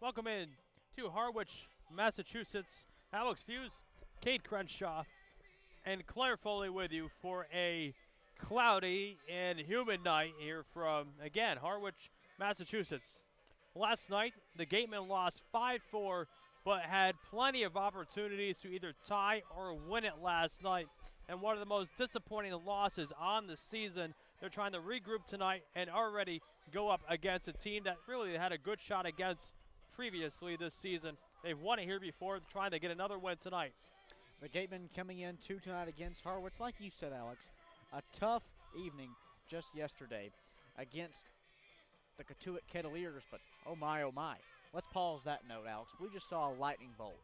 Welcome in to Harwich, Massachusetts. Alex Feuz, Cade Crenshaw, and Claire Foley with you for a cloudy and humid night here from, again, Harwich, Massachusetts. Last night, the Gateman lost 5-4, but had plenty of opportunities to either tie or win it last night. And one of the most disappointing losses on the season. They're trying to regroup tonight and already go up against a team that really had a good shot against previously this season. They've won it here before, trying to get another win tonight. The Gateman coming in tonight against Harwich. Like you said, Alex, a tough evening just yesterday against the Catuit Kettleers, but oh my. Let's pause that note, Alex. We just saw a lightning bolt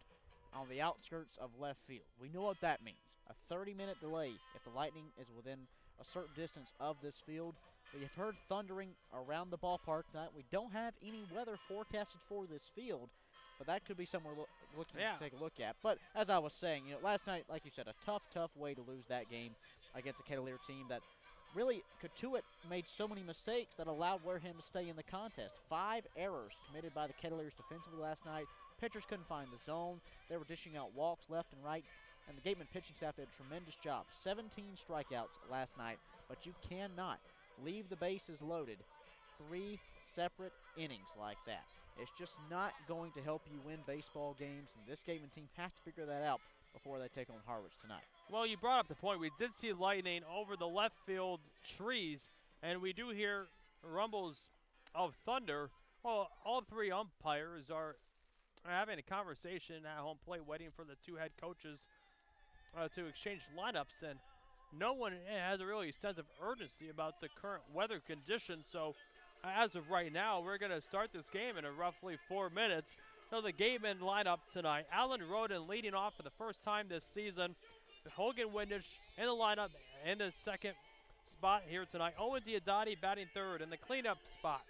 on the outskirts of left field. We know what that means. A 30-minute delay if the Lightning is within a certain distance of this field. We have heard thundering around the ballpark tonight. We don't have any weather forecasted for this field, but that could be somewhere looking to take a look at. But as I was saying, last night, like you said, a tough way to lose that game against a Kettleer team that really, Catuit made so many mistakes that allowed Wareham to stay in the contest. 5 errors committed by the Kettleers defensively last night. Pitchers couldn't find the zone. They were dishing out walks left and right. And the Gateman pitching staff did a tremendous job. 17 strikeouts last night, but you cannot leave the bases loaded 3 separate innings like that. It's just not going to help you win baseball games, and this Gateman team has to figure that out before they take on Harwich tonight. Well, you brought up the point. We did see lightning over the left field trees, and we do hear rumbles of thunder. Well, all 3 umpires are having a conversation at home plate, waiting for the 2 head coaches to exchange lineups, and no one has a really sense of urgency about the current weather conditions. So as of right now, we're going to start this game in roughly 4 minutes. So the Gateman lineup tonight: Alan Roden leading off for the first time this season. Hogan Windish in the lineup in the second spot here tonight. Owen Diodati batting third in the cleanup spot.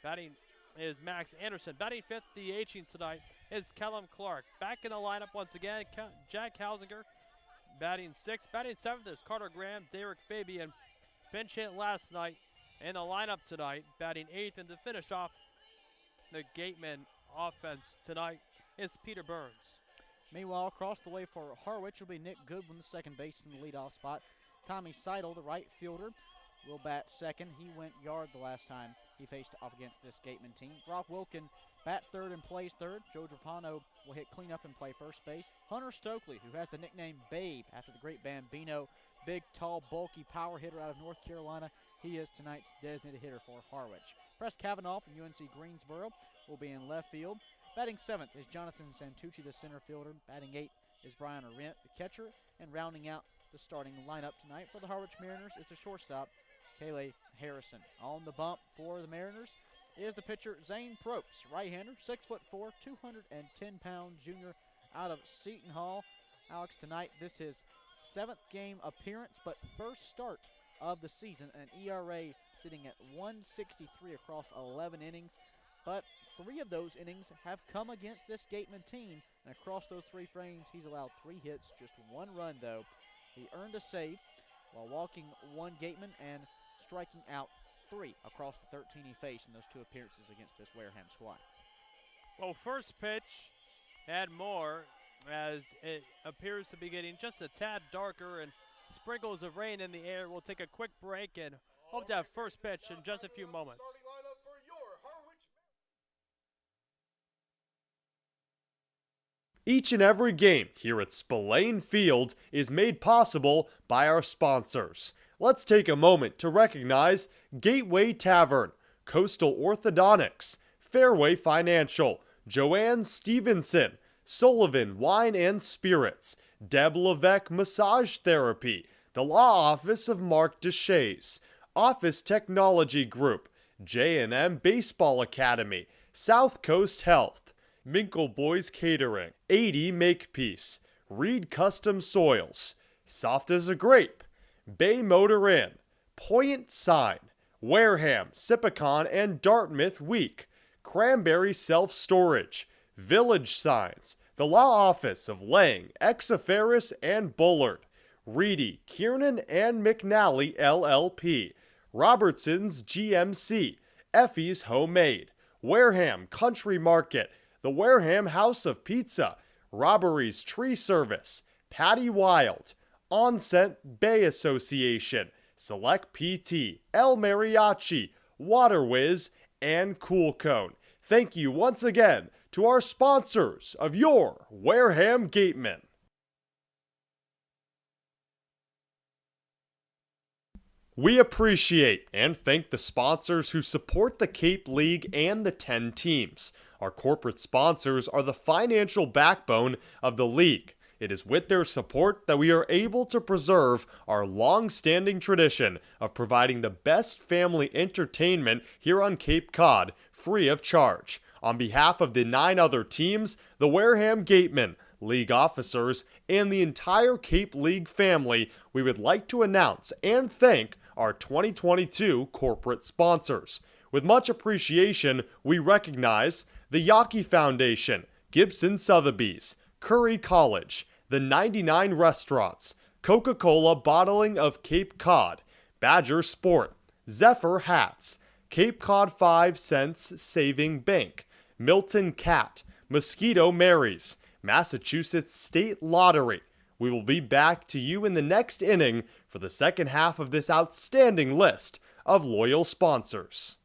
Batting is Max Anderson. Batting fifth, DHing tonight, is Kellum Clark. Back in the lineup once again, Jack Hausinger. Batting sixth. Batting seventh is Carter Graham. Derek Fabian pinch hit last night in the lineup tonight. Batting eighth, and to finish off the Gateman offense tonight is Peter Burns. Meanwhile, across the way for Harwich will be Nick Goodwin, the second baseman, the leadoff spot. Tommy Seidel, the right fielder, will bat second. He went yard the last time he faced off against this Gateman team. Brock Wilkin bats third and plays third. Joe Drapano will hit cleanup and play first base. Hunter Stokely, who has the nickname Babe after the great Bambino, big, tall, bulky power hitter out of North Carolina. He is tonight's designated hitter for Harwich. Press Kavanaugh from UNC Greensboro will be in left field. Batting seventh is Jonathan Santucci, the center fielder. Batting eighth is Brian Arendt, the catcher. And rounding out the starting lineup tonight for the Harwich Mariners is the shortstop, Kayleigh Harrison. On the bump for the Mariners is the pitcher Zane Probst, right-hander, 6'4", 210-pound junior out of Seton Hall. Alex, tonight this is 7th game appearance, but first start of the season. An ERA sitting at 163 across 11 innings. But 3 of those innings have come against this Gateman team, and across those 3 frames, he's allowed 3 hits, just 1 run though. He earned a save while walking 1 Gateman and striking out 3 across the 13 he faced in those 2 appearances against this Wareham squad. Well, first pitch had more, as it appears to be getting just a tad darker and sprinkles of rain in the air. We'll take a quick break and hope to have first pitch in just a few moments. Each and every game here at Spillane Field is made possible by our sponsors. Let's take a moment to recognize Gateway Tavern, Coastal Orthodontics, Fairway Financial, Joanne Stevenson, Sullivan Wine and Spirits, Deb Levesque Massage Therapy, the Law Office of Mark Deshays, Office Technology Group, J&M Baseball Academy, South Coast Health, Minkle Boys Catering, 80 Makepeace, Reed Custom Soils, Soft as a Grape, Bay Motor Inn, Point Sign, Wareham, Sipicon and Dartmouth Week, Cranberry Self-Storage, Village Signs, the Law Office of Lang, Exaferris and Bullard, Reedy, Kiernan and McNally LLP, Robertson's GMC, Effie's Homemade, Wareham Country Market, the Wareham House of Pizza, Robbery's Tree Service, Patty Wild, Onset Bay Association, Select PT, El Mariachi, Water Whiz, and Cool Cone. Thank you once again to our sponsors of your Wareham Gateman. We appreciate and thank the sponsors who support the Cape League and the 10 teams. Our corporate sponsors are the financial backbone of the league. It is with their support that we are able to preserve our long-standing tradition of providing the best family entertainment here on Cape Cod, free of charge. On behalf of the 9 other teams, the Wareham Gatemen, league officers, and the entire Cape League family, we would like to announce and thank our 2022 corporate sponsors. With much appreciation, we recognize the Yaki Foundation, Gibson Sotheby's, Curry College, the 99 Restaurants, Coca-Cola Bottling of Cape Cod, Badger Sport, Zephyr Hats, Cape Cod 5 Cents Saving Bank, Milton Cat, Mosquito Marys, Massachusetts State Lottery. We will be back to you in the next inning for the second half of this outstanding list of loyal sponsors.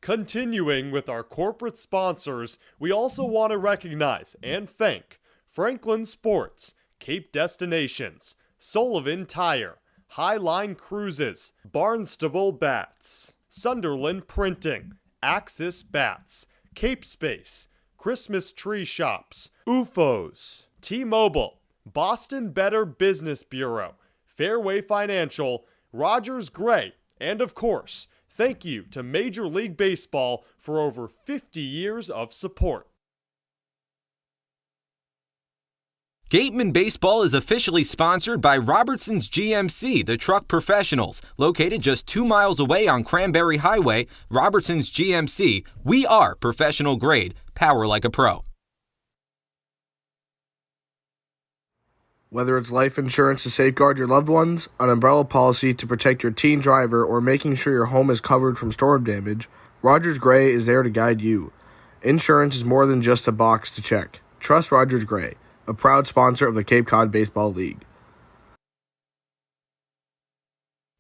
Continuing with our corporate sponsors, we also want to recognize and thank Franklin Sports, Cape Destinations, Sullivan Tire, Highline Cruises, Barnstable Bats, Sunderland Printing, Axis Bats, Cape Space, Christmas Tree Shops, UFOs, T-Mobile, Boston Better Business Bureau, Fairway Financial, Rogers Gray, and of course, thank you to Major League Baseball for over 50 years of support. Gateman Baseball is officially sponsored by Robertson's GMC, the truck professionals. Located just 2 miles away on Cranberry Highway, Robertson's GMC, we are professional grade, power like a pro. Whether it's life insurance to safeguard your loved ones, an umbrella policy to protect your teen driver, or making sure your home is covered from storm damage, Rogers Gray is there to guide you. Insurance is more than just a box to check. Trust Rogers Gray, a proud sponsor of the Cape Cod Baseball League.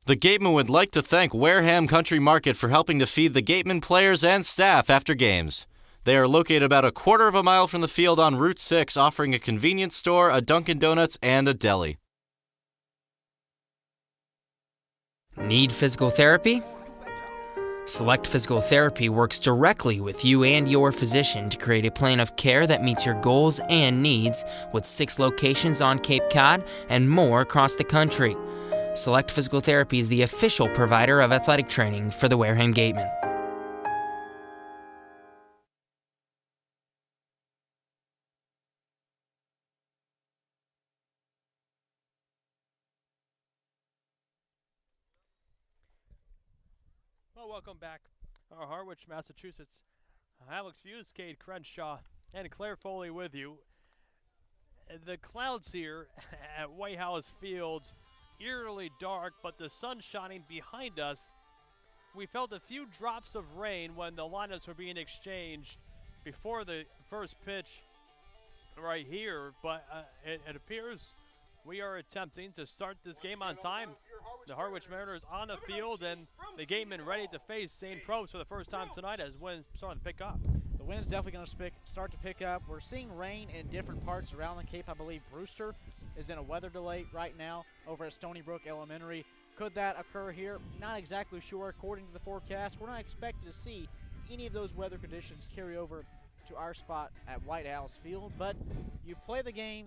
The Gateman would like to thank Wareham Country Market for helping to feed the Gateman players and staff after games. They are located about a quarter of a mile from the field on Route 6, offering a convenience store, a Dunkin' Donuts, and a deli. Need physical therapy? Select Physical Therapy works directly with you and your physician to create a plan of care that meets your goals and needs, with 6 locations on Cape Cod and more across the country. Select Physical Therapy is the official provider of athletic training for the Wareham Gatemen. Well, welcome back. Our Harwich, Massachusetts. Alex Feuz, Cade, Crenshaw, and Claire Foley with you. The clouds here at White House Field, eerily dark, but the sun shining behind us. We felt a few drops of rain when the lineups were being exchanged before the first pitch right here, but it appears we are attempting to start this game on time. The Harwich Mariners on the field, and the Gatemen ready to face St. Probst for the first time tonight as winds starting to pick up. The wind's definitely going to start to pick up. We're seeing rain in different parts around the Cape. I believe Brewster is in a weather delay right now over at Stony Brook Elementary. Could that occur here? Not exactly sure. According to the forecast, we're not expecting to see any of those weather conditions carry over to our spot at White House Field, but you play the game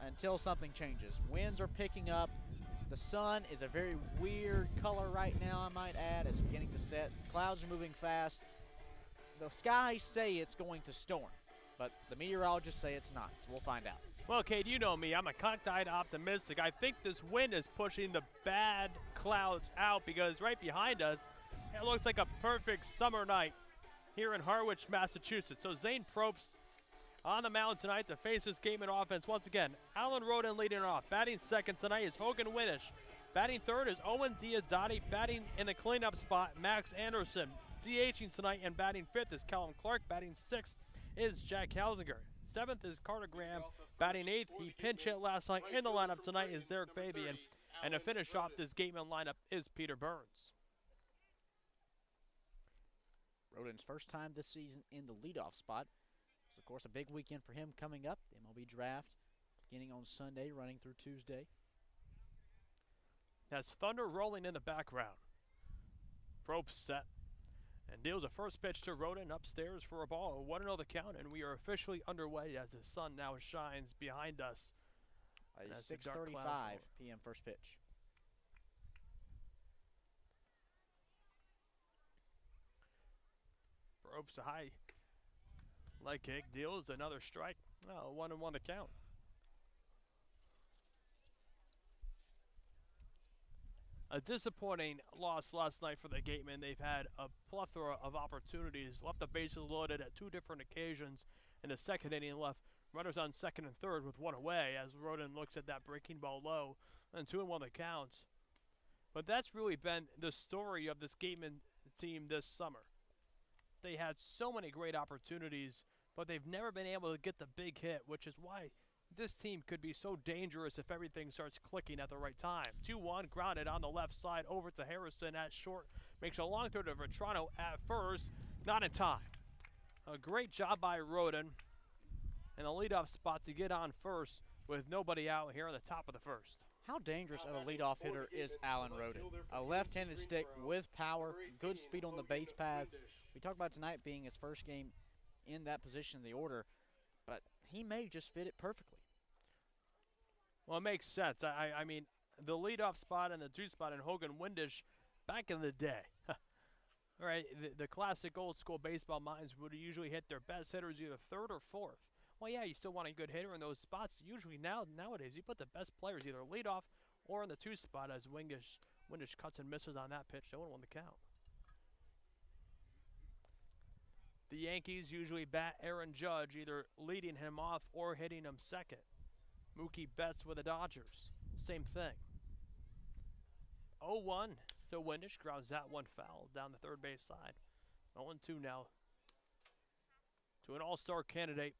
until something changes. Winds are picking up. The sun is a very weird color right now, I might add. It's beginning to set. Clouds are moving fast. The skies say it's going to storm, but the meteorologists say it's not, so we'll find out. Well, Cade, you know me. I'm a cockeyed optimistic. I think this wind is pushing the bad clouds out, because right behind us, it looks like a perfect summer night here in Harwich, Massachusetts. So Zane Probst on the mound tonight to face this Gateman offense once again. Alan Roden leading off. Batting second tonight is Hogan Winish. Batting third is Owen Diodati. Batting in the cleanup spot, Max Anderson. DHing tonight and batting fifth is Callum Clark. Batting sixth is Jack Hausinger. Seventh is Carter Graham. Batting eighth, he pinch hit last night. In the lineup tonight is Derek Fabian. And to finish off this Gateman lineup is Peter Burns. Roden's first time this season in the leadoff spot. It's, of course, a big weekend for him coming up. The MLB draft beginning on Sunday, running through Tuesday. Has thunder rolling in the background. Probst set. And deals a first pitch to Roden upstairs for a ball. 1-0 the count, and we are officially underway as the sun now shines behind us. A 6:35 p.m. first pitch. Probst a high leg kick, deals another strike. 1-1 the count. A disappointing loss last night for the Gatemen. They've had a plethora of opportunities, left the bases loaded at two different occasions in the second inning, left runners on second and third with one away as Roden looks at that breaking ball low, and 2-1 the count. But that's really been the story of this Gateman team this summer. They had so many great opportunities, but they've never been able to get the big hit, which is why this team could be so dangerous if everything starts clicking at the right time. 2-1, grounded on the left side over to Harrison at short. Makes a long throw to Vetrano at first. Not in time. A great job by Roden in the leadoff spot to get on first with nobody out here on the top of the first. How dangerous of a leadoff hitter is Alan Roden? A left-handed stick with power, good speed on the base paths. We talked about tonight being his first game in that position in the order, but he may just fit it perfectly. Well, it makes sense. I mean, the leadoff spot and the two spot in Hogan Windish back in the day. All right, the classic old school baseball minds would usually hit their best hitters either third or fourth. Well, yeah, you still want a good hitter in those spots. Usually nowadays, you put the best players either leadoff or in the two spot as Windish cuts and misses on that pitch. 0-1 the count. The Yankees usually bat Aaron Judge, either leading him off or hitting him second. Mookie Betts with the Dodgers, same thing. 0-1 to Windish, grounds that one foul down the third base side. 0-2 now to an all-star candidate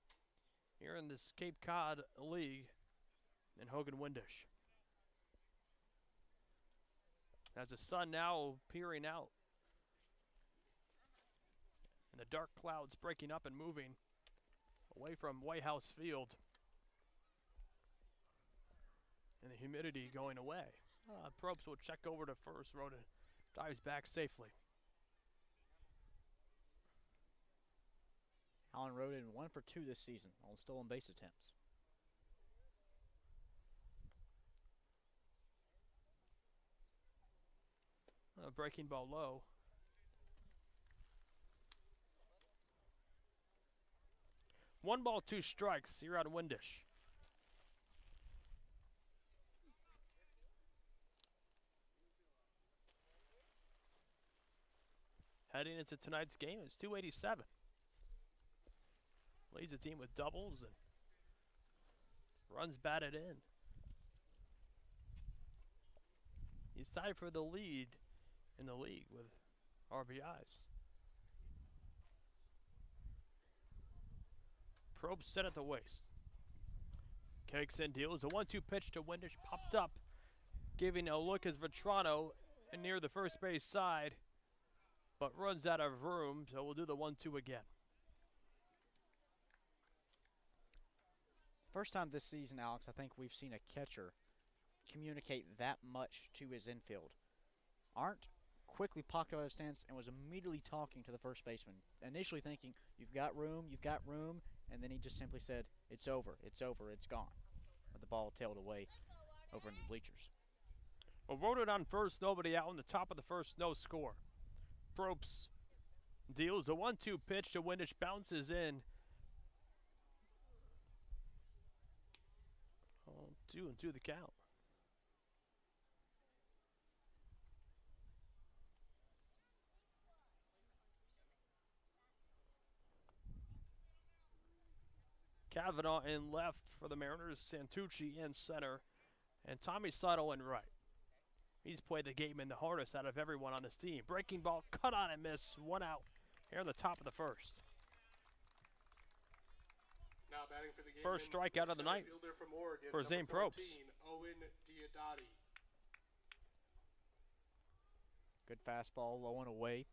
here in this Cape Cod League in Hogan Windish. As the sun now peering out, and the dark clouds breaking up and moving away from White House Field, and the humidity going away. Probst will check over to first. Roden dives back safely. Alan Roden 1 for 2 this season on stolen base attempts. Breaking ball low. One ball, two strikes here on Windish. Heading into tonight's game, it's 287. Leads the team with doubles and runs batted in. He's tied for the lead in the league with RBIs. Probst set at the waist. Kicks and deals. A 1-2 pitch to Windish, popped up, giving a look as Vetrano near the first base side, but runs out of room, so we'll do the 1-2 again. First time this season, Alex, I think we've seen a catcher communicate that much to his infield. Arndt quickly popped out of his stance and was immediately talking to the first baseman, initially thinking, you've got room, and then he just simply said, it's over, it's gone. But the ball tailed away over in the bleachers. Well, Roden on first, nobody out on the top of the first, no score. Probst deals a 1-2 pitch to Windish, bounces in. 2-2 the count. Kavanaugh in left for the Mariners, Santucci in center, and Tommy Seidel in right. He's played the Gateman the hardest out of everyone on this team. Breaking ball, cut on and miss. 1 out here in the top of the first. Now batting for the Gateman, first strikeout of the night from Oregon, for Zane Probst. Good fastball, low and away.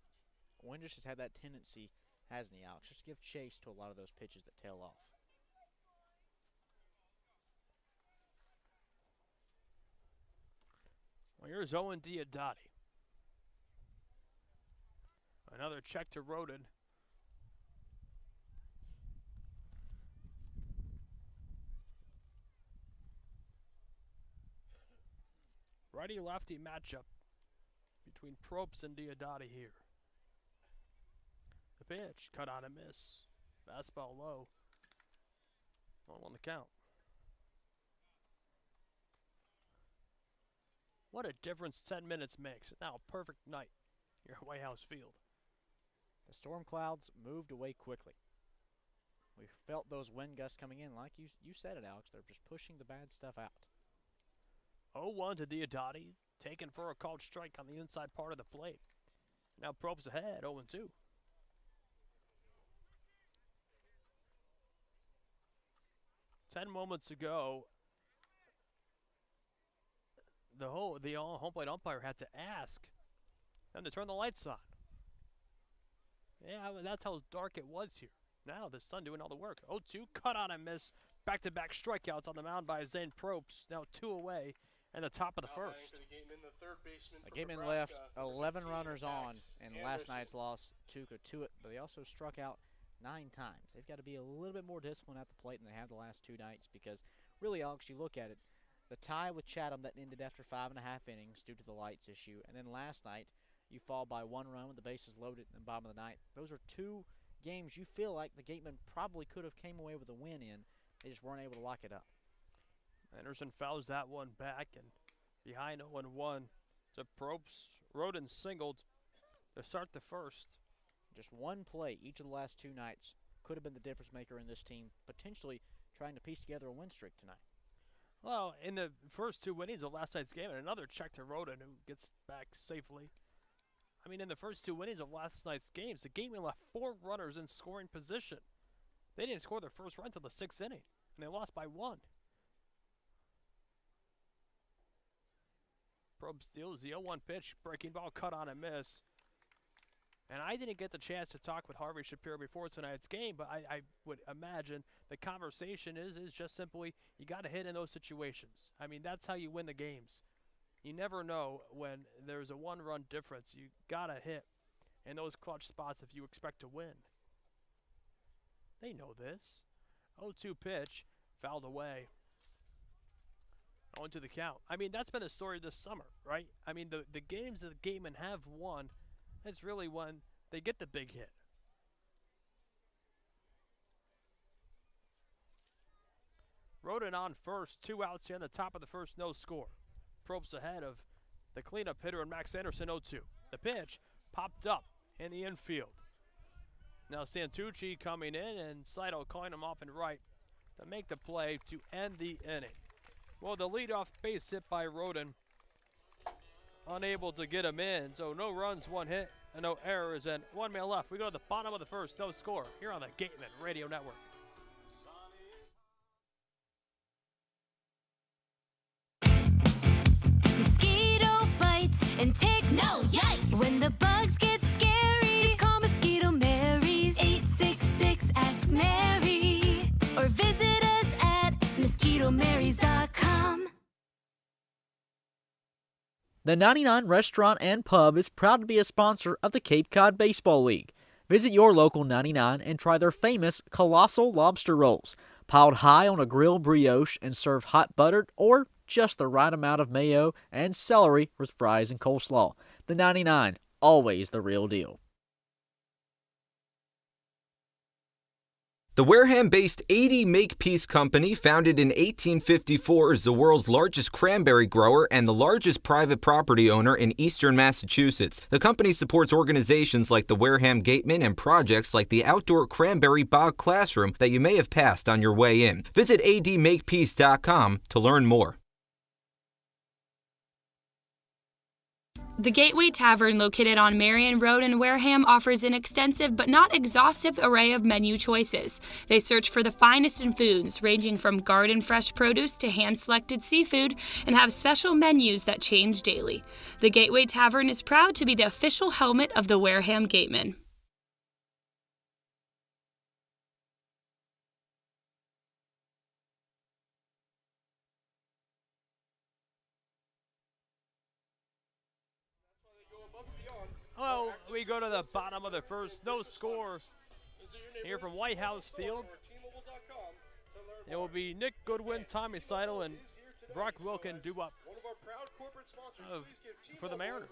Owen just has had that tendency, hasn't he, Alex? Just to give chase to a lot of those pitches that tail off. Well, here's Owen Diodati. Another check to Roden. Righty-lefty matchup between Probst and Diodati here. The pitch, cut on and miss. Fastball low. 1 on the count. What a difference 10 minutes makes. Now a perfect night here at White House Field. The storm clouds moved away quickly. We felt those wind gusts coming in. Like you said it, Alex. They're just pushing the bad stuff out. 0-1 to Diodati. Taken for a called strike on the inside part of the plate. Now Probst ahead, 0-2. Ten moments ago, the home plate umpire had to ask them to turn the lights on. Yeah, that's how dark it was here. Now the sun doing all the work. 0-2, cut on and miss. Back-to-back strikeouts on the mound by Zane Probst. Now 2 away and the top of the first. The Gateman left 11 runners on in last night's loss to it, but they also struck out 9 times. They've got to be a little bit more disciplined at the plate than they have the last 2 nights because really, Alex, you look at it, the tie with Chatham that ended after 5.5 innings due to the lights issue, and then last night you fall by 1 run with the bases loaded in the bottom of the ninth. Those are 2 games you feel like the Gatemen probably could have came away with a win in. They just weren't able to lock it up. Anderson fouls that one back, and behind 0-1 to Probst. Roden singled to start the first. Just 1 play each of the last 2 nights could have been the difference maker in this team, potentially trying to piece together a win streak tonight. Well, in the first 2 innings of last night's game, and another check to Roden, who gets back safely. I mean, in the first 2 innings of last night's games, the Gatemen left 4 runners in scoring position. They didn't score their first run until the 6th inning, and they lost by 1. Probst steals the 0-1 pitch, breaking ball, cut on and miss. And I didn't get the chance to talk with Harvey Shapiro before tonight's game, but I would imagine the conversation is just simply you got to hit in those situations. I mean, that's how you win the games. You never know when there's a 1-run difference. You got to hit in those clutch spots if you expect to win. They know this. 0-2 pitch, fouled away. On to the count. I mean, that's been the story this summer, right? I mean, the games that the Gatemen have won, it's really when they get the big hit. Roden on first, 2 outs here in the top of the first, no score. Probst ahead of the cleanup hitter and Max Anderson, 0-2. The pitch popped up in the infield. Now Santucci coming in and Seidel calling him off and right to make the play to end the inning. Well, the leadoff base hit by Roden, unable to get him in. So no runs, 1 hit, and no errors, and 1 man left. We go to the bottom of the first, no score, here on the Gateman Radio Network. Mosquito bites and ticks. No, yikes! When the bugs get scary, just call Mosquito Mary's 866 Ask Mary, or visit us at mosquitomarys.com. The 99 Restaurant and Pub is proud to be a sponsor of the Cape Cod Baseball League. Visit your local 99 and try their famous Colossal Lobster Rolls, piled high on a grilled brioche and served hot buttered or just the right amount of mayo and celery with fries and coleslaw. The 99, always the real deal. The Wareham-based 80 Makepeace Company, founded in 1854, is the world's largest cranberry grower and the largest private property owner in eastern Massachusetts. The company supports organizations like the Wareham Gateman and projects like the outdoor cranberry bog classroom that you may have passed on your way in. Visit admakepeace.com to learn more. The Gateway Tavern, located on Marion Road in Wareham, offers an extensive but not exhaustive array of menu choices. They search for the finest in foods, ranging from garden fresh produce to hand-selected seafood, and have special menus that change daily. The Gateway Tavern is proud to be the official helmet of the Wareham Gateman. Well, we go to the bottom of the first. No score here from White House Field. It will be Nick Goodwin, Tommy Seidel, and Brock Wilkin due up for the Mariners.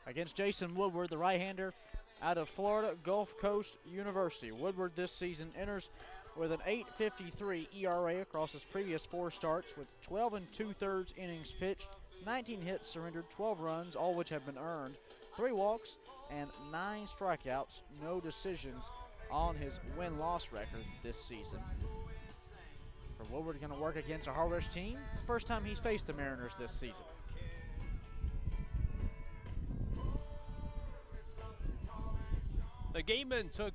Against Jason Woodward, the right-hander out of Florida Gulf Coast University. Woodward this season enters with an .853 ERA across his previous 4 starts with 12 2/3 innings pitched, 19 hits surrendered, 12 runs, all which have been earned, 3 walks, and 9 strikeouts, no decisions on his win-loss record this season. For Woodward, going to work against a Harwich team. First time he's faced the Mariners this season. The Gateman took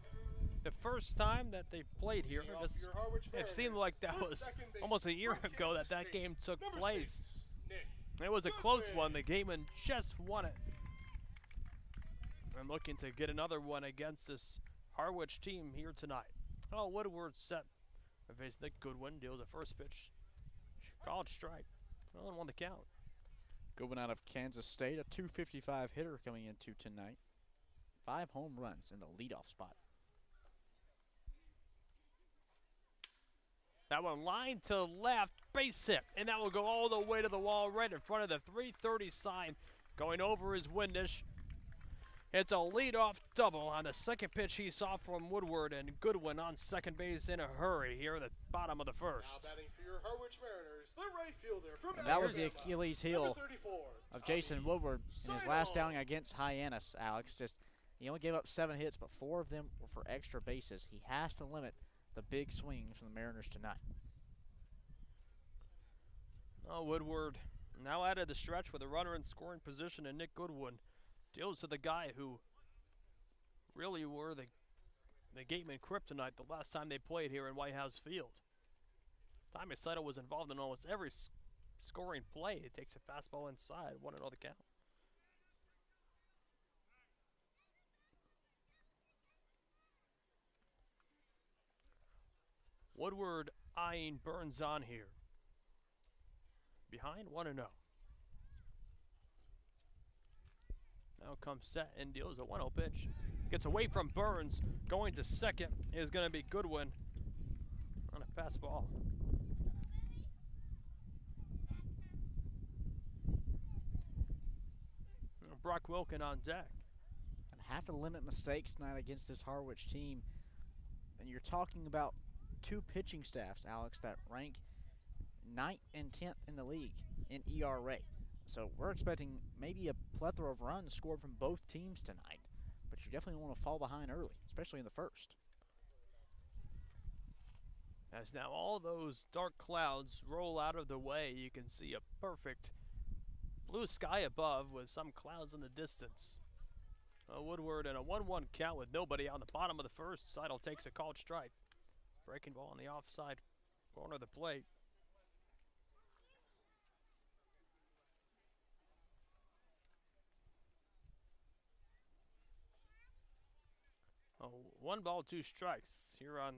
the first time that they played here. It seemed like that was almost a year ago that game took place. It was a close one. The Gateman just won it. I'm looking to get another one against this Harwich team here tonight. Oh, Woodward set to face Nick Goodwin. Deals the first pitch. Called strike. Well, and won the count. Goodwin out of Kansas State, a .255 hitter coming into tonight. 5 home runs in the leadoff spot. That one line to left, base hit, and that will go all the way to the wall right in front of the 330 sign, going over his wind dish. It's a leadoff double on the second pitch he saw from Woodward, and Goodwin on second base in a hurry here at the bottom of the first. Now batting for your Harwich Mariners, the right fielder from And that was the Achilles heel of Jason Woodward in his last outing against Hyannis, Alex. He only gave up 7 hits, but 4 of them were for extra bases. He has to limit the big swings from the Mariners tonight. Oh, Woodward now out of the stretch with a runner in scoring position, and Nick Goodwin deals to the guy who really were the Gateman kryptonite the last time they played here in White House Field. Tommy Seidel was involved in almost every scoring play. He takes a fastball inside, 1-0 the count. Woodward eyeing Burns on here. Behind 1-0. Now comes set and deals a 1-0 pitch. Gets away from Burns. Going to second is going to be Goodwin on a fastball. Brock Wilkin on deck. And have to limit mistakes tonight against this Harwich team. And you're talking about 2 pitching staffs, Alex, that rank 9th and 10th in the league in ERA. So we're expecting maybe a plethora of runs scored from both teams tonight. But you definitely want to fall behind early, especially in the first. As now all those dark clouds roll out of the way, you can see a perfect blue sky above with some clouds in the distance. Woodward and a 1-1 count with nobody on the bottom of the first. Seidel takes a called strike. Breaking ball on the offside corner of the plate. Oh, 1 ball, 2 strikes here on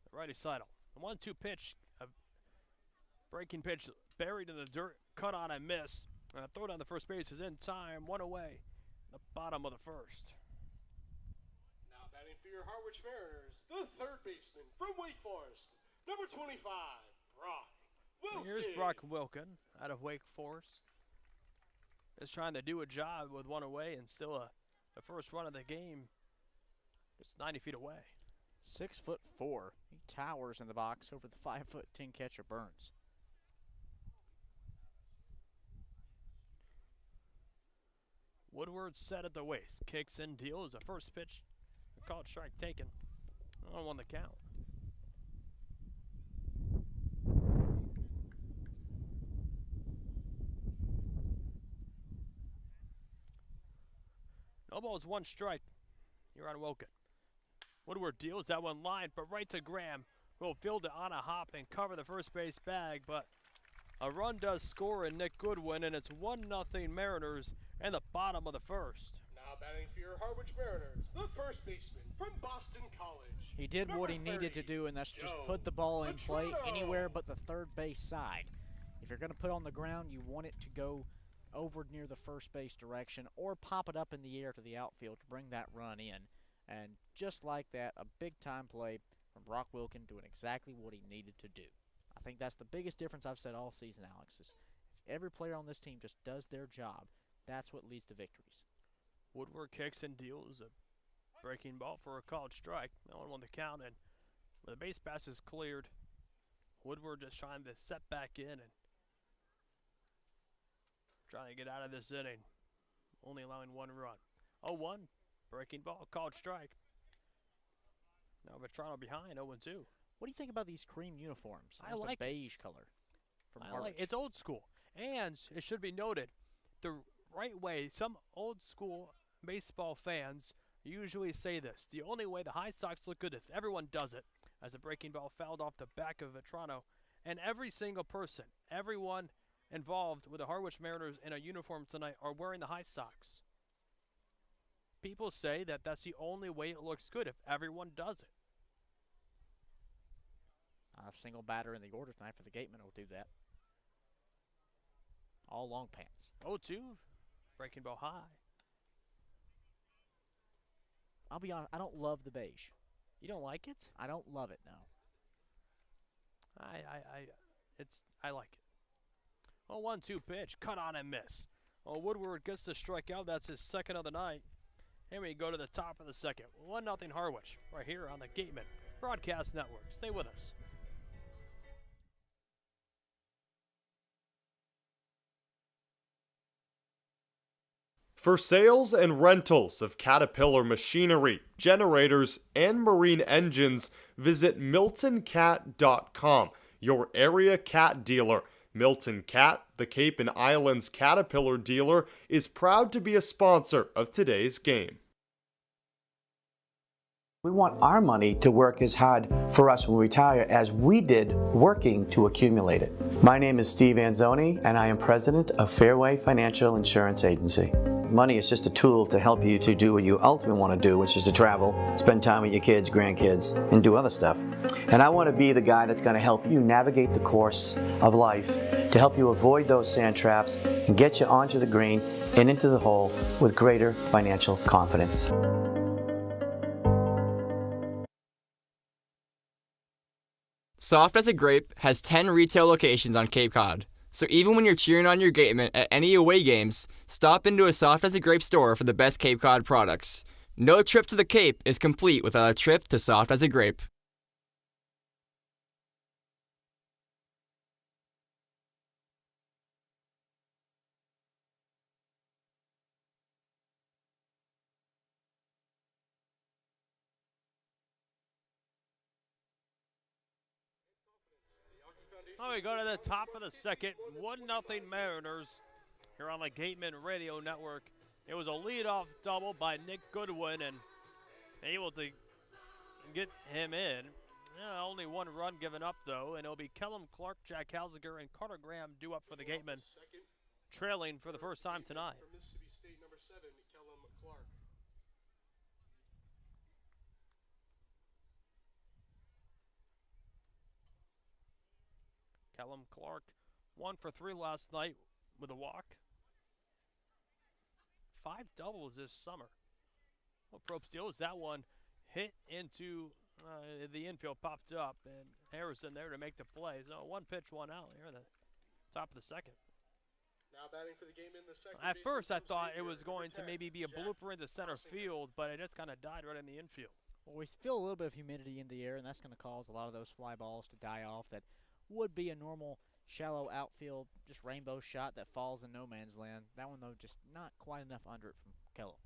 the righty Seidel. The 1-2 pitch, a breaking pitch buried in the dirt, cut on and miss. And a throw down the first base is in time, 1 away, the bottom of the first. Now batting for your Harwich Mariners, the third baseman from Wake Forest, number 25, Brock Wilkin. Here's Brock Wilkin out of Wake Forest. Just trying to do a job with 1 away and still the first run of the game. Just 90 feet away. 6'4". He towers in the box over the 5'10" catcher Burns. Woodward set at the waist. Kicks in, deals. A first pitch. A called strike taken. 1-1 the count. ball is one strike. You're on Wilkin. Woodward deals that one line, but right to Graham. Will field it on a hop and cover the first base bag, but a run does score in Nick Goodwin, and it's 1-0 Mariners in the bottom of the first. Now batting for your Harwich Mariners, the first baseman from Boston College. He did what he needed to do, and that's just put the ball in play anywhere but the third base side. If you're going to put it on the ground, you want it to go over near the first base direction or pop it up in the air to the outfield to bring that run in. And just like that, a big-time play from Brock Wilkin doing exactly what he needed to do. I think that's the biggest difference I've said all season, Alex, is if every player on this team just does their job, that's what leads to victories. Woodward kicks and deals a breaking ball for a called strike. No one won the count, and when the base pass is cleared, Woodward just trying to set back in and trying to get out of this inning, only allowing one run. 0-1, breaking ball, called strike. Now Vetrano behind, 0-2. What do you think about these cream uniforms? I like the beige color from Harwich. It's old school, and it should be noted, the right way, some old school baseball fans usually say this: the only way the High Sox look good if everyone does it, as a breaking ball fouled off the back of Vetrano, and every single person, everyone involved with the Harwich Mariners in a uniform tonight are wearing the High Sox. People say that that's the only way it looks good if everyone does it. A single batter in the order tonight for the Gateman will do that. All long pants. 0-2, breaking ball high. I'll be honest, I don't love the beige. You don't like it? I don't love it, no. I like it. 0-1-2 pitch, cut on and miss. Woodward gets the strikeout. That's his second of the night. And we go to the top of the second. 1-0 Harwich, right here on the Gateman Broadcast Network. Stay with us. For sales and rentals of Caterpillar machinery, generators, and marine engines, visit MiltonCat.com, your area cat dealer. Milton Cat, the Cape and Islands Caterpillar dealer, is proud to be a sponsor of today's game. We want our money to work as hard for us when we retire as we did working to accumulate it. My name is Steve Anzoni, and I am president of Fairway Financial Insurance Agency. Money is just a tool to help you to do what you ultimately want to do, which is to travel, spend time with your kids, grandkids, and do other stuff. And I want to be the guy that's going to help you navigate the course of life to help you avoid those sand traps and get you onto the green and into the hole with greater financial confidence. Soft as a Grape has 10 retail locations on Cape Cod, so even when you're cheering on your Gateman at any away games, stop into a Soft as a Grape store for the best Cape Cod products. No trip to the Cape is complete without a trip to Soft as a Grape. We go to the top of the second. 1-0 Mariners here on the Gateman Radio Network. It was a leadoff double by Nick Goodwin and able to get him in. Only one run given up, though, and it'll be Kellum Clark, Jack Halsiger, and Carter Graham due up for the Gateman, trailing for the first time tonight. Mississippi State number 7, Kellum Clark. Kellum Clark, 1 for 3 last night with a walk. 5 doubles this summer. Well, Probe steals that one, hit into the infield, popped up, and Harrison there to make the play. So 1 pitch, 1 out here in the top of the second. Now batting for the game in the second. At first, I thought it was going to maybe be a blooper into center field, but it just kind of died right in the infield. Well, we feel a little bit of humidity in the air, and that's going to cause a lot of those fly balls to die off that would be a normal shallow outfield, just rainbow shot that falls in no man's land. That one, though, just not quite enough under it from Kellum.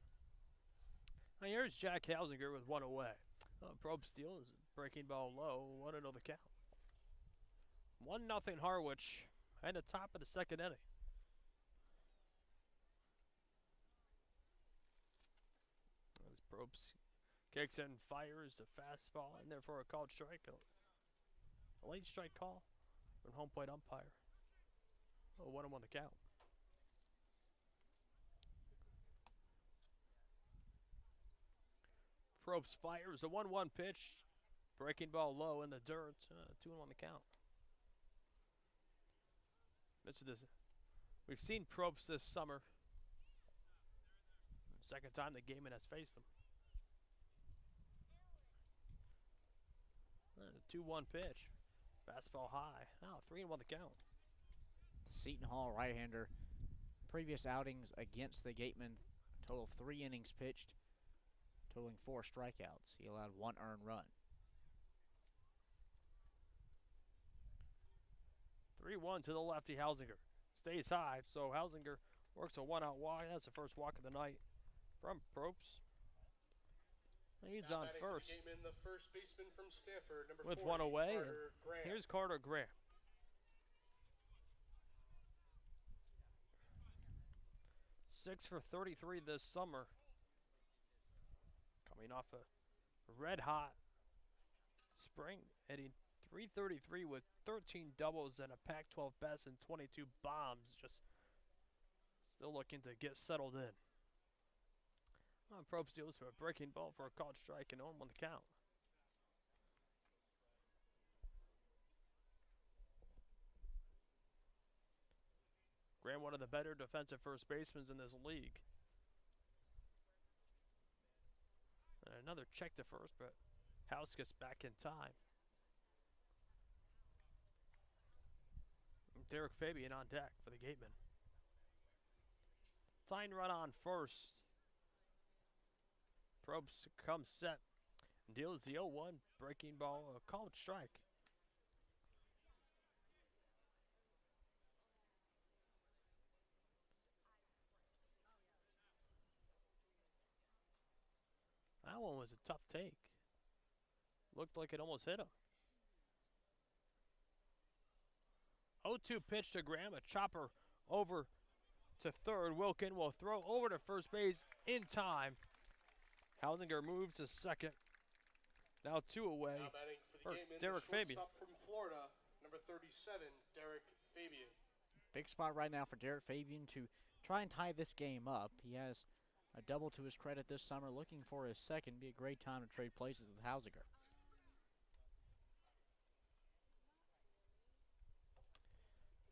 Now here's Jack Halsiger with 1 away. Probe steals, breaking ball low, 1-0 the count. 1-0 Harwich, and the top of the second inning. Probst kicks and fires the fastball, and therefore a called strike. A late strike call from home plate umpire. 1-1 the count. Probst fires a 1-1 pitch. Breaking ball low in the dirt. 2-1 the count. We've seen Probst this summer. Second time the Gateman has faced them. 2-1 pitch. Fastball high. 3-1 the count. Seton Hall right-hander. Previous outings against the Gateman, total of 3 innings pitched, totaling 4 strikeouts. He allowed 1 earned run. 3-1 to the lefty, Hausinger. Stays high, so Hausinger works a 1-out walk. That's the first walk of the night from Probst. He's on first. Gateman, the first baseman from Stanford, number with 40, 1 away. Carter Graham. Here's Carter Graham. Six for 33 this summer. Coming off a red hot spring, hitting .333 with 13 doubles and a Pac-12 best and 22 bombs. Just still looking to get settled in. Probst deals for a breaking ball for a called strike and 0-1 the count. Graham, one of the better defensive first basemen in this league. And another check to first, but House gets back in time. Derek Fabian on deck for the Gateman. Tying run on first. Probst comes set. Deals the 0-1 breaking ball, a called strike. That one was a tough take. Looked like it almost hit him. 0-2 pitch to Graham, a chopper over to third. Wilkin will throw over to first base in time. Hausinger moves to second. Now 2 away for Derek Fabian. Shortstop from Florida, number 37, Derek Fabian. Big spot right now for Derek Fabian to try and tie this game up. He has a double to his credit this summer, looking for his second. Be a great time to trade places with Hausinger.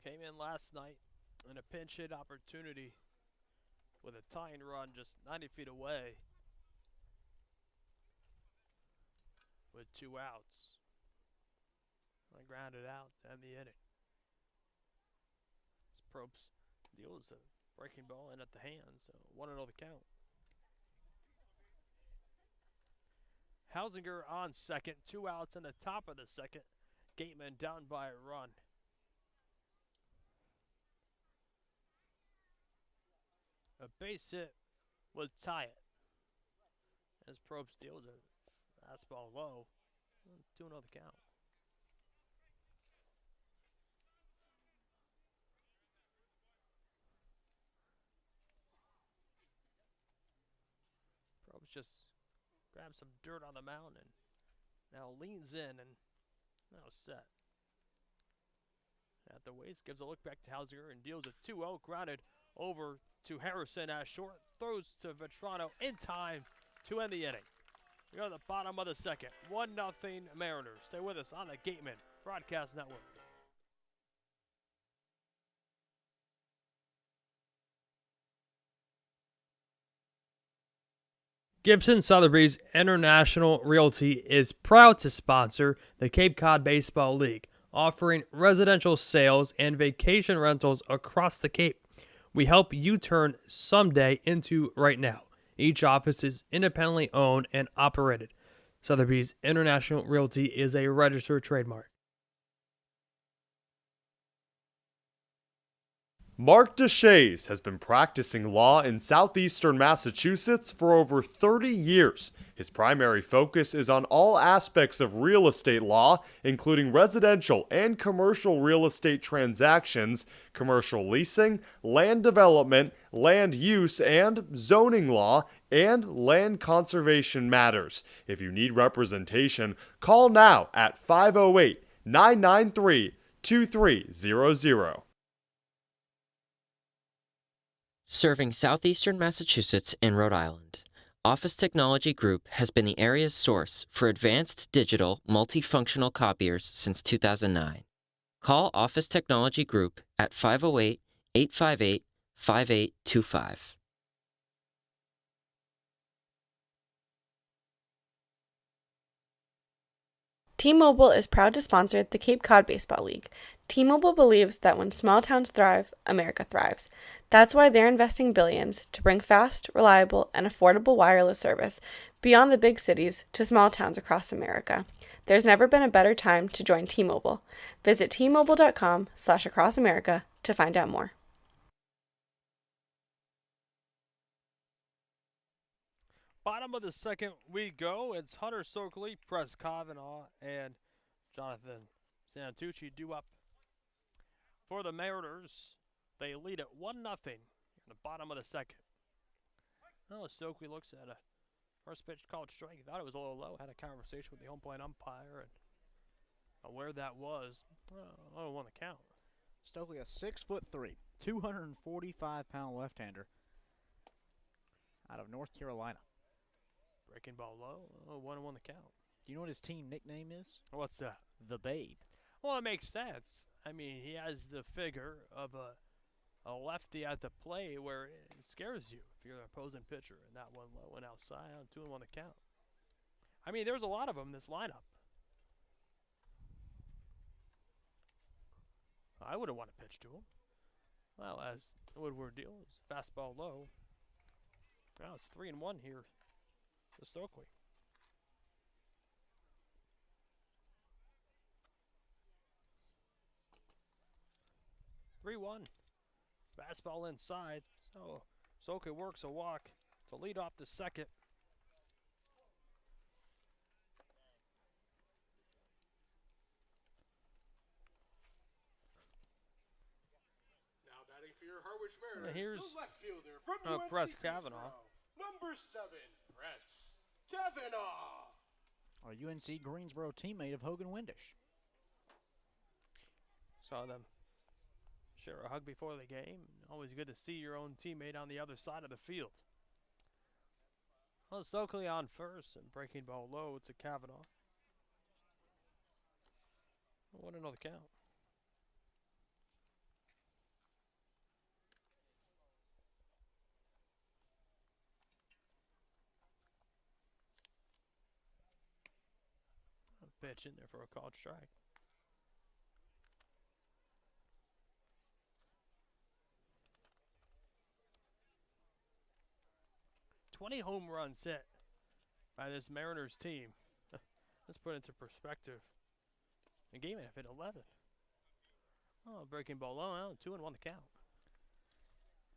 Came in last night in a pinch hit opportunity with a tying run just 90 feet away with 2 outs. I grounded out to end the inning. This Probst deals a breaking ball in at the hands, so 1-0 the count. Hausinger on second, 2 outs in the top of the second. Gateman down by a run. A base hit would tie it as Probst deals a fastball low. 2-0 the count. Probst just grabs some dirt on the mound and now leans in and now set. At the waist, gives a look back to Hausinger and deals a 2-0, grounded over to Harrison as short, throws to Vetrano in time to end the inning. We go to the bottom of the second, 1-0 Mariners. Stay with us on the Gateman Broadcast Network. Gibson Sotheby's International Realty is proud to sponsor the Cape Cod Baseball League, offering residential sales and vacation rentals across the Cape. We help you turn someday into right now. Each office is independently owned and operated. Sotheby's International Realty is a registered trademark. Mark Deshays has been practicing law in southeastern Massachusetts for over 30 years. His primary focus is on all aspects of real estate law, including residential and commercial real estate transactions, commercial leasing, land development, land use and zoning law, and land conservation matters. If you need representation, call now at 508-993-2300. Serving southeastern Massachusetts and Rhode Island, Office Technology Group has been the area's source for advanced digital multifunctional copiers since 2009. Call Office Technology Group at 508-858-5825. T-Mobile is proud to sponsor the Cape Cod Baseball League. T-Mobile believes that when small towns thrive, America thrives. That's why they're investing billions to bring fast, reliable, and affordable wireless service beyond the big cities to small towns across America. There's never been a better time to join T-Mobile. Visit T-Mobile.com/acrossamerica to find out more. Bottom of the second we go. It's Hunter Soakley, Press Kavanaugh, and Jonathan Santucci due up for the Mariners. They lead at 1-0 in the bottom of the second. Well, Soakley looks at a first pitch called strike. He thought it was a little low. Had a conversation with the home plate umpire and where that was. Oh, won the count. Stokely, a 6'3", 245-pound left-hander out of North Carolina. Breaking ball low. Oh, 1-1 the count. Do you know what his team nickname is? What's that? The Babe. Well, it makes sense. I mean, he has the figure of a lefty at the plate where it scares you if you're an opposing pitcher. And that one low and outside on 2-1 the count. I mean, there's a lot of them in this lineup. I wouldn't want to pitch to him. Well, as Woodward deals, fastball low. Now it's 3-1 here to Stokely. Fastball inside. So Stokely works a walk to lead off the second. Now batting for your Harwich Mariners, Here's the left fielder from Press UNC Kavanaugh. Number 7, Press Kavanaugh. A UNC Greensboro teammate of Hogan Windish. Saw them share a hug before the game. Always good to see your own teammate on the other side of the field. Well, Stokely on first and breaking ball low to Kavanaugh. 1-0 the count. Pitch in there for a called strike. "20 home runs hit by this Mariners team." Let's put it into perspective. The game have hit 11. Oh, breaking ball low, 2-1 the count.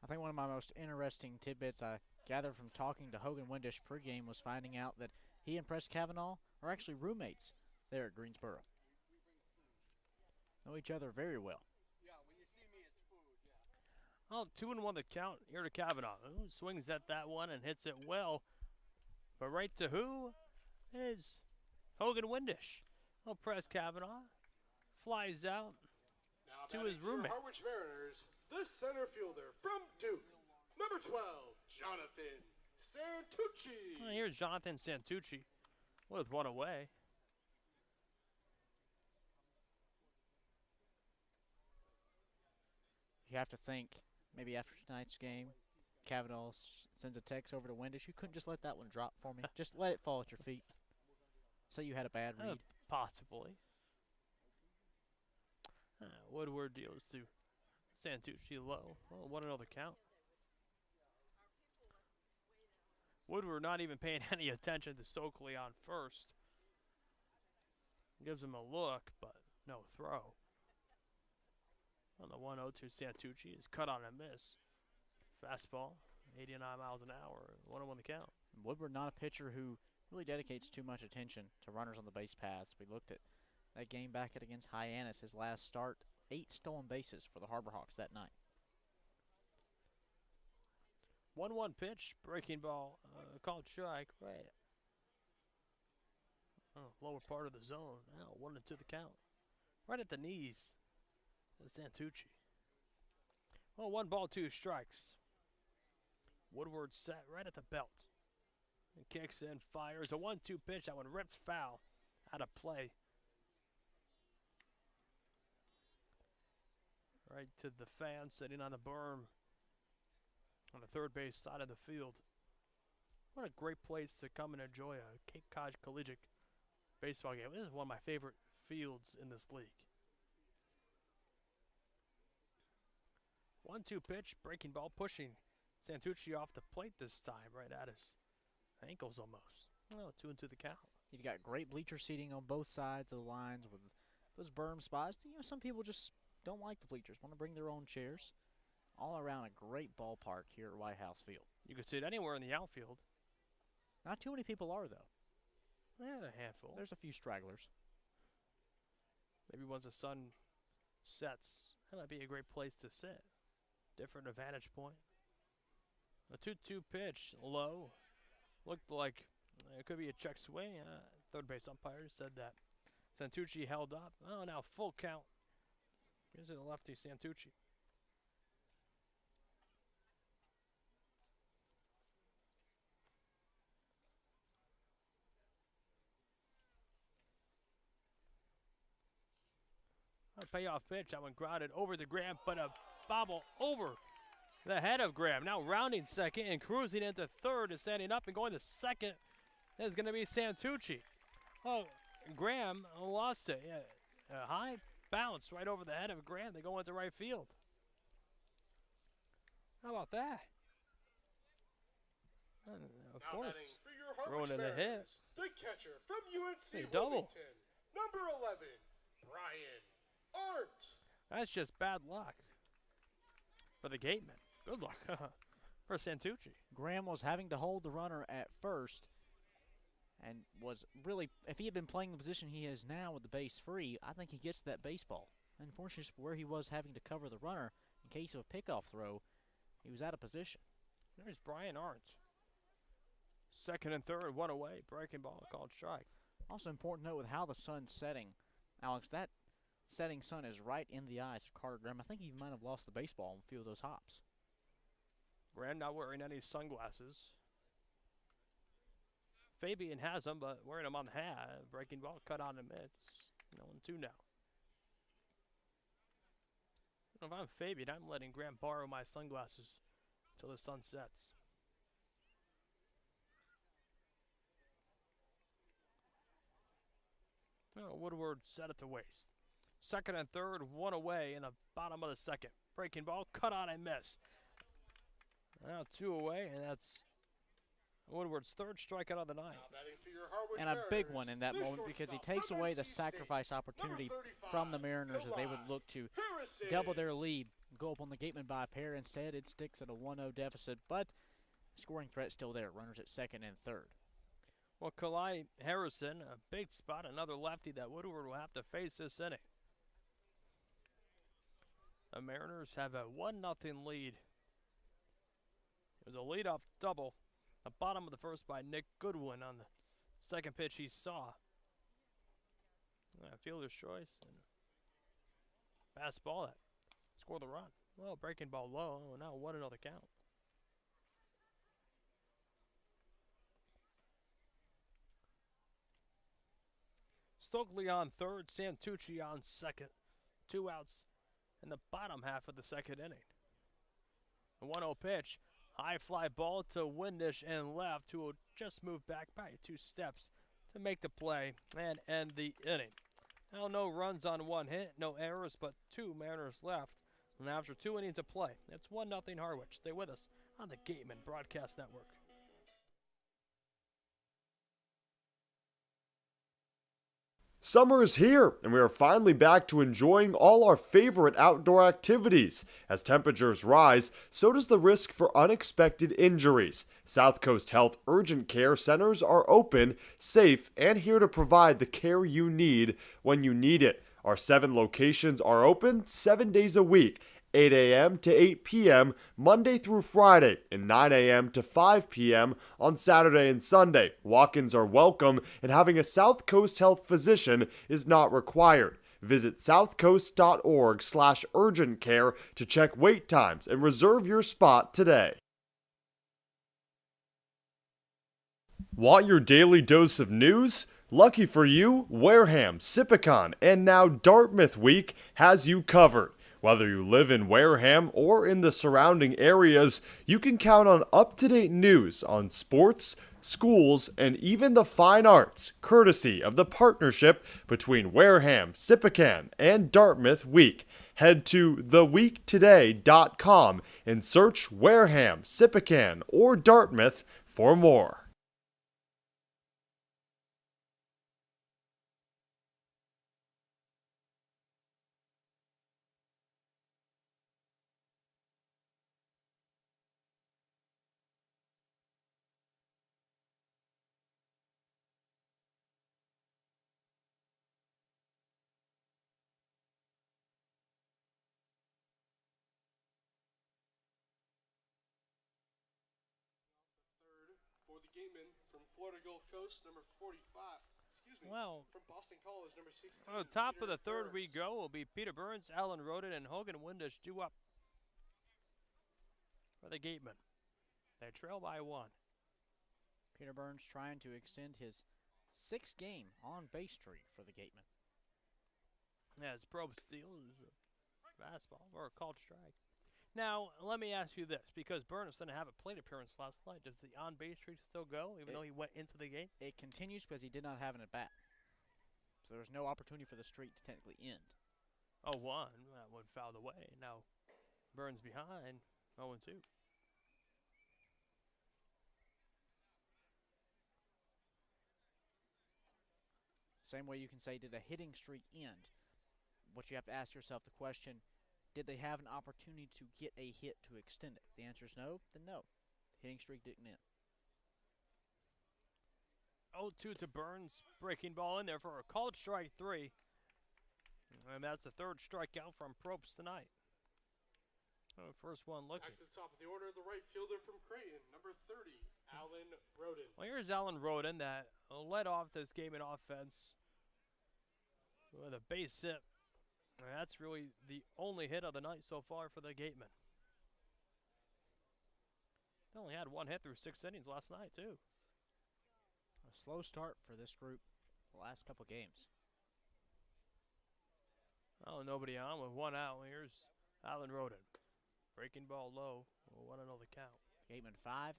I think one of my most interesting tidbits I gathered from talking to Hogan Windish pregame was finding out that he and Press Kavanaugh are actually roommates there at Greensboro. Know each other very well. Oh, 2-1 the count here to Kavanaugh. Ooh, swings at that one and hits it well. But right to who? Is Hogan Windish. Oh, Press Kavanaugh flies out to his roommate. Harwich Mariners, the center fielder from Duke, number 12, Jonathan Santucci. Well, here's Jonathan Santucci with one away. You have to think, maybe after tonight's game, Kavanaugh sends a text over to Windish. You couldn't just let that one drop for me. Just let it fall at your feet. Say you had a bad read. Possibly. Woodward deals to Santucci low. Oh, 1-0 the count. Woodward not even paying any attention to Stokely on first. Gives him a look, but no throw. On the 1-0 to Santucci is cut on a miss. Fastball, 89 miles an hour, 1-1 the count. Woodward not a pitcher who really dedicates too much attention to runners on the base paths. We looked at that game back against Hyannis, his last start, 8 stolen bases for the Harbor Hawks that night. 1-1 pitch, breaking ball, called strike, right. Lower part of the zone. Now 1-2 the count. Right at the knees. Santucci. Well, 1 ball, 2 strikes. Woodward set right at the belt. And kicks in, fires. A 1-2 pitch. That one rips foul out of play. Right to the fan sitting on the berm on the third base side of the field. What a great place to come and enjoy a Cape Cod Collegiate baseball game. This is one of my favorite fields in this league. 1-2 pitch, breaking ball, pushing Santucci off the plate this time, right at his ankles almost. Oh, 2-2 the count. You've got great bleacher seating on both sides of the lines with those berm spots. You know, some people just don't like the bleachers, want to bring their own chairs. All around a great ballpark here at White House Field. You could sit anywhere in the outfield. Not too many people are, though. Yeah, a handful. There's a few stragglers. Maybe once the sun sets, that might be a great place to sit. Different vantage point. A 2-2 pitch, low. Looked like it could be a check swing. Third base umpire said that. Santucci held up. Oh, now full count. Gives it a lefty, Santucci. A payoff pitch. That one grounded over to Graham, but a bobble over the head of Graham. Now rounding second and cruising into third and standing up and going to second is going to be Santucci. Oh, Graham lost it. Yeah, a high bounce right over the head of Graham. They go into right field. How about that? Of course, ruining the hit. The catcher from UNC double. Wilmington, number 11, Brian Art. That's just bad luck for the Gateman. Good luck for Santucci. Graham was having to hold the runner at first and was really, if he had been playing the position he is now with the base free, I think he gets that baseball. Unfortunately, where he was having to cover the runner in case of a pickoff throw, he was out of position. There's Brian Arndt. Second and third, 1 away. Breaking ball called strike. Also important to note with how the sun's setting, Alex, that setting sun is right in the eyes of Carter Graham. I think he might have lost the baseball on a few of those hops. Graham not wearing any sunglasses. Fabian has them, but wearing them on the hat. Breaking ball cut on him. It's 0-2 now. If I'm Fabian, I'm letting Graham borrow my sunglasses until the sun sets. Woodward set it to waste. Second and third, 1 away in the bottom of the second. Breaking ball, cut on and miss. Now 2 away, and that's Woodward's third strikeout of the night. And a big one in that moment because he takes away the sacrifice opportunity from the Mariners as they would look to double their lead, go up on the Gateman by a pair. Instead, it sticks at a 1-0 deficit, but scoring threat still there. Runners at second and third. Well, Kalai Harrison, a big spot, another lefty that Woodward will have to face this inning. The Mariners have a 1-0 lead. It was a leadoff double, the bottom of the first by Nick Goodwin on the second pitch he saw. Fielder's choice and fastball that scored the run. Well, breaking ball low, now 1-0 count. Stokely on third, Santucci on second. 2 outs in the bottom half of the second inning. The 1-0 pitch, high fly ball to Windish and left, who will just move back by 2 steps to make the play and end the inning. Now no runs on 1 hit, no errors, but 2 Mariners left. And after 2 innings of play, it's 1-0 Harwich. Stay with us on the Gateman Broadcast Network. Summer is here, and we are finally back to enjoying all our favorite outdoor activities. As temperatures rise, so does the risk for unexpected injuries. South Coast Health Urgent Care Centers are open, safe, and here to provide the care you need when you need it. Our 7 locations are open 7 days a week, 8 a.m. to 8 p.m. Monday through Friday, and 9 a.m. to 5 p.m. on Saturday and Sunday. Walk-ins are welcome, and having a South Coast Health physician is not required. Visit southcoast.org/urgent care to check wait times and reserve your spot today. Want your daily dose of news? Lucky for you, Wareham, Sipicon, and now Dartmouth Week has you covered. Whether you live in Wareham or in the surrounding areas, you can count on up-to-date news on sports, schools, and even the fine arts, courtesy of the partnership between Wareham, Sipicon, and Dartmouth Week. Head to theweektoday.com and search Wareham, Sipicon, or Dartmouth for more. For the Gateman from Florida Gulf Coast, number 45. Well, from Boston College, number 16. Well, top of Peter the third we Burns. go will be Peter Burns, Alan Roden, and Hogan Windish due up for the Gateman. They trail by 1. Peter Burns trying to extend his 6-game on-base streak for the Gateman. As Probe steals a fastball or a called strike. Now, let me ask you this, because Burns didn't have a plate appearance last night. Does the on-base streak still go, even though he went into the game? It continues because he did not have an at-bat. So there was no opportunity for the streak to technically end. 0-1, that one fouled away. Now, Burns behind, 0-2. Same way you can say, did a hitting streak end? What you have to ask yourself the question, did they have an opportunity to get a hit to extend it? If the answer is no, then no. The hitting streak didn't end. 0-2 to Burns, breaking ball in there for a called strike 3. And that's the third strikeout from Probst tonight. First one looking. Back to the top of the order, the right fielder from Creighton, number 30, Alan Roden. Well, here's Alan Roden that led off this game in offense with a base hit. And that's really the only hit of the night so far for the Gatemen. They only had 1 hit through 6 innings last night, too. A slow start for this group the last couple games. Oh, nobody on with 1 out. Here's Alan Roden. Breaking ball low. 1-0 the count. Gatemen 5-3-2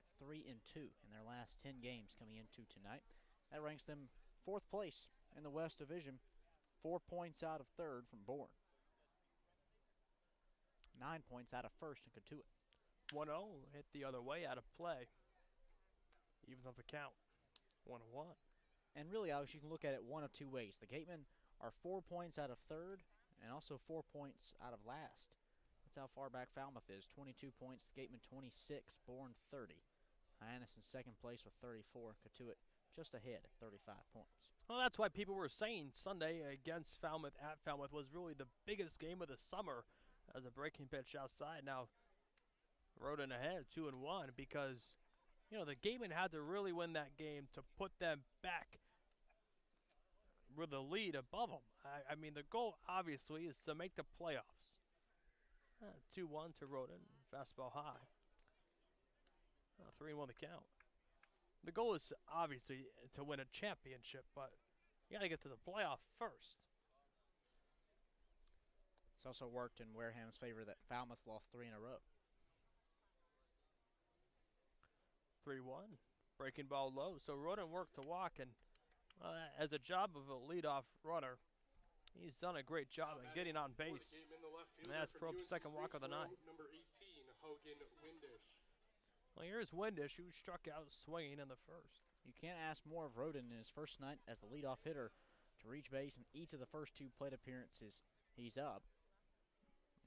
in their last 10 games coming into tonight. That ranks them 4th place in the West Division. 4 points out of 3rd from Bourne. 9 points out of 1st in Katuitt. 1-0 hit the other way out of play. Evens up the count. 1-1. And really, Alex, you can look at it one of 2 ways. The Gatemen are 4 points out of 3rd and also 4 points out of last. That's how far back Falmouth is. 22 points. The Gatemen 26. Bourne 30. Hyannis in 2nd place with 34. Katuitt just ahead at 35 points. Well, that's why people were saying Sunday against Falmouth at Falmouth was really the biggest game of the summer as a breaking pitch outside. Now, Roden ahead, 2-1, because, you know, the Gatemen had to really win that game to put them back with the lead above them. I mean, the goal, obviously, is to make the playoffs. 2-1 to Roden, fastball high. 3-1 the count. The goal is obviously to win a championship, but you got to get to the playoff first. It's also worked in Wareham's favor that Falmouth lost 3 in a row. 3-1, breaking ball low. So Roden worked to walk, and as a job of a leadoff runner, he's done a great job in getting on base. And that's Probst's 2nd walk of the night. Number 18, Hogan Windish. Well, here's Windish, who struck out swinging in the 1st. You can't ask more of Roden in his first night as the leadoff hitter to reach base in each of the first 2 plate appearances he's up.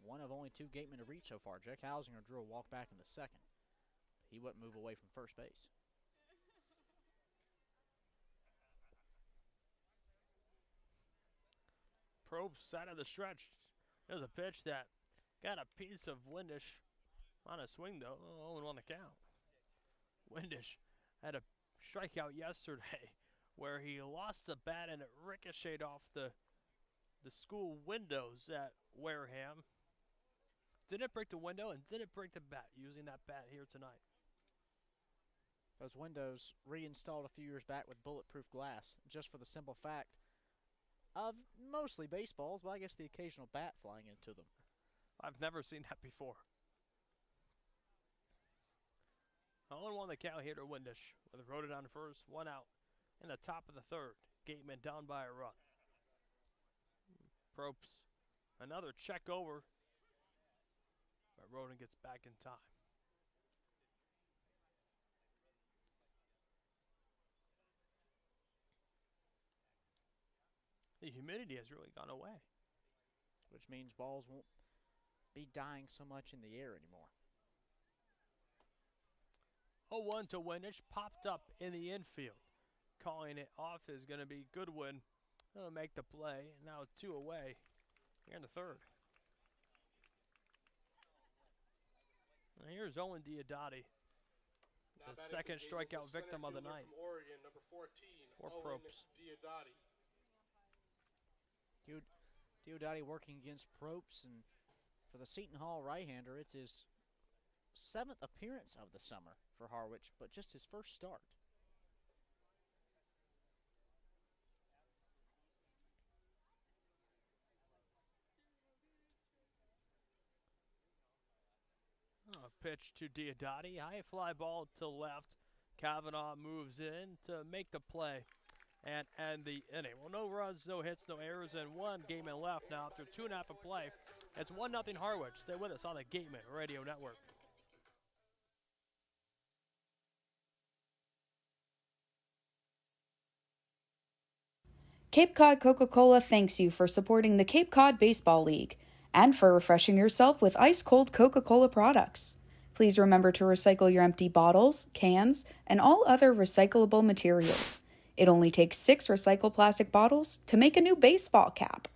One of only 2 Gatemen to reach so far. Jack Hausinger drew a walk back in the 2nd. He wouldn't move away from first base. Probst side of the stretch. There's a pitch that got a piece of Windish on a swing, though. 0-1 on the count. Windish had a strikeout yesterday where he lost the bat and it ricocheted off the school windows at Wareham. Didn't break the window and didn't break the bat using that bat here tonight. Those windows reinstalled a few years back with bulletproof glass, just for the simple fact of mostly baseballs, but I guess the occasional bat flying into them. I've never seen that before. 0-1 the count here to Windish with Roden on first, 1 out in the top of the third. Gateman down by a run. Probst, another check over, but Roden gets back in time. The humidity has really gone away, which means balls won't be dying so much in the air anymore. 0-1 to Windish, popped up in the infield. Calling it off is going to be Goodwin. He'll make the play. Now 2 away here in the third. And here's Owen Diodati, the second strikeout victim of the night. From Oregon, number 14, for Owen Probst. Diodati. Diodati working against Probst, and for the Seton Hall right-hander, it's his 7th appearance of the summer for Harwich, but just his first start. Pitch to Diodati, high fly ball to left. Kavanaugh moves in to make the play and end the inning. Well, no runs, no hits, no errors, and 1 Gateman left now after 2.5 of play. It's 1-0 Harwich. Stay with us on the Gateman Radio Network. Cape Cod Coca-Cola thanks you for supporting the Cape Cod Baseball League and for refreshing yourself with ice-cold Coca-Cola products. Please remember to recycle your empty bottles, cans, and all other recyclable materials. It only takes 6 recycled plastic bottles to make a new baseball cap.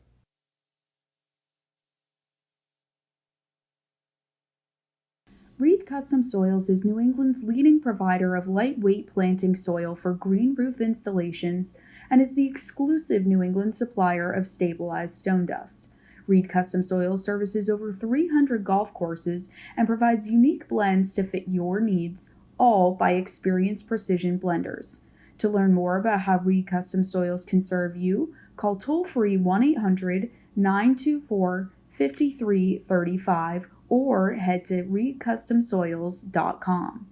Reed Custom Soils is New England's leading provider of lightweight planting soil for green roof installations and is the exclusive New England supplier of stabilized stone dust. Reed Custom Soil services over 300 golf courses and provides unique blends to fit your needs, all by experienced precision blenders. To learn more about how Reed Custom Soils can serve you, call toll-free 1-800-924-5335 or head to reedcustomsoils.com.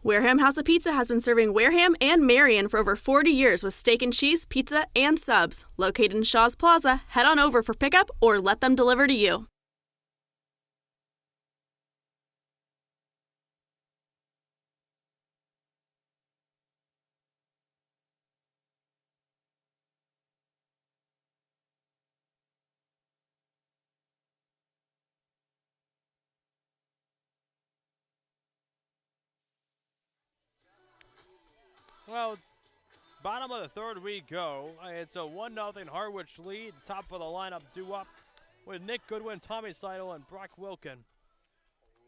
Wareham House of Pizza has been serving Wareham and Marion for over 40 years with steak and cheese, pizza, and subs. Located in Shaw's Plaza, head on over for pickup or let them deliver to you. Well, bottom of the third we go. It's a 1-0 Harwich lead. Top of the lineup due up with Nick Goodwin, Tommy Seidel, and Brock Wilkin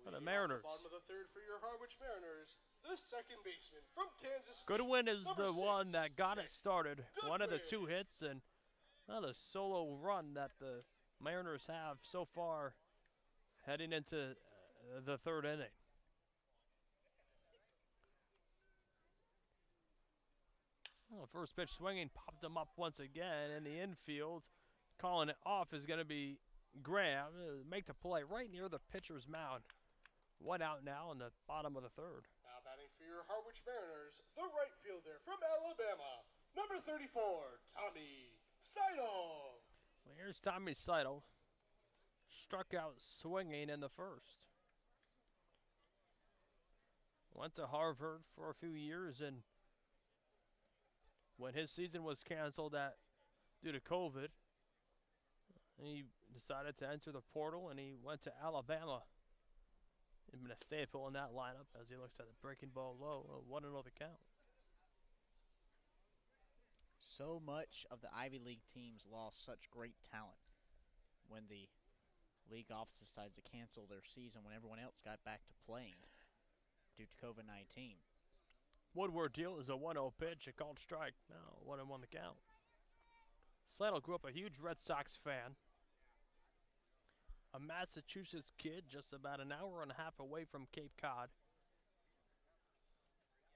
for the Mariners. Bottom of the third for your Harwich Mariners, the second baseman from Kansas State. Goodwin is number the 6, one that got it started. Goodwin. One of the 2 hits and another solo run that the Mariners have so far heading into the third inning. Well, first pitch swinging, popped him up once again in the infield. Calling it off is going to be Graham. Make the play right near the pitcher's mound. 1 out now in the bottom of the third. Now batting for your Harwich Mariners, the right fielder from Alabama, number 34, Tommy Seidel. Well, here's Tommy Seidel. Struck out swinging in the first. Went to Harvard for a few years, and when his season was canceled due to COVID, he decided to enter the portal, and he went to Alabama. He's been a staple in that lineup as he looks at the breaking ball low. 1-0 the count. So much of the Ivy League teams lost such great talent. when the league office decided to cancel their season when everyone else got back to playing due to COVID-19. Woodward deal is a 1-0 pitch, a called strike. Now 1-1 the count. Seidel grew up a huge Red Sox fan. A Massachusetts kid, just about an hour and a half away from Cape Cod.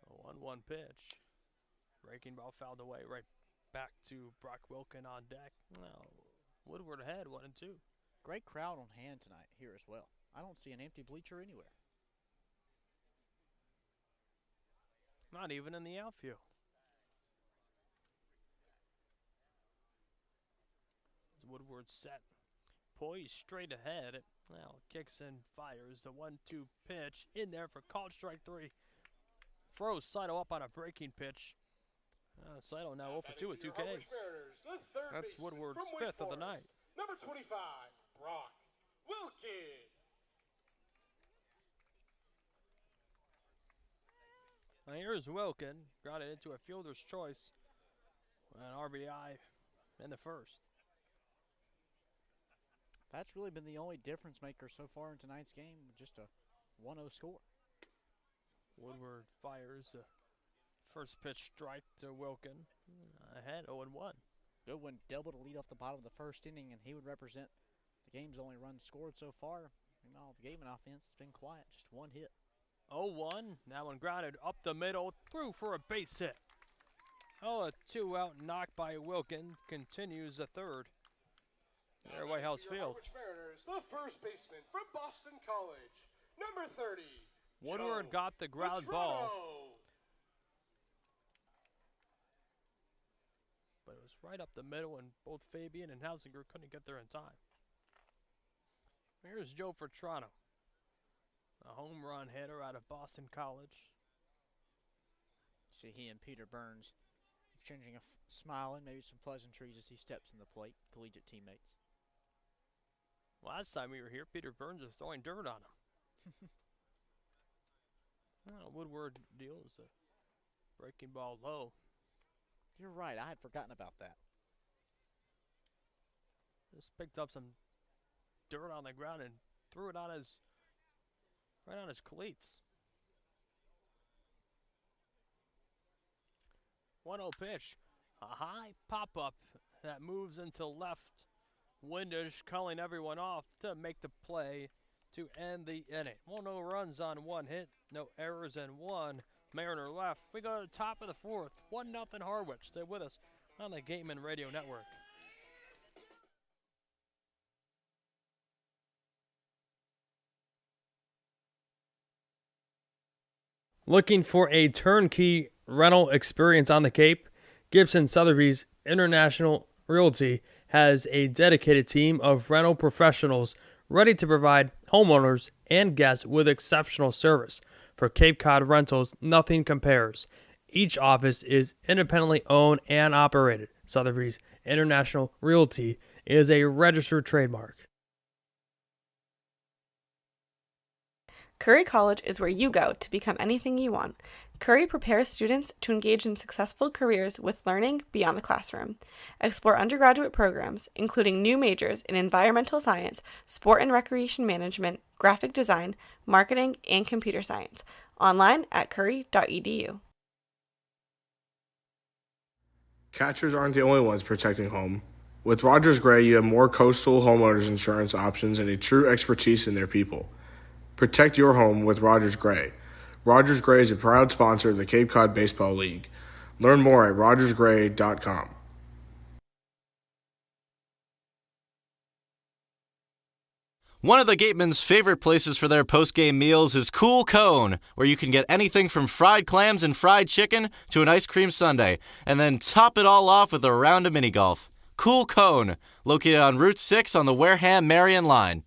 A 1-1 pitch. Breaking ball fouled away, right back to Brock Wilkin on deck. Now Woodward ahead, 1-2. Great crowd on hand tonight here as well. I don't see an empty bleacher anywhere. Not even in the outfield. As Woodward set. Poised straight ahead. Now kicks and fires the 1-2 pitch in there for called strike 3. Throws Seidel up on a breaking pitch. Seidel now 0 for 2 with 2 Ks. That's Woodward's 5th of the night. Number 25, Brock Wilkin. Now here's Wilkin, grounded into a fielder's choice. An RBI in the first. That's really been the only difference maker so far in tonight's game, just a 1-0 score. Woodward fires a first pitch strike to Wilkin. Ahead 0-1. Goodwin doubled to lead off the bottom of the first inning, and he would represent the game's only run scored so far. Meanwhile, the Gateman offense has been quiet, just one hit. 0-1. That one grounded up the middle, through for a base hit. A 2-out knock by Wilkin continues the third. There, White House Field. Harwich Mariners, the first baseman from Boston College, number 30. Woodward Joe got the ground ball, but it was right up the middle, and both Fabian and Hausinger couldn't get there in time. Here's Joe for Toronto, a home run hitter out of Boston College. See he and Peter Burns exchanging a smile and maybe some pleasantries as he steps in the plate, collegiate teammates. Last time we were here, Peter Burns was throwing dirt on him. Woodward deals a breaking ball low. You're right, I had forgotten about that. Just picked up some dirt on the ground and threw it on his, right on his cleats. 1-0 pitch. A high pop-up that moves into left. Windish calling everyone off to make the play to end the inning. Well, no runs on one hit, no errors and one Mariner left. We go to the top of the fourth. 1-0 Harwich. Stay with us on the Gateman Radio Network. Looking for a turnkey rental experience on the Cape? Gibson Sotheby's International Realty has a dedicated team of rental professionals ready to provide homeowners and guests with exceptional service. For Cape Cod rentals, nothing compares. Each office is independently owned and operated. Sotheby's International Realty is a registered trademark. Curry College is where you go to become anything you want. Curry prepares students to engage in successful careers with learning beyond the classroom. Explore undergraduate programs, including new majors in environmental science, sport and recreation management, graphic design, marketing, and computer science. Online at curry.edu. Catchers aren't the only ones protecting home. With Rogers Gray, you have more coastal homeowners insurance options and a true expertise in their people. Protect your home with Rogers Gray. Rogers Gray is a proud sponsor of the Cape Cod Baseball League. Learn more at rogersgray.com. One of the Gateman's favorite places for their post-game meals is Cool Cone, where you can get anything from fried clams and fried chicken to an ice cream sundae, and then top it all off with a round of mini golf. Cool Cone, located on Route 6 on the Wareham-Marion line.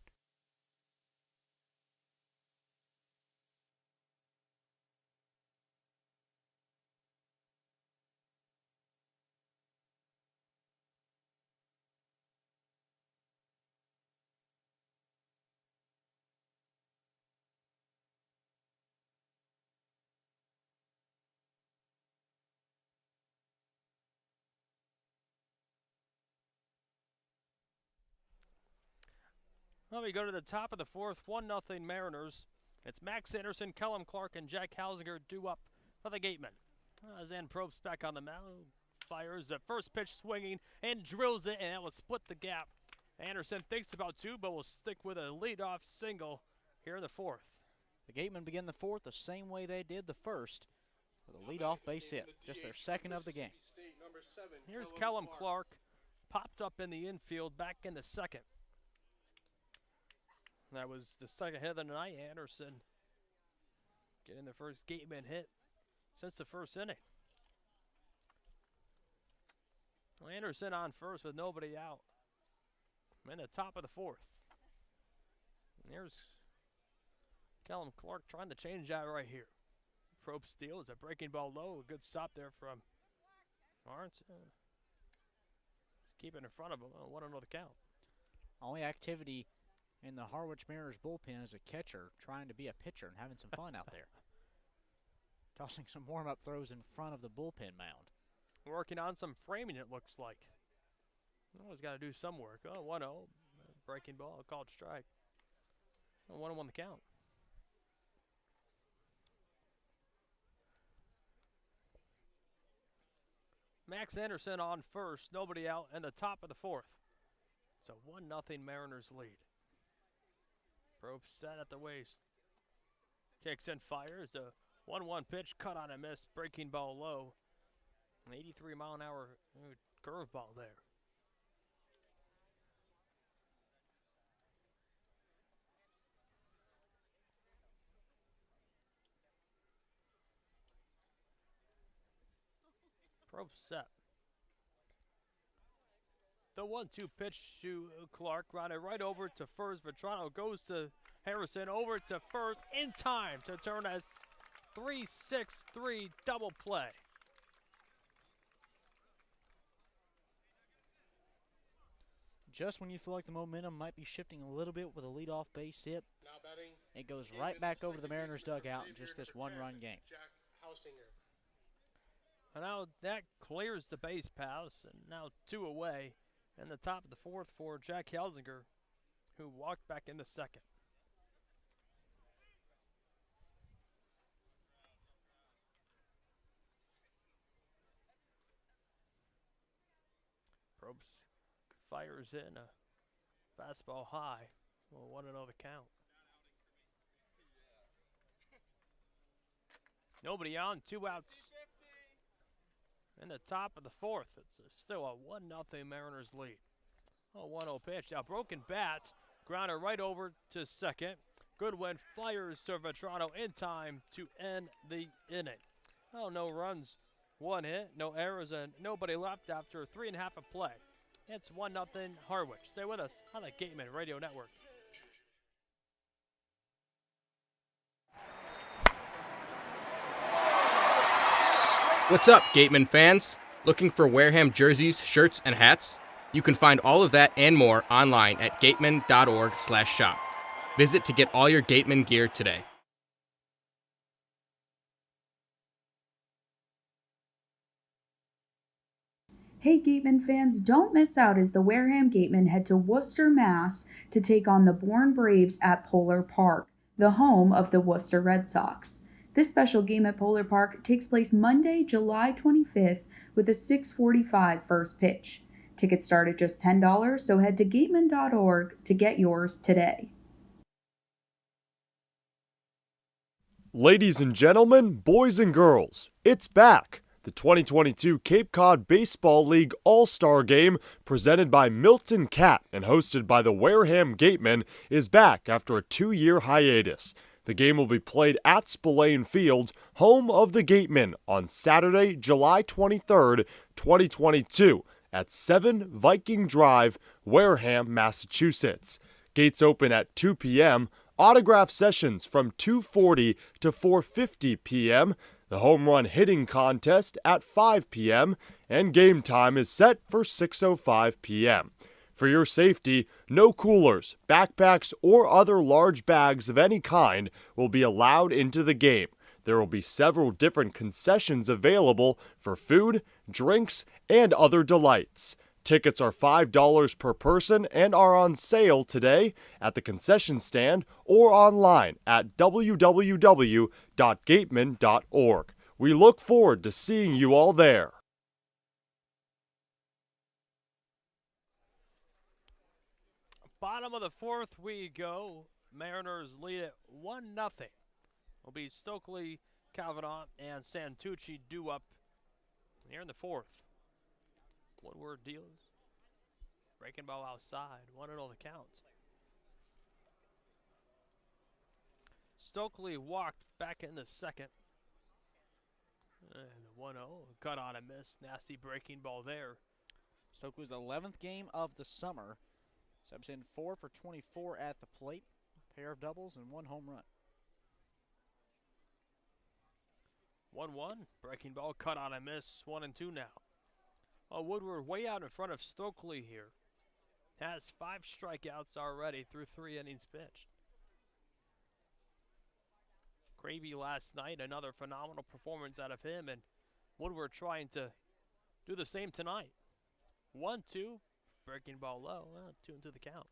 Well, we go to the top of the fourth, 1-0 Mariners. It's Max Anderson, Kellum Clark, and Jack Hausinger due up for the Gateman. Zan Probst back on the mound, fires the first pitch swinging and drills it, and that will split the gap. Anderson thinks about two, but will stick with a leadoff single here in the fourth. The Gatemen begin the fourth the same way they did the first, with a leadoff base hit, just their second of the game. Here's Kellum Clark, popped up in the infield, back in the second. That was the second hit of the night. Anderson getting the first Gateman hit since the first inning. Well, Anderson on first with nobody out. In the top of the fourth. And here's Kellum Clark trying to change that right here. Probst steals a breaking ball low. A good stop there from Lawrence. Keep it in front of him. 1-0 the count. Only activity in the Harwich Mariners bullpen is a catcher trying to be a pitcher and having some fun out there. Tossing some warm-up throws in front of the bullpen mound. Working on some framing, it looks like. Always got to do some work. 1-0. Breaking ball, called strike. 1-1 the count. Max Anderson on first. Nobody out in the top of the fourth. It's a 1-0 Mariners lead. Probst set at the waist. Kicks and fires. A 1-1 pitch, cut on a miss. Breaking ball low. An 83-mile-an-hour curveball there. Probst set. The 1-2 pitch to Clark, grounded right over to first. Vetrano goes to Harrison, over to first in time to turn a 3-6-3 double play. Just when you feel like the momentum might be shifting a little bit with a leadoff base hit, it goes right back over to the Mariners dugout in just this one-run game. And now that clears the base pass, and now 2 away in the top of the fourth for Jack Hausinger, who walked back in the second. Probst fires in a fastball high. Well, 1-0 the count. Nobody on, 2 outs. In the top of the fourth, it's still a 1-0 Mariners lead. 1-0 pitch. Now broken bat, grounder right over to second. Goodwin fires to Vetrano in time to end the inning. No runs, 1 hit, no errors, and nobody left after 3.5 of play. It's 1-0 Harwich. Stay with us on the Gateman Radio Network. What's up, Gateman fans? Looking for Wareham jerseys, shirts, and hats? You can find all of that and more online at gateman.org/shop. Visit to get all your Gateman gear today. Hey Gateman fans, don't miss out as the Wareham Gatemen head to Worcester, Mass. to take on the Bourne Braves at Polar Park, the home of the Worcester Red Sox. This special game at Polar Park takes place Monday, July 25th with a 6:45 first pitch. Tickets start at just $10, so head to gateman.org to get yours today. Ladies and gentlemen, boys and girls, it's back! The 2022 Cape Cod Baseball League All-Star Game, presented by Milton Cat and hosted by the Wareham Gatemen, is back after a 2-year hiatus. The game will be played at Spillane Field, home of the Gatemen, on Saturday, July 23rd, 2022, at 7 Viking Drive, Wareham, Massachusetts. Gates open at 2 p.m., autograph sessions from 2:40 to 4:50 p.m., the home run hitting contest at 5 p.m., and game time is set for 6:05 p.m. For your safety, no coolers, backpacks, or other large bags of any kind will be allowed into the game. There will be several different concessions available for food, drinks, and other delights. Tickets are $5 per person and are on sale today at the concession stand or online at www.gateman.org. We look forward to seeing you all there. Bottom of the fourth we go. Mariners lead it 1-0. Will be Stokely, Kavanaugh, and Santucci due up here in the fourth. Woodward deals. Breaking ball outside. 1-0 the count. Stokely walked back in the second. And 1-0. Cut on a miss. Nasty breaking ball there. Stokely's 11th game of the summer. Steps in 4 for 24 at the plate. Pair of doubles and 1 home run. 1-1. Breaking ball. Cut on a miss. 1-2 now. Woodward way out in front of Stokely here. Has 5 strikeouts already through 3 innings pitched. Gravy last night, another phenomenal performance out of him, and Woodward trying to do the same tonight. 1-2, breaking ball low, 2-2 the count.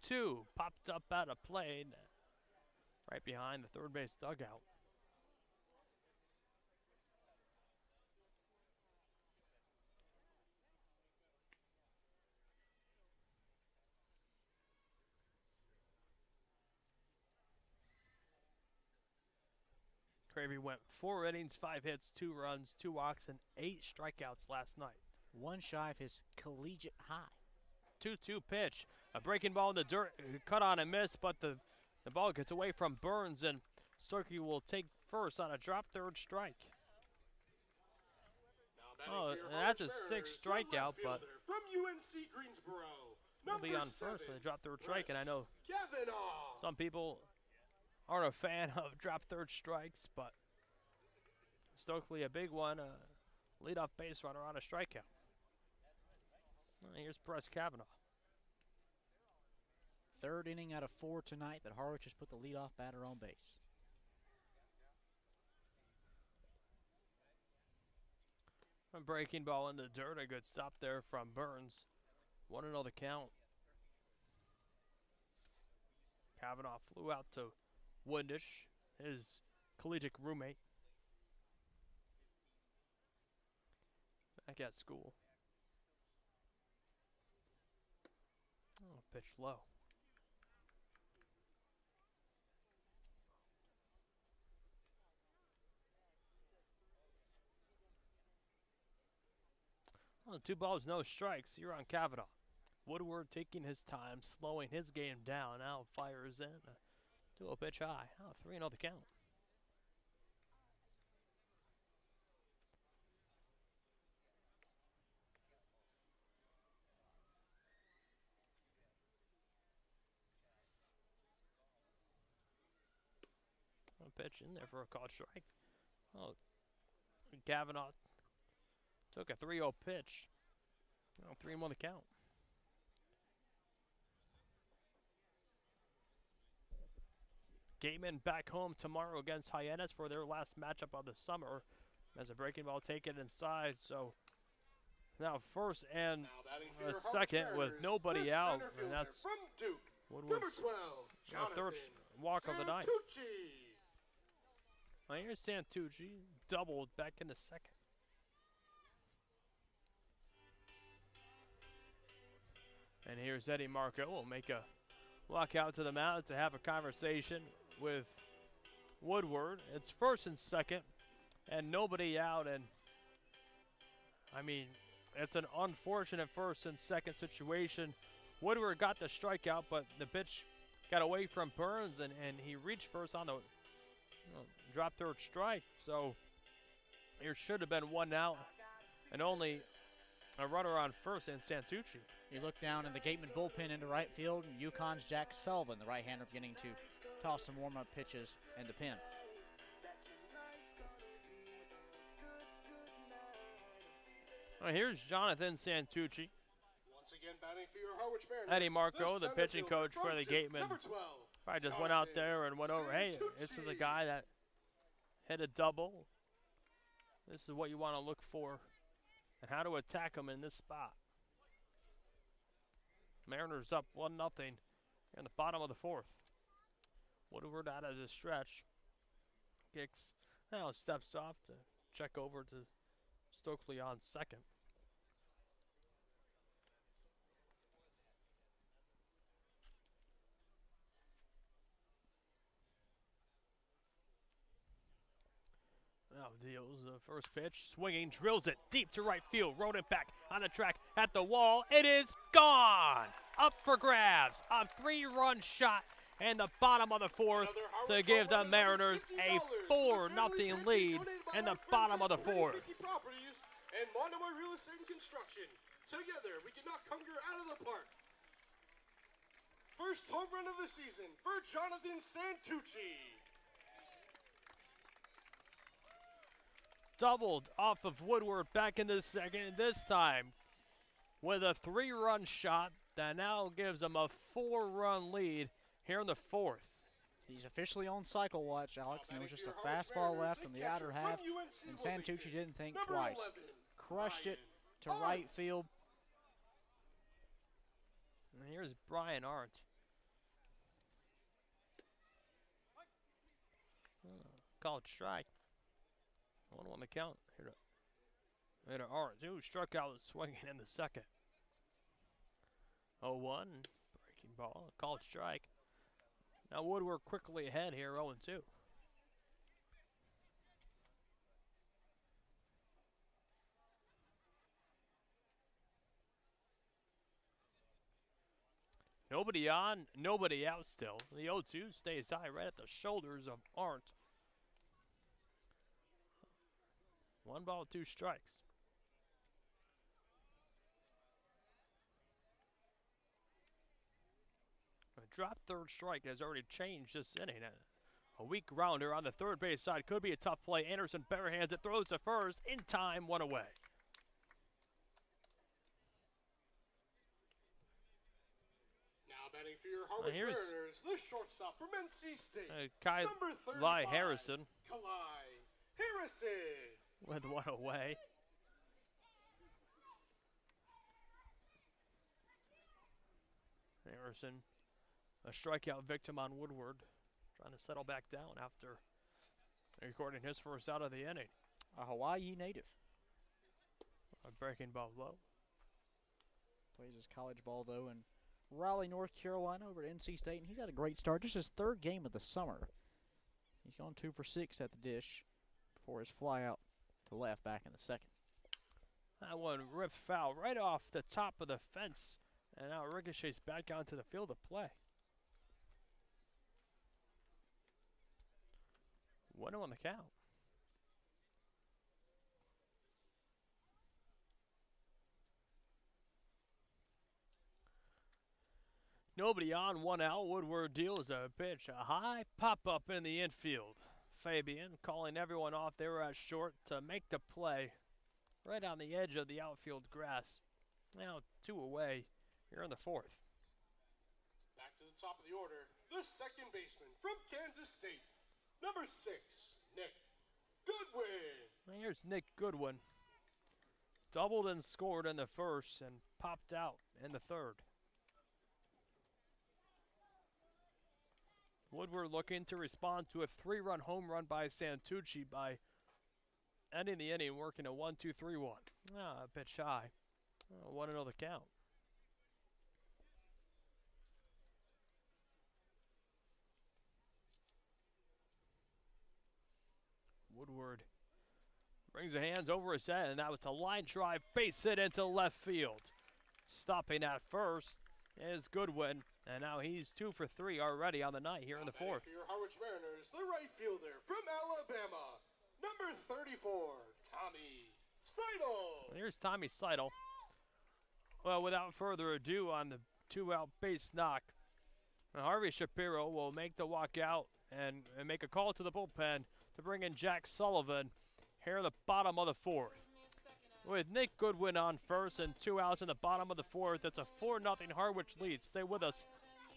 Two popped up out of play, right behind the third base dugout. Gravy went 4 innings, 5 hits, 2 runs, 2 walks, and 8 strikeouts last night. 1 shy of his collegiate high. 2-2 pitch. A breaking ball in the dirt. Cut on and miss, but the ball gets away from Burns, and Stokely will take first on a drop third strike. Oh, that's a 6th strikeout, but from UNC Greensboro, he'll be on first with a drop third strike, and I know some people aren't a fan of drop third strikes, but Stokely, a big one, leadoff base runner on a strikeout. Here's Press Kavanaugh. 3rd inning out of 4 tonight that Harwich has put the leadoff batter on base. A breaking ball in the dirt, a good stop there from Burns. 1-0 the count. Kavanaugh flew out to Woodish, his collegiate roommate, back at school. Oh, pitch low. Oh, 2 balls, no strikes. You're on Kavanaugh. Woodward taking his time, slowing his game down. Now fires in. 2-0 pitch high. 3-0 the count. Pitch in there for a called strike. Oh, Kavanaugh took a 3-0 pitch. 3-1 the count. Gateman back home tomorrow against Hyannis for their last matchup of the summer. As a breaking ball taken inside, so now first and a second with nobody out, and that's Woodward's third walk of the night. Well, here's Santucci, doubled back in the second. And here's Eddie Marco. Will make a walk out to the mound to have a conversation with Woodward. It's first and second, and nobody out. And I mean, it's an unfortunate first and second situation. Woodward got the strikeout, but the pitch got away from Burns, and he reached first on the drop third strike. So there should have been 1 out and only a runner on first and Santucci. You look down in the Gateman bullpen into right field, and UConn's Jack Sullivan, the right-hander, beginning to toss some warm-up pitches in the pen. Here's Jonathan Santucci. Once again, batting for your Harwich Mariners, Eddie Marco, the center pitching fielder coach for from the Gateman, number 12, probably just went out there and went over, hey, this is a guy that hit a double. This is what you want to look for and how to attack him in this spot. Mariners up 1-0 in the bottom of the fourth. Woodward out of the stretch. Kicks, now steps off to check over to Stokely on second. Now deals the first pitch, swinging, drills it deep to right field. Rodent back on the track at the wall. It is gone. Up for grabs. A 3-run shot in the bottom of the fourth to give the Mariners a 4-0 lead in the bottom of the fourth. Properties and Monomoy Real Estate and Construction. Together, we can knock hunger out of the park. First home run of the season for Jonathan Santucci. Doubled off of Woodward back in the second, this time with a 3-run shot that now gives them a 4-run lead here in the fourth. He's officially on cycle watch, Alex, and it was just a fastball left in the outer half, and Santucci didn't think twice. Crushed it to right field. And here's Brian Arndt. Called strike. 1 on the count. Here to Arndt, who struck out swinging in the second. 0-1, breaking ball, called strike. Now Woodward quickly ahead here, 0-2. Nobody on, nobody out still. The 0-2 stays high right at the shoulders of Arndt. 1 ball, 2 strikes. A drop third strike has already changed this inning. A weak rounder on the third base side could be a tough play. Anderson barehands it, throws to first in time, 1 away. Now batting for your Harwich Mariners, the shortstop from NC State, number 35, Harrison. Kalai Harrison. With 1 away. Harrison, a strikeout victim on Woodward, trying to settle back down after recording his first out of the inning. A Hawaii native. A breaking ball low. Plays his college ball, though, in Raleigh, North Carolina, over at NC State, and he's had a great start. Just his 3rd game of the summer. He's gone 2 for 6 at the dish before his fly out to left back in the second. That one ripped foul right off the top of the fence, and now ricochets back onto the field of play. 1-0 on the count. Nobody on, 1 out. Woodward deals a pitch, a high pop-up in the infield. Fabian calling everyone off. They were at short to make the play right on the edge of the outfield grass. Now 2 away here in the fourth. Back to the top of the order, the second baseman from Kansas State, number 6, Nick Goodwin. Well, here's Nick Goodwin. Doubled and scored in the first and popped out in the third. Woodward looking to respond to a 3-run home run by Santucci by ending the inning, working a 1-2-3-1. A bit shy. 1-0 the count. Woodward brings the hands over his head, and that was a line drive, base hit into left field. Stopping at first is Goodwin, and now he's 2 for 3 already on the night here in the fourth. For your Harwich Mariners, the right fielder from Alabama, number 34, Tommy Seidel. Here's Tommy Seidel. Well, without further ado, on the 2-out base knock, Harvey Shapiro will make the walk out and make a call to the bullpen to bring in Jack Sullivan here in the bottom of the fourth. with Nick Goodwin on first and 2 outs in the bottom of the fourth. It's a 4-0 Harwich lead. Stay with us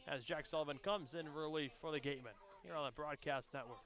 as Jack Sullivan comes in relief for the Gateman here on the Broadcast Network.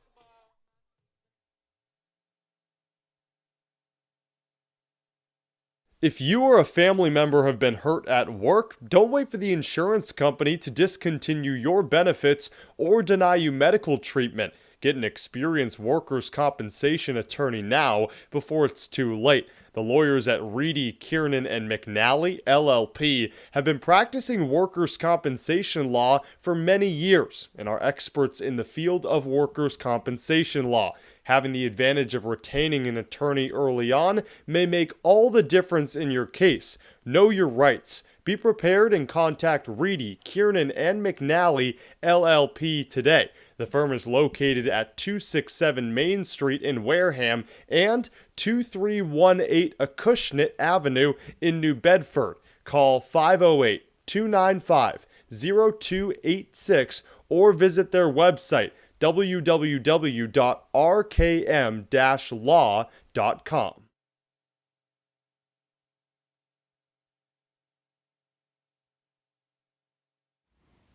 If you or a family member have been hurt at work, don't wait for the insurance company to discontinue your benefits or deny you medical treatment. Get an experienced workers' compensation attorney now before it's too late. The lawyers at Reedy, Kiernan, and McNally, LLP, have been practicing workers' compensation law for many years and are experts in the field of workers' compensation law. Having the advantage of retaining an attorney early on may make all the difference in your case. Know your rights. Be prepared and contact Reedy, Kiernan, and McNally, LLP today. The firm is located at 267 Main Street in Wareham and 2318 Acushnet Avenue in New Bedford. Call 508-295-0286 or visit their website www.rkm-law.com.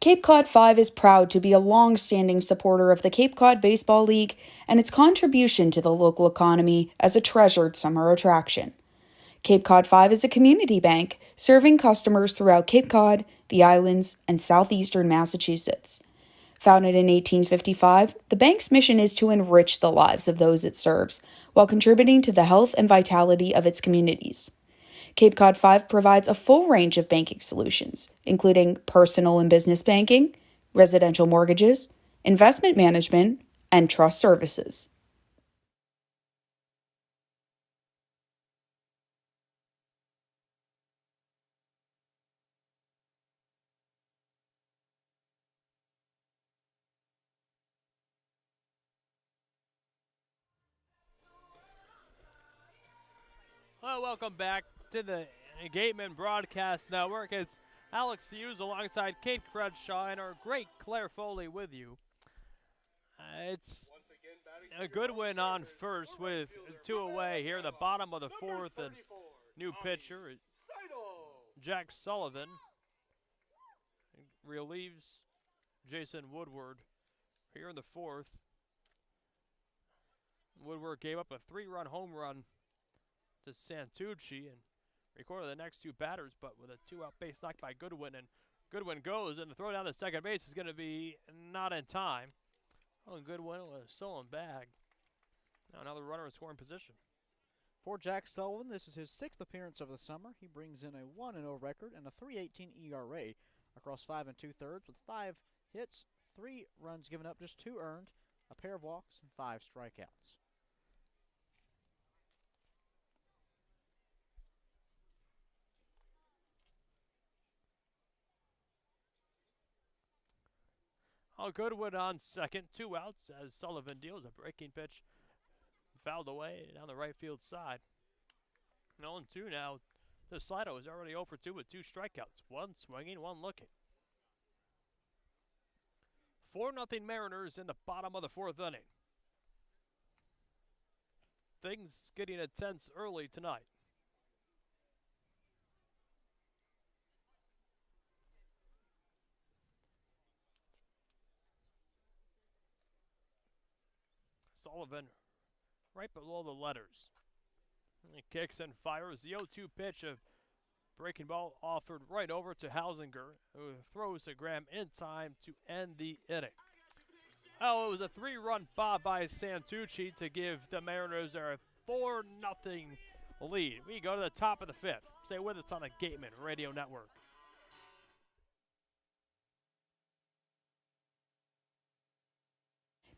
Cape Cod 5 is proud to be a long-standing supporter of the Cape Cod Baseball League and its contribution to the local economy as a treasured summer attraction. Cape Cod 5 is a community bank serving customers throughout Cape Cod, the islands, and southeastern Massachusetts. Founded in 1855, the bank's mission is to enrich the lives of those it serves while contributing to the health and vitality of its communities. Cape Cod 5 provides a full range of banking solutions, including personal and business banking, residential mortgages, investment management, and trust services. Well, welcome back to the Gateman Broadcast Network. It's Alex Feuz alongside Cade Crenshaw and our great Claire Foley with you. It's a good win on first with 2 away here, the bottom of the fourth, and new pitcher, Jack Sullivan, relieves Jason Woodward here in the fourth. Woodward gave up a 3-run home run to Santucci and recorded the next 2 batters, but with a 2-out base knocked by Goodwin, and Goodwin goes, and the throw down to second base is going to be not in time. Oh, and Goodwin with a stolen bag. Now another runner in scoring position. For Jack Sullivan, this is his 6th appearance of the summer. He brings in a 1-0 record and a 3.18 ERA across 5 2/3 with 5 hits, 3 runs given up, just 2 earned, a pair of walks, and 5 strikeouts. Goodwin on second, 2 outs as Sullivan deals a breaking pitch, fouled away down the right field side. 0-2 now. The Slido is already 0 for 2 with 2 strikeouts, 1 swinging, 1 looking. 4-0 Mariners in the bottom of the fourth inning. Things getting intense early tonight. Sullivan right below the letters. He kicks and fires the 0-2 pitch, a breaking ball offered right over to Hausinger, who throws to Graham in time to end the inning. Oh, it was a 3-run bob by Santucci to give the Mariners a 4-0 lead. We go to the top of the 5th. Stay with us on the Gateman Radio Network.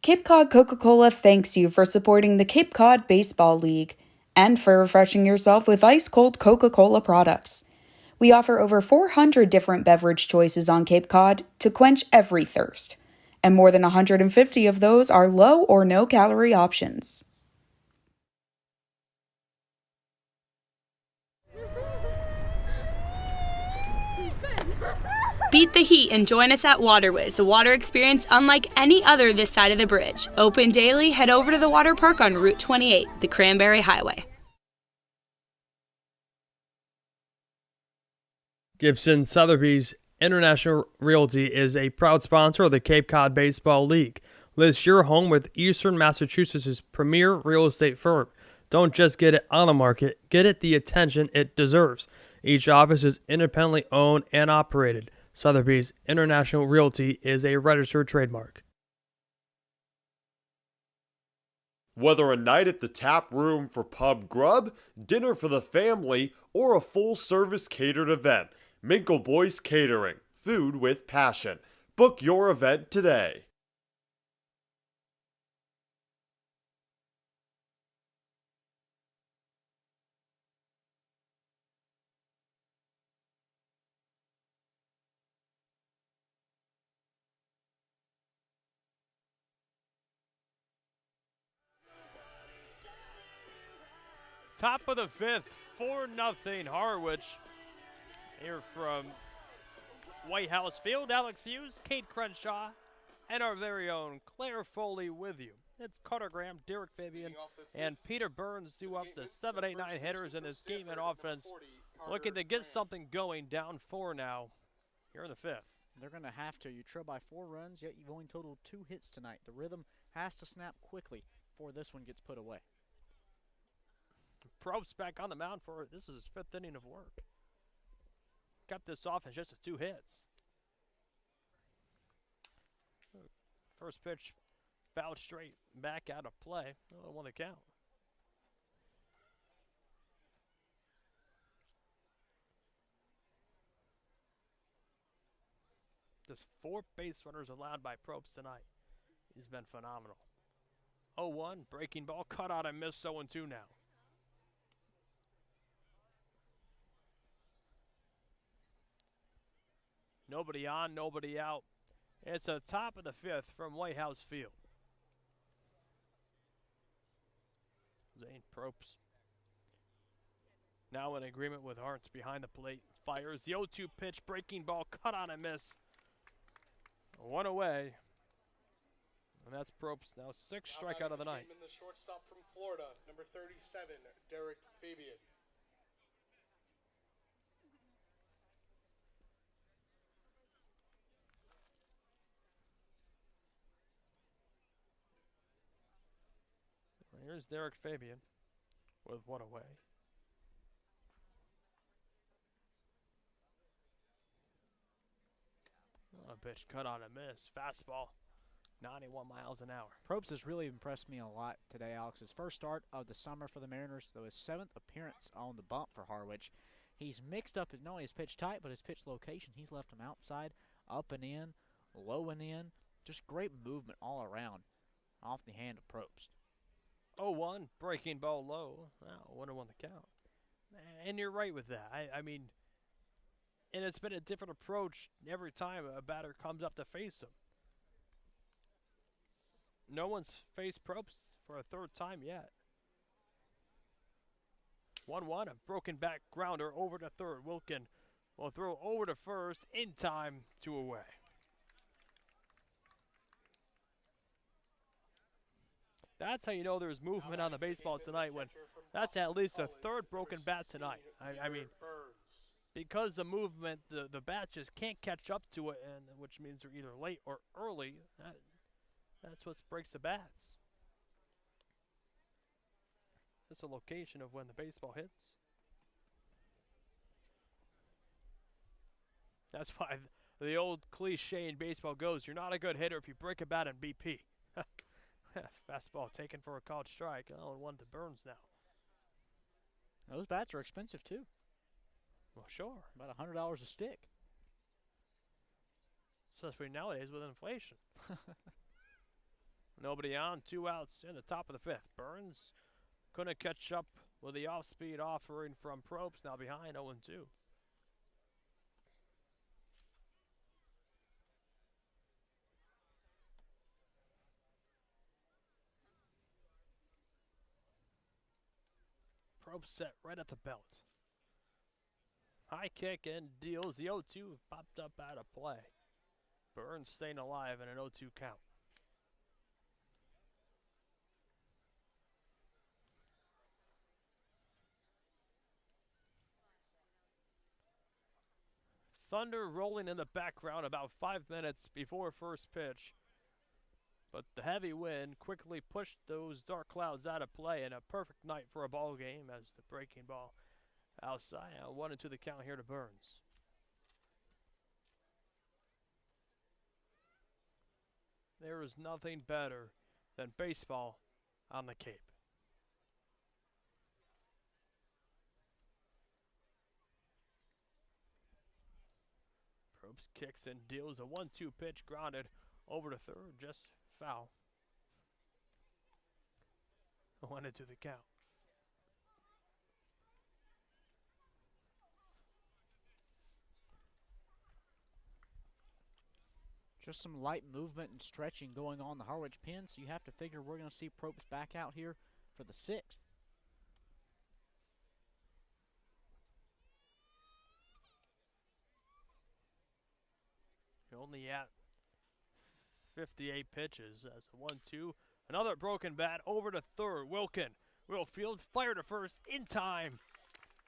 Cape Cod Coca-Cola thanks you for supporting the Cape Cod Baseball League and for refreshing yourself with ice-cold Coca-Cola products. We offer over 400 different beverage choices on Cape Cod to quench every thirst, and more than 150 of those are low or no-calorie options. Beat the heat and join us at Waterways, a water experience unlike any other this side of the bridge. Open daily, head over to the water park on Route 28, the Cranberry Highway. Gibson Sotheby's International Realty is a proud sponsor of the Cape Cod Baseball League. List your home with Eastern Massachusetts' premier real estate firm. Don't just get it on the market, get it the attention it deserves. Each office is independently owned and operated. Sotheby's International Realty is a registered trademark. Whether a night at the tap room for pub grub, dinner for the family, or a full-service catered event, Minkle Boys Catering. Food with passion. Book your event today. Top of the fifth, 4-0 Harwich. Here from White House Field, Alex Feuz, Cade Crenshaw, and our very own Claire Foley with you. It's Carter Graham, Derek Fabian, and Peter Burns do up the 7, 8, 9 hitters in this Gateman offense. Looking to get something going, down 4 now here in the fifth. They're going to have to. You trail by 4 runs, yet you've only totaled 2 hits tonight. The rhythm has to snap quickly before this one gets put away. Probst back on the mound for this is his 5th inning of work. Kept this off in just 2 hits. First pitch fouled straight back out of play. 0-1 the count. Just 4 base runners allowed by Probst tonight. He's been phenomenal. 0-1, breaking ball, cut out and miss, 0-2 now. Nobody on, nobody out. It's a top of the 5th from White House Field. Zane Probst now in agreement with Hartz behind the plate. Fires the 0-2 pitch, breaking ball, cut on and miss. 1 away. And that's Probst now 6th strikeout of the night. The shortstop from Florida, number 37, Derek Fabian. Here's Derek Fabian with 1 away. A pitch cut on a miss. Fastball, 91 miles an hour. Probst has really impressed me a lot today, Alex. His first start of the summer for the Mariners, though his 7th appearance on the bump for Harwich. He's mixed up not only his pitch type, but his pitch location. He's left him outside, up and in, low and in. Just great movement all around off the hand of Probst. 0-1, breaking ball low. Wow, 1-1 the count. And you're right with that. I mean, and it's been a different approach every time a batter comes up to face him. No one's faced Probst for a 3rd time yet. 1-1, a broken back grounder over to 3rd. Wilkin will throw over to 1st in time, 2 away. That's how you know there's movement on the baseball tonight, when that's at least a 3rd broken bat tonight. I mean, because the movement, the bats just can't catch up to it, and which means they're either late or early. That's what breaks the bats. It's a location of when the baseball hits. That's why the old cliche in baseball goes, you're not a good hitter if you break a bat in BP. Fastball taken for a called strike. 0-1 to Burns now. Those bats are expensive, too. Well, sure. About $100 a stick. Especially nowadays with inflation. Nobody on, 2 outs in the top of the 5th. Burns couldn't catch up with the off-speed offering from Probst, now behind 0-2. Probst set right at the belt. High kick and deals. The 0-2 popped up out of play. Burns staying alive in an 0-2 count. thunder rolling in the background about 5 minutes before first pitch. But the heavy wind quickly pushed those dark clouds out of play, and a perfect night for a ball game as the breaking ball outside. 1-2 the count here to Burns. There is nothing better than baseball on the Cape. Probst kicks and deals a 1-2 pitch, grounded over to third, just foul. 1-2 the count. Just some light movement and stretching going on the Harwich pen, so you have to figure we're going to see Probst back out here for the 6th. You're only at 58 pitches as a 1-2. Another broken bat over to third. Wilkin will field, fire to first in time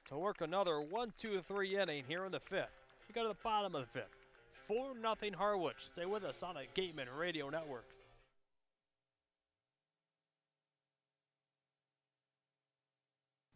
to work another 1-2-3 inning here in the 5th. We go to the bottom of the 5th. 4-0 Harwich. Stay with us on the Gateman Radio Network.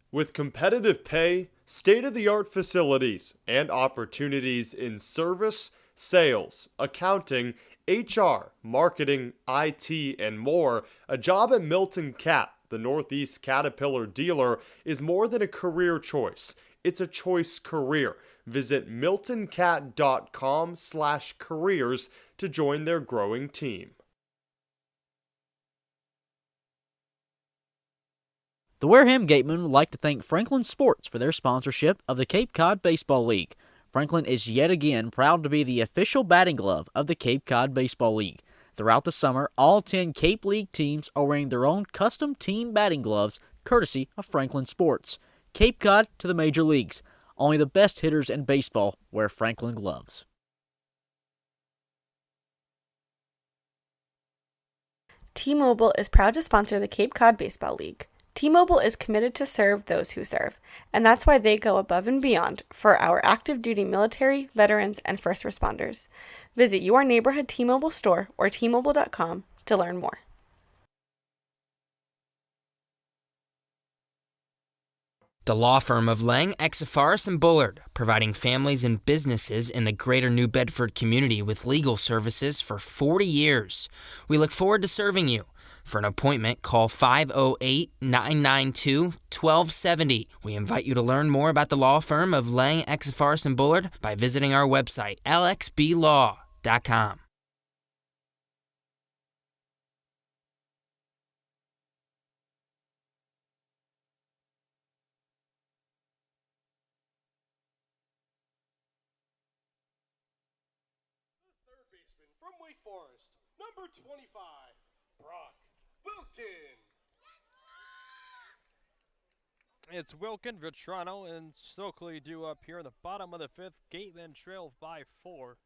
With competitive pay, state-of-the-art facilities, and opportunities in service, sales, accounting, HR, marketing, IT, and more, a job at Milton Cat, the Northeast Caterpillar dealer, is more than a career choice. It's a choice career. Visit miltoncat.com/careers to join their growing team. The Wareham Gateman would like to thank Franklin Sports for their sponsorship of the Cape Cod Baseball League. Franklin is yet again proud to be the official batting glove of the Cape Cod Baseball League. Throughout the summer, all 10 Cape League teams are wearing their own custom team batting gloves, courtesy of Franklin Sports. Cape Cod to the major leagues. Only the best hitters in baseball wear Franklin gloves. T-Mobile is proud to sponsor the Cape Cod Baseball League. T-Mobile is committed to serve those who serve, and that's why they go above and beyond for our active duty military, veterans, and first responders. Visit your neighborhood T-Mobile store or T-Mobile.com to learn more. The law firm of Lang, Exafaris & Bullard, providing families and businesses in the greater New Bedford community with legal services for 40 years. We look forward to serving you. For an appointment, call 508-992-1270. We invite you to learn more about the law firm of Lang, Exafaris & Bullard by visiting our website, lxblaw.com. Third baseman from Wake Forest, number 25, Brock Wilkin. It's Wilkin, Vitrano, and Stokely due up here in the bottom of the 5th. Gateman trails by 4.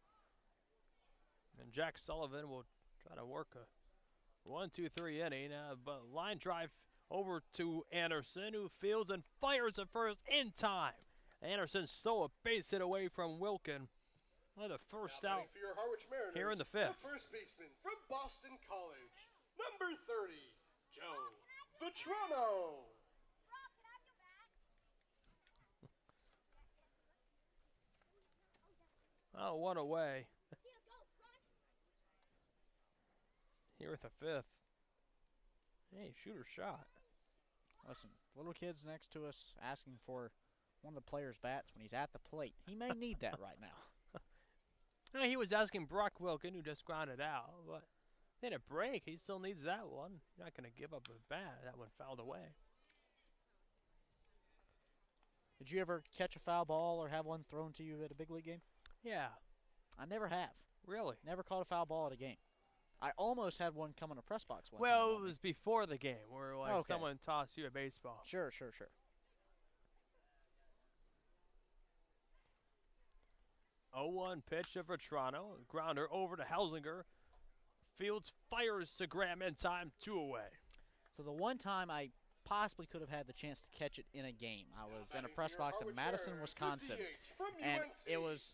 And Jack Sullivan will try to work a 1-2-3 inning, but line drive over to Anderson, who fields and fires at first in time. Anderson stole a base hit away from Wilkin. Well, the first Now out for your Harwich Mariners, here in the 5th. The first baseman from Boston College, number 30, Joe Vitrano. Oh, one away. Here at the 5th. Hey, shooter shot. Listen, little kid's next to us asking for one of the players' bats when he's at the plate. He may need that right now. No, he was asking Brock Wilkin, who just grounded out, but they had a break. He still needs that one. You're not going to give up a bat. That one fouled away. Did you ever catch a foul ball or have one thrown to you at a big league game? Yeah. I never have. Really? Never caught a foul ball at a game. I almost had one come in a press box one time. Well, it was before the game where like someone tossed you a baseball. Sure. 0-1 pitch to Vitrano. Grounder over to Helsinger. Fields fires to Graham in time, 2 away. So the one time I possibly could have had the chance to catch it in a game. I was in a press box in Madison, Wisconsin, and it was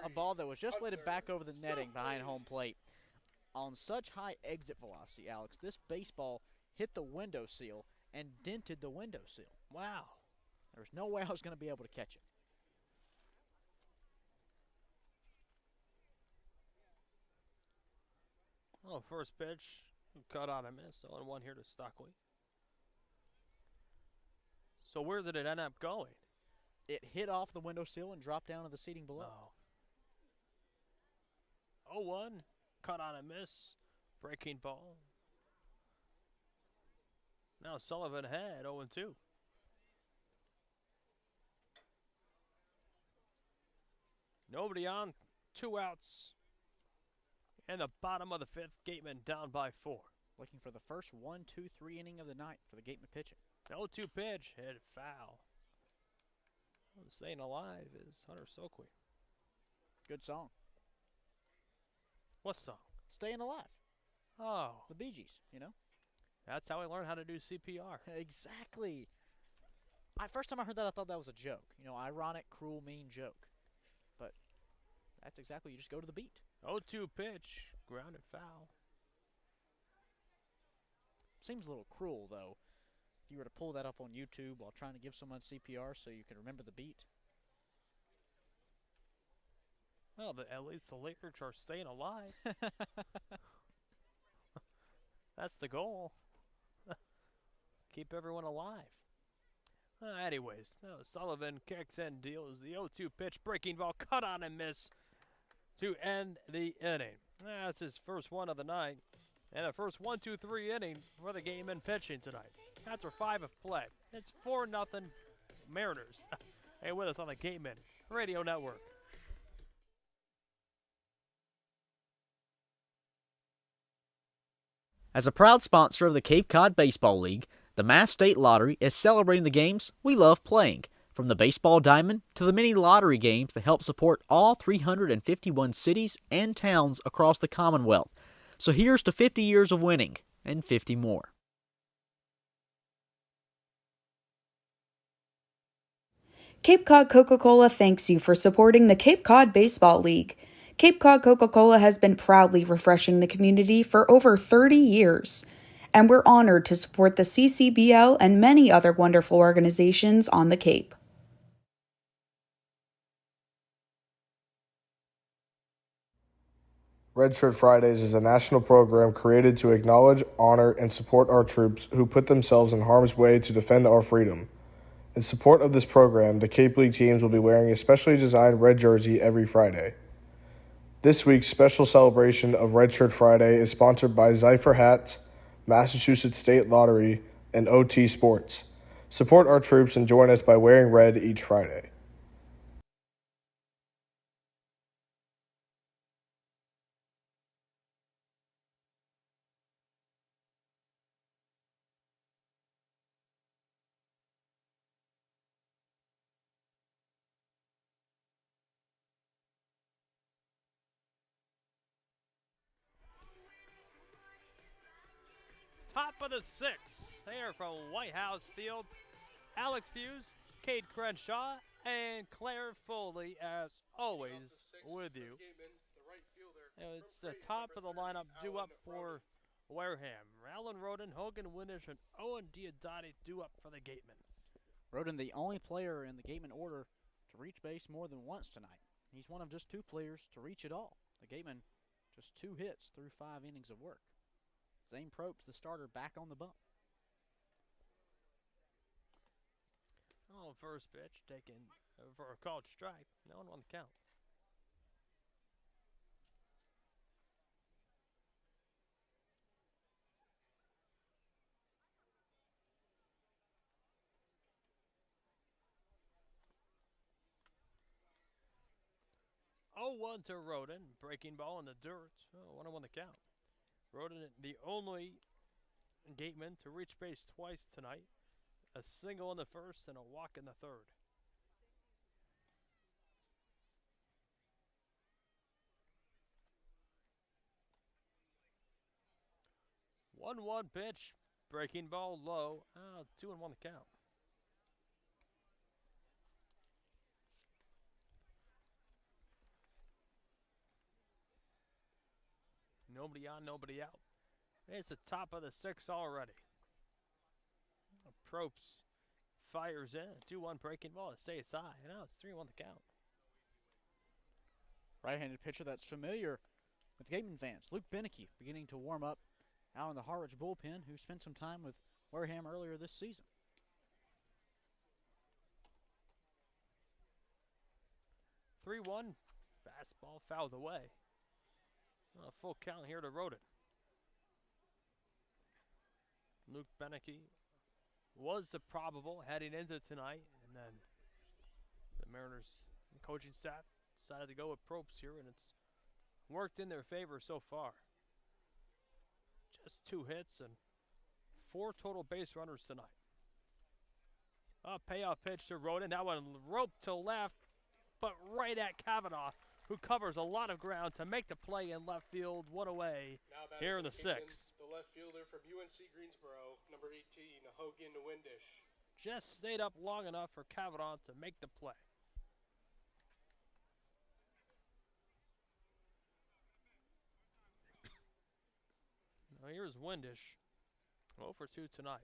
a ball that was just slated back over the netting behind home plate. On such high exit velocity, Alex, this baseball hit the window sill and dented the window sill. Wow. There was no way I was going to be able to catch it. Oh, first pitch, cut on a miss. 0-1 here to Stockley. So where did it end up going? It hit off the windowsill and dropped down to the seating below. Oh. 0-1, cut on a miss, breaking ball. Now Sullivan had 0-2. Nobody on, 2 outs. In the bottom of the 5th, Gateman down by 4. Looking for the first 1-2-3 inning of the night for the Gateman pitching. 0-2 pitch, hit foul. Staying alive is Hunter Soakley. Good song. What song? Staying Alive. Oh. The Bee Gees, you know? That's how I learned how to do CPR. Exactly. First time I heard that, I thought that was a joke. You know, ironic, cruel, mean joke. But that's exactly, you just go to the beat. 0-2 pitch, grounded foul. Seems a little cruel, though, if you were to pull that up on YouTube while trying to give someone CPR so you can remember the beat. Well, at least the Lakers are staying alive. That's the goal. Keep everyone alive. Anyways, Sullivan kicks and deals the 0-2 pitch, breaking ball, cut on and miss to end the inning. That's his first one of the night, and the first 1-2-3 inning for the Gateman pitching tonight. After 5 of play, it's 4-0 Mariners. Hey, with us on the Gateman Radio Network. As a proud sponsor of the Cape Cod Baseball League, the Mass State Lottery is celebrating the games we love playing, from the baseball diamond to the many lottery games that help support all 351 cities and towns across the Commonwealth. So here's to 50 years of winning and 50 more. Cape Cod Coca-Cola thanks you for supporting the Cape Cod Baseball League. Cape Cod Coca-Cola has been proudly refreshing the community for over 30 years, and we're honored to support the CCBL and many other wonderful organizations on the Cape. Red Shirt Fridays is a national program created to acknowledge, honor, and support our troops who put themselves in harm's way to defend our freedom. In support of this program, the Cape League teams will be wearing a specially designed red jersey every Friday. This week's special celebration of Red Shirt Friday is sponsored by Zypher Hats, Massachusetts State Lottery, and OT Sports. Support our troops and join us by wearing red each Friday. Top of the 6th, there from White House Field. Alex Feuz, Cade Crenshaw, and Claire Foley, as always, with you. It's the top of the lineup due up for Wareham. Alan Roden, Hogan Windish, and Owen Diodati due up for the Gateman. Roden, the only player in the Gateman order to reach base more than once tonight. He's one of just 2 players to reach it all. The Gateman, just 2 hits through 5 innings of work. Zane Probst, the starter, back on the bump. Oh, first pitch taken for a called strike. No one on the count. Oh, 1 to Roden, breaking ball in the dirt. Oh, 1-1 the count. Roden, the only Gateman to reach base twice tonight. A single in the first and a walk in the third. One pitch, Breaking ball low. 2-1 the count. Nobody on, nobody out. It's the top of the 6th already. Probst fires in. 2-1 breaking ball to say it's high. Now it's 3-1 the count. Right-handed pitcher that's familiar with Gateman fans. Luke Beneke beginning to warm up out in the Harwich bullpen, who spent some time with Wareham earlier this season. (3-1) Fastball fouled away. Full count here to Roden. Luke Beneke was the probable heading into tonight, and then the Mariners coaching staff decided to go with Probst here, and it's worked in their favor so far. Just 2 hits and 4 total base runners tonight. A payoff pitch to Roden. That one roped to left, but right at Kavanaugh, who covers a lot of ground to make the play in left field. One away here in the 6th. The left fielder from UNC Greensboro, number 18, Hogan Windish. Just stayed up long enough for Kavanaugh to make the play. Now here's Windish, 0 for 2 tonight.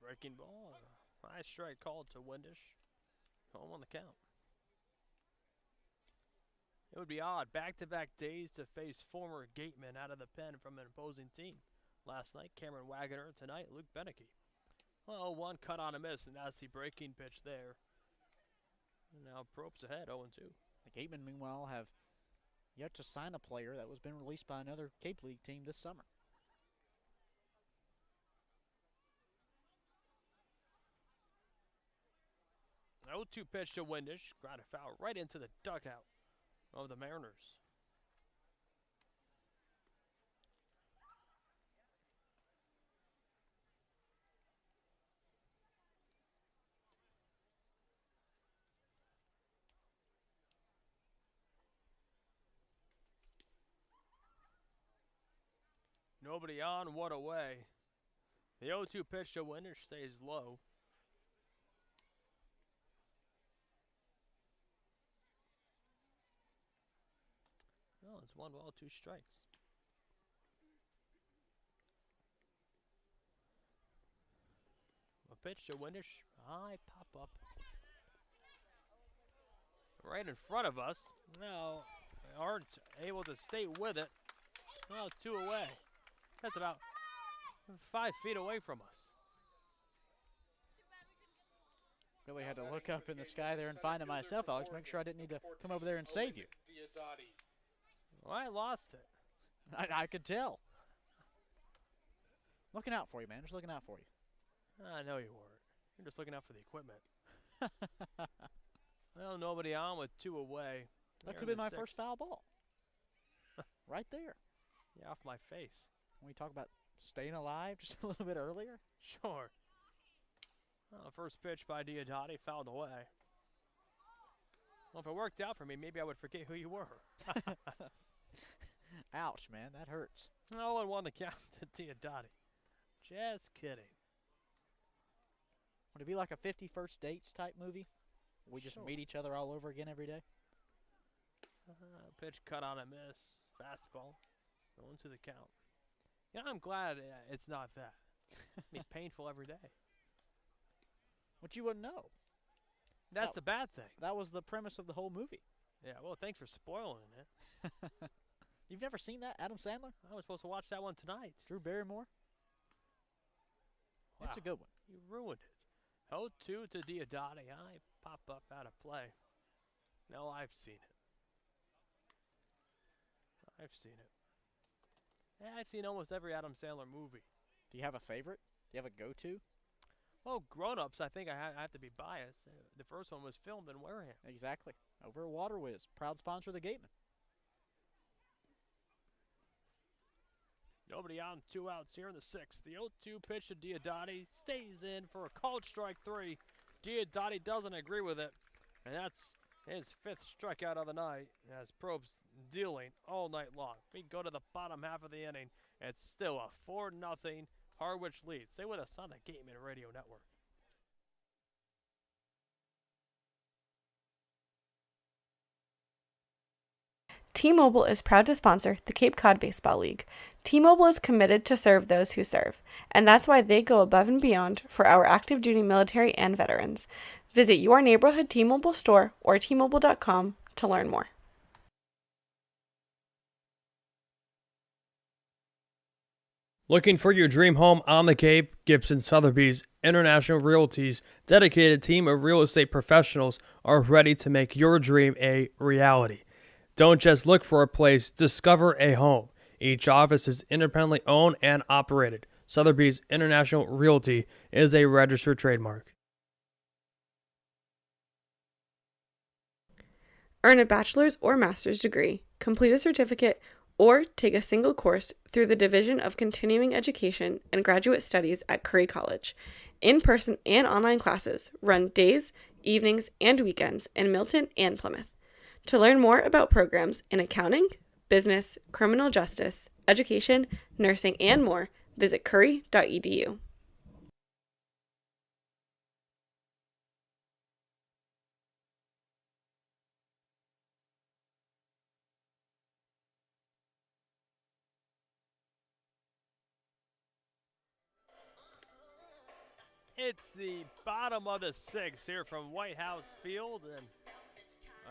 Breaking ball, high strike called to Windish. Home on the count. It would be odd, back-to-back days to face former Gateman out of the pen from an opposing team. Last night, Cameron Wagoner. Tonight, Luke Beneke. Well, 1 cut on a miss, and that's the breaking pitch there. And now Probst ahead, 0-2. The Gatemen, meanwhile, have yet to sign a player that was been released by another Cape League team this summer. An 0-2 pitch to Windish. Grounded foul right into the dugout of the Mariners. Nobody on, 1 away. The 0-2 pitch to Windish stays low. Well, it's 1 ball, 2 strikes. A pitch to Windish. High pop up. Right in front of us. Now, aren't able to stay with it. Well, 2 away. That's about 5 feet away from us. Really had to look up in the sky there and find it myself, Alex. Make sure I didn't need to come over there and save you. Well, I lost it. I could tell. Looking out for you, man. Just looking out for you. I know you weren't. You're just looking out for the equipment. Well, nobody on with 2 away. That could have been my first foul ball. Right there. Yeah, off my face. When we talk about staying alive just a little bit earlier. Sure. Well, first pitch by Diodati, fouled away. Well, if it worked out for me, maybe I would forget who you were. Ouch, man. That hurts. 0-1 the count to Diodati. Just kidding. Would it be like a 50 First Dates type movie? We just meet each other all over again every day? Pitch cut on a miss. Fastball. Going to the count. Yeah, I'm glad it's not that. It'd be painful every day. Which you wouldn't know. That's the bad thing. That was the premise of the whole movie. Yeah, well, thanks for spoiling it. You've never seen that, Adam Sandler? I was supposed to watch that one tonight. Drew Barrymore? Wow. It's a good one. You ruined it. 0-2 to Diodati. I pop up out of play. No, I've seen it. I've seen it. Yeah, I've seen almost every Adam Sandler movie. Do you have a favorite? Do you have a go-to? Well, Grown-Ups, I think I have to be biased. The first one was filmed in Wareham. Exactly. Over at Water Whiz. Proud sponsor of the Gateman. Nobody on, 2 outs here in the 6th. The 0-2 pitch to Diodati stays in for a called strike 3. Diodati doesn't agree with it, and that's his 5th strikeout of the night as Probst dealing all night long. We go to the bottom half of the inning. It's still a 4-0 Harwich lead. Stay with us on the Gateman Radio Network. T-Mobile is proud to sponsor the Cape Cod Baseball League. T-Mobile is committed to serve those who serve, and that's why they go above and beyond for our active duty military and veterans. Visit your neighborhood T-Mobile store or T-Mobile.com to learn more. Looking for your dream home on the Cape? Gibson Sotheby's International Realty's dedicated team of real estate professionals are ready to make your dream a reality. Don't just look for a place, discover a home. Each office is independently owned and operated. Sotheby's International Realty is a registered trademark. Earn a bachelor's or master's degree, complete a certificate, or take a single course through the Division of Continuing Education and Graduate Studies at Curry College. In-person and online classes run days, evenings, and weekends in Milton and Plymouth. To learn more about programs in accounting, business, criminal justice, education, nursing, and more, visit curry.edu. It's the bottom of the 6th here from White House Field, and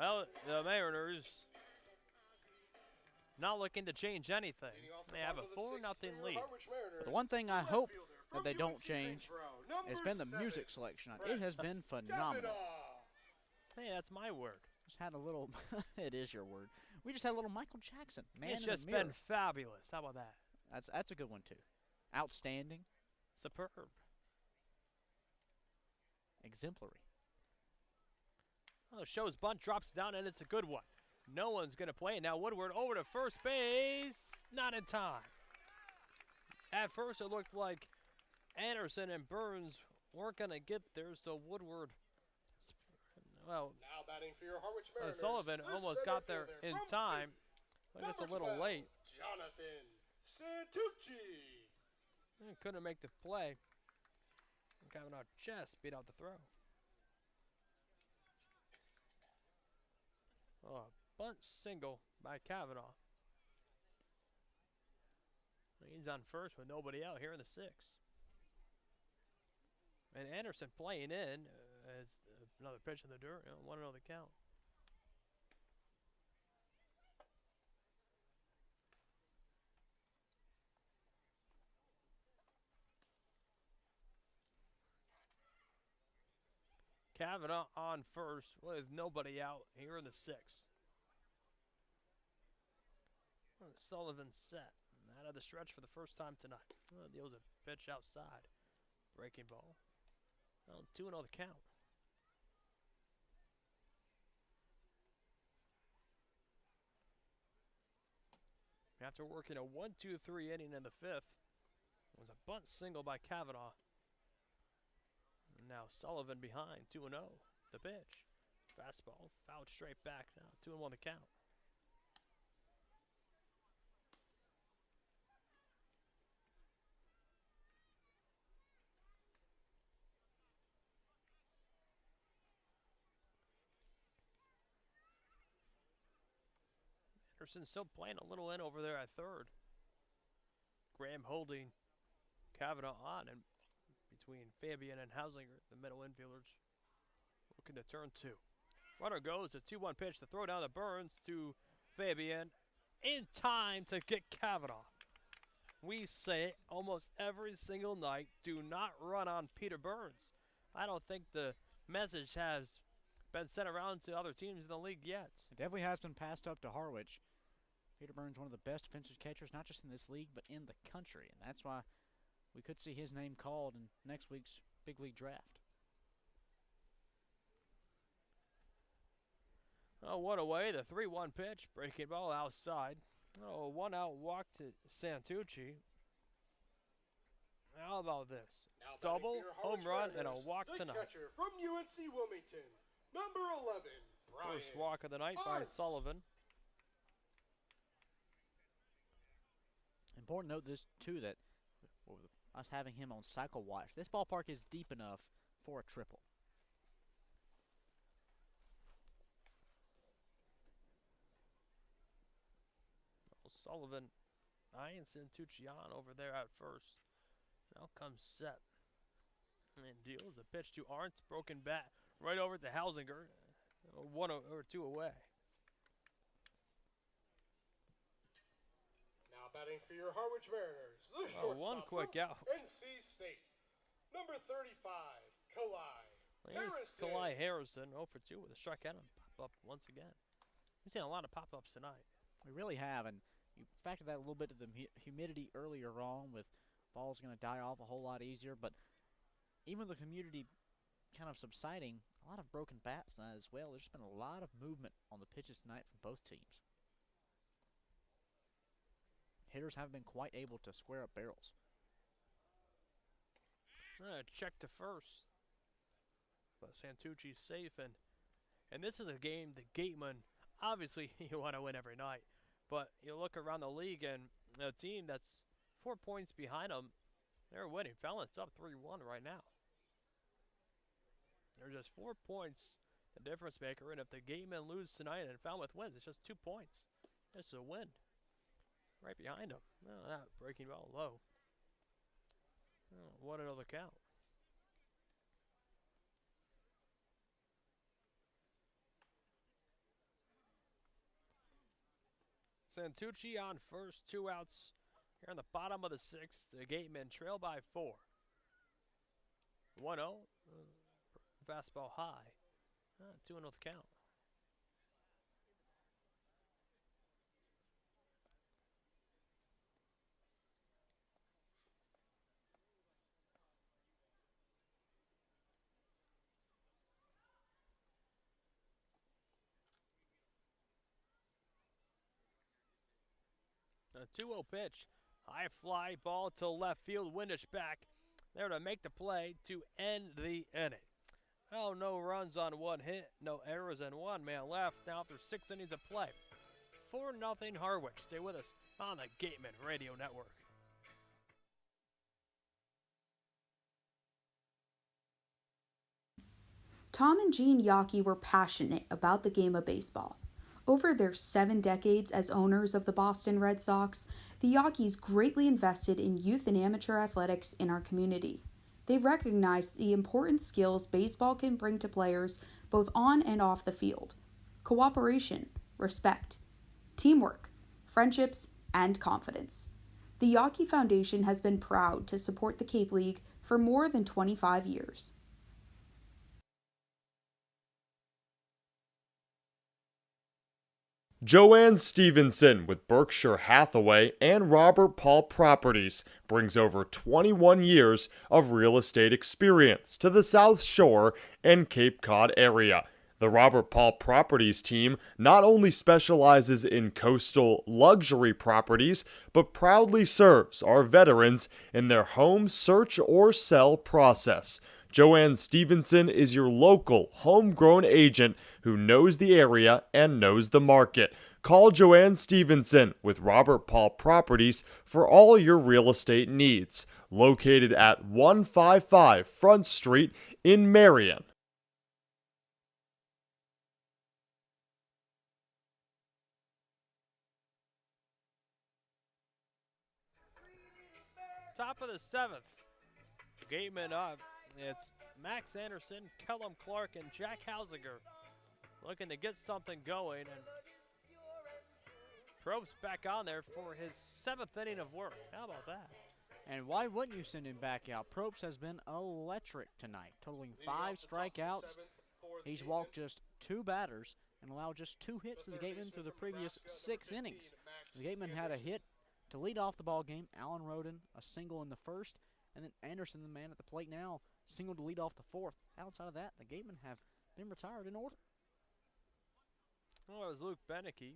well, the Mariners not looking to change anything. They have a 4-0 lead. But the one thing I hope that they don't change has been the music selection. It has been phenomenal. Hey, that's my word. Just had a little, it is your word. We just had a little Michael Jackson, Man It's in the just Mirror. been fabulous. How about that? That's a good one too. Outstanding. Superb. Exemplary. Oh, Show's bunt drops down, and it's a good one. No one's going to play it. Now Woodward over to first base. Not in time. At first, it looked like Anderson and Burns weren't going to get there, so Woodward, well, now batting for your Harwich Mariners, Sullivan almost got there in time, but it's a little late. Jonathan Santucci. Couldn't make the play. Kavanaugh just beat out the throw. Oh, bunt single by Kavanaugh. He's on first with nobody out here in the 6th. And Anderson playing in as another pitch in the dirt. 1-0 the count. Kavanaugh on first with nobody out here in the 6th. Sullivan set. Out of the stretch for the first time tonight. Deals a pitch outside. Breaking ball. 2-0 the count. After working a 1-2-3 inning in the 5th, it was a bunt single by Kavanaugh. Now Sullivan behind, 2-0. The pitch. Fastball, fouled straight back now. 2-1 the count. Anderson still playing a little in over there at third. Graham holding Kavanaugh on, and between Fabian and Hauslinger, the middle infielders, looking to turn 2. Runner goes, a 2-1 pitch, the throw down to Burns to Fabian, in time to get Kavanaugh. We say it almost every single night, do not run on Peter Burns. I don't think the message has been sent around to other teams in the league yet. It definitely has been passed up to Harwich. Peter Burns, one of the best defensive catchers, not just in this league, but in the country. And that's why we could see his name called in next week's big league draft. Oh, what a way. The 3-1 pitch. Breaking ball outside. Oh, 1-out walk to Santucci. How about this? Now batting Double, for your home Harwich run, and a Mariners, walk the tonight. catcher from UNC Wilmington, number 11, Brian. First walk of the night by Arts. Sullivan. Important to note this, too, that with us having him on cycle watch, this ballpark is deep enough for a triple. Sullivan eyeing Santucci on over there at first. Now comes Set. And deals a pitch to Arndt. Broken bat right over to Hausinger. 1 or 2 away. Now batting for your Harwich Mariners, the shortstop one quick from out. NC State, number 35, Kalai Here's Harrison. Kalai Harrison 0 for 2 with a strikeout and pop up once again. We've seen a lot of pop-ups tonight. We really have, and you factor that a little bit to the humidity earlier on with balls going to die off a whole lot easier, but even the humidity kind of subsiding, a lot of broken bats tonight as well. There's been a lot of movement on the pitches tonight from both teams. Hitters haven't been quite able to square up barrels. Check to first. But Santucci's safe, and this is a game that Gateman, obviously you want to win every night. But you look around the league and a team that's 4 points behind them, they're winning. Falmouth's up 3-1 right now. They're just 4 points, the difference maker. And if the Gatemen lose tonight and Falmouth wins, it's just 2 points. This is a win. Right behind them. Oh, that breaking ball low. Oh, what another count. Santucci on first, 2 outs. Here on the bottom of the 6th, the Gatemen trail by 4. 1-0. Fastball high. 2-0 the count. A 2-0 pitch. High fly ball to left field. Windish back there to make the play to end the inning. Oh, no runs on 1 hit. No errors and 1 man left. Now after 6 innings of play. 4-0 Harwich. Stay with us on the Gateman Radio Network. Tom and Jean Yockey were passionate about the game of baseball. Over their 7 decades as owners of the Boston Red Sox, the Yockeys greatly invested in youth and amateur athletics in our community. They recognized the important skills baseball can bring to players both on and off the field: cooperation, respect, teamwork, friendships, and confidence. The Yockey Foundation has been proud to support the Cape League for more than 25 years. Joanne Stevenson with Berkshire Hathaway and Robert Paul Properties brings over 21 years of real estate experience to the South Shore and Cape Cod area. The Robert Paul Properties team not only specializes in coastal luxury properties, but proudly serves our veterans in their home search or sell process. Joanne Stevenson is your local, homegrown agent who knows the area and knows the market. Call Joanne Stevenson with Robert Paul Properties for all your real estate needs. Located at 155 Front Street in Marion. Top of the 7th. Gateman up. It's Max Anderson, Kellum Clark, and Jack Hausinger looking to get something going. And Probst back on there for his 7th inning of work. How about that? And why wouldn't you send him back out? Probst has been electric tonight, totaling 5 strikeouts. He's walked just 2 batters and allowed just 2 hits to the Gatemen through the previous 6 innings. The Gatemen had a hit to lead off the ball game. Alan Roden, a single in the 1st, and then Anderson, the man at the plate now, single to lead off the 4th. Outside of that, the Gatemen have been retired in order. Well, it was Luke Beneke.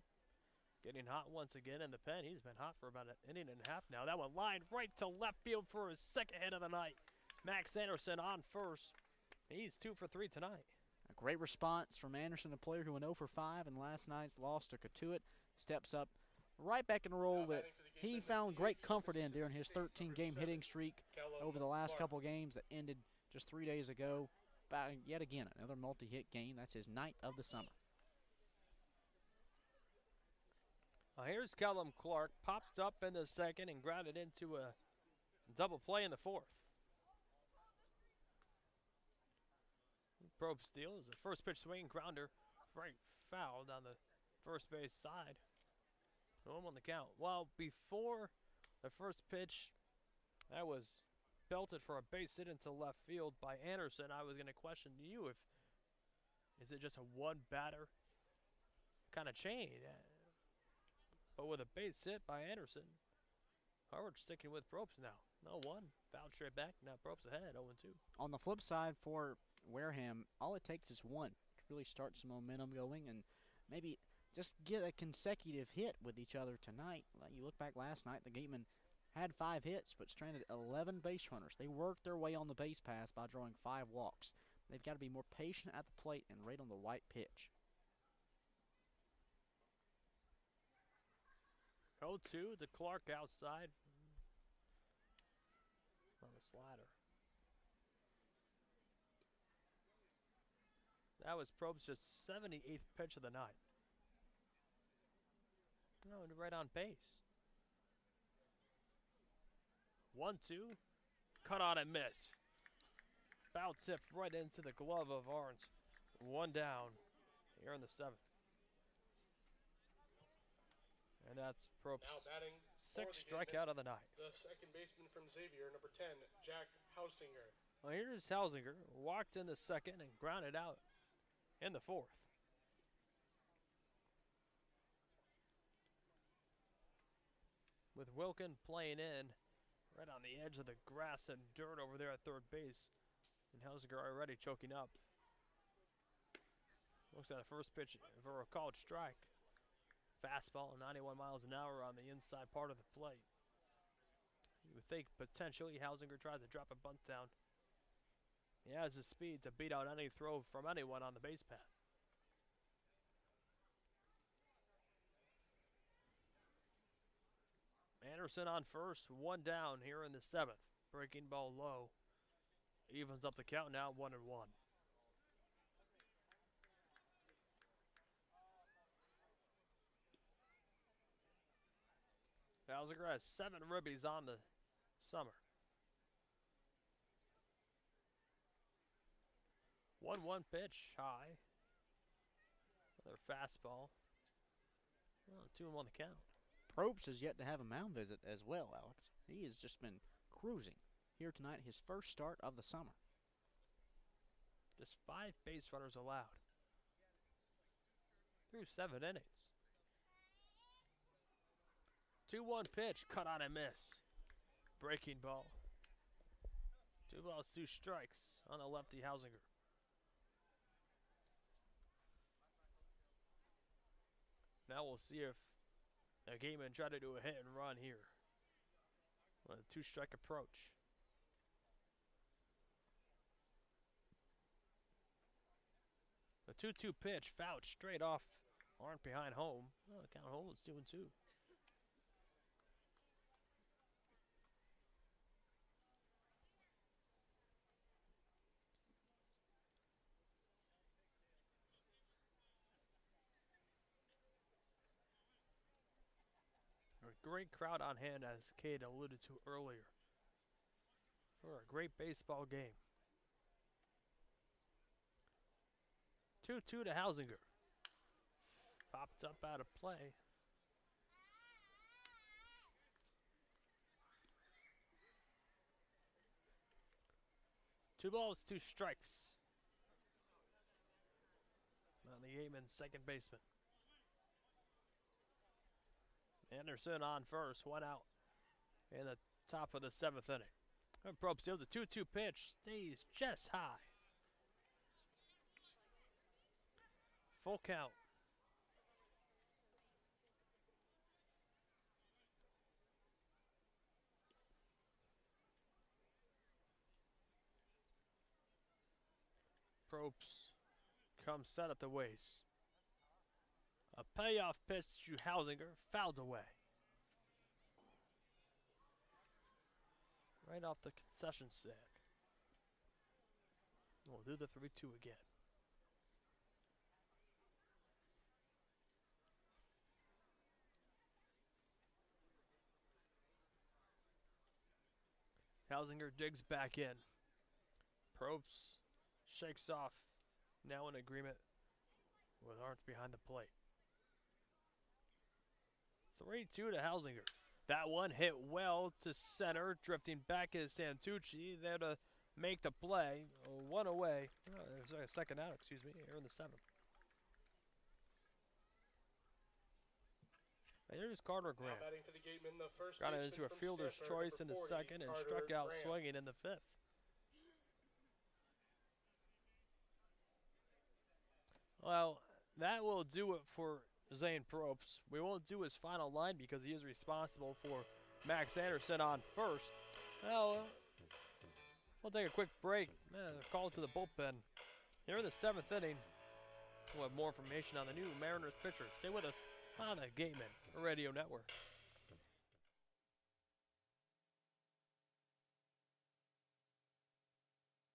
Getting hot once again in the pen. He's been hot for about an inning and a half now. That one lined right to left field for his second hit of the night. Max Anderson on first. He's 2 for 3 tonight. A great response from Anderson, a player who went 0 for 5 in last night's loss to Katuitt. Steps up right back in the role that he found great comfort in during his 13-game hitting streak over the last couple games that ended just 3 days ago. Yet again, another multi-hit game. That's his 9th of the summer. Here's Callum Clark. Popped up in the second and grounded into a double play in the fourth. Probe steals a first pitch swing grounder. Right foul down the first base side. Home on the count. Well, before the first pitch, that was belted for a base hit into left field by Anderson. I was going to question you if is it just a one batter kind of chain, but with a base hit by Anderson, Harwich sticking with Probst now. No one fouled straight back. Now Probst ahead 0-2. On the flip side for Wareham, all it takes is one to really start some momentum going and maybe just get a consecutive hit with each other tonight. You look back last night, the Gateman had 5 hits but stranded 11 base runners. They worked their way on the base paths by drawing 5 walks. They've got to be more patient at the plate and right on the right pitch. 0-2 to Clark outside on the slider. That was Probst's 78th pitch of the night. No, and right on base. 1-2. Cut on and miss. Foul tipped right into the glove of Arns. 1 down here in the 7th. And that's Probst's 6th strikeout of the night. The second baseman from Xavier, number 10, Jack Hausinger. Well, here's Hausinger. Walked in the second and grounded out in the 4th. With Wilkin playing in right on the edge of the grass and dirt over there at third base. And Hausinger already choking up. Looks at the first pitch for a called strike. Fastball, 91 miles an hour on the inside part of the plate. You would think potentially Hausinger tries to drop a bunt down. He has the speed to beat out any throw from anyone on the base path. Anderson on first, 1 down here in the 7th. Breaking ball low. Evens up the count now, 1-1. Hausinger has 7 ribbies on the summer. 1-1 pitch, high. Another fastball. Well, 2-1 the count. Probst has yet to have a mound visit as well, Alex. He has just been cruising here tonight, his first start of the summer. Just 5 base runners allowed through 7 innings. 2-1 pitch, cut on and miss. Breaking ball. 2 balls, 2 strikes on the lefty Hausinger. Now we'll see if the Gateman try to do a hit and run here. On a 2-strike approach. The 2-2 pitch, fouled straight off. Aren't behind home. Oh, count home is 2-2. A great crowd on hand, as Cade alluded to earlier, for a great baseball game. 2-2 to Hausinger. Popped up out of play. Two balls, 2 strikes. On the Gateman's second baseman. Anderson on first, 1 out in the top of the 7th inning. And Probst steals a 2-2 pitch, stays just high. Full count. Probst comes set at the waist. A payoff pitch to Hausinger, fouled away. Right off the concession stand. We'll do the 3-2 again. Hausinger digs back in. Probst shakes off. Now in agreement with arms behind the plate. 3-2 to Hausinger. That one hit well to center, drifting back is Santucci there to make the play. One away. Second out, excuse me, here in the seventh. And here's Carter Graham. Got it into a fielder's choice in the second and struck out swinging in the fifth. Well, that will do it for Zane Probst. We won't do his final line because he is responsible for Max Anderson on first. Well, we'll take a quick break. Call to the bullpen. Here in the seventh inning, we'll have more information on the new Mariners pitcher. Stay with us on the Gateman Radio Network.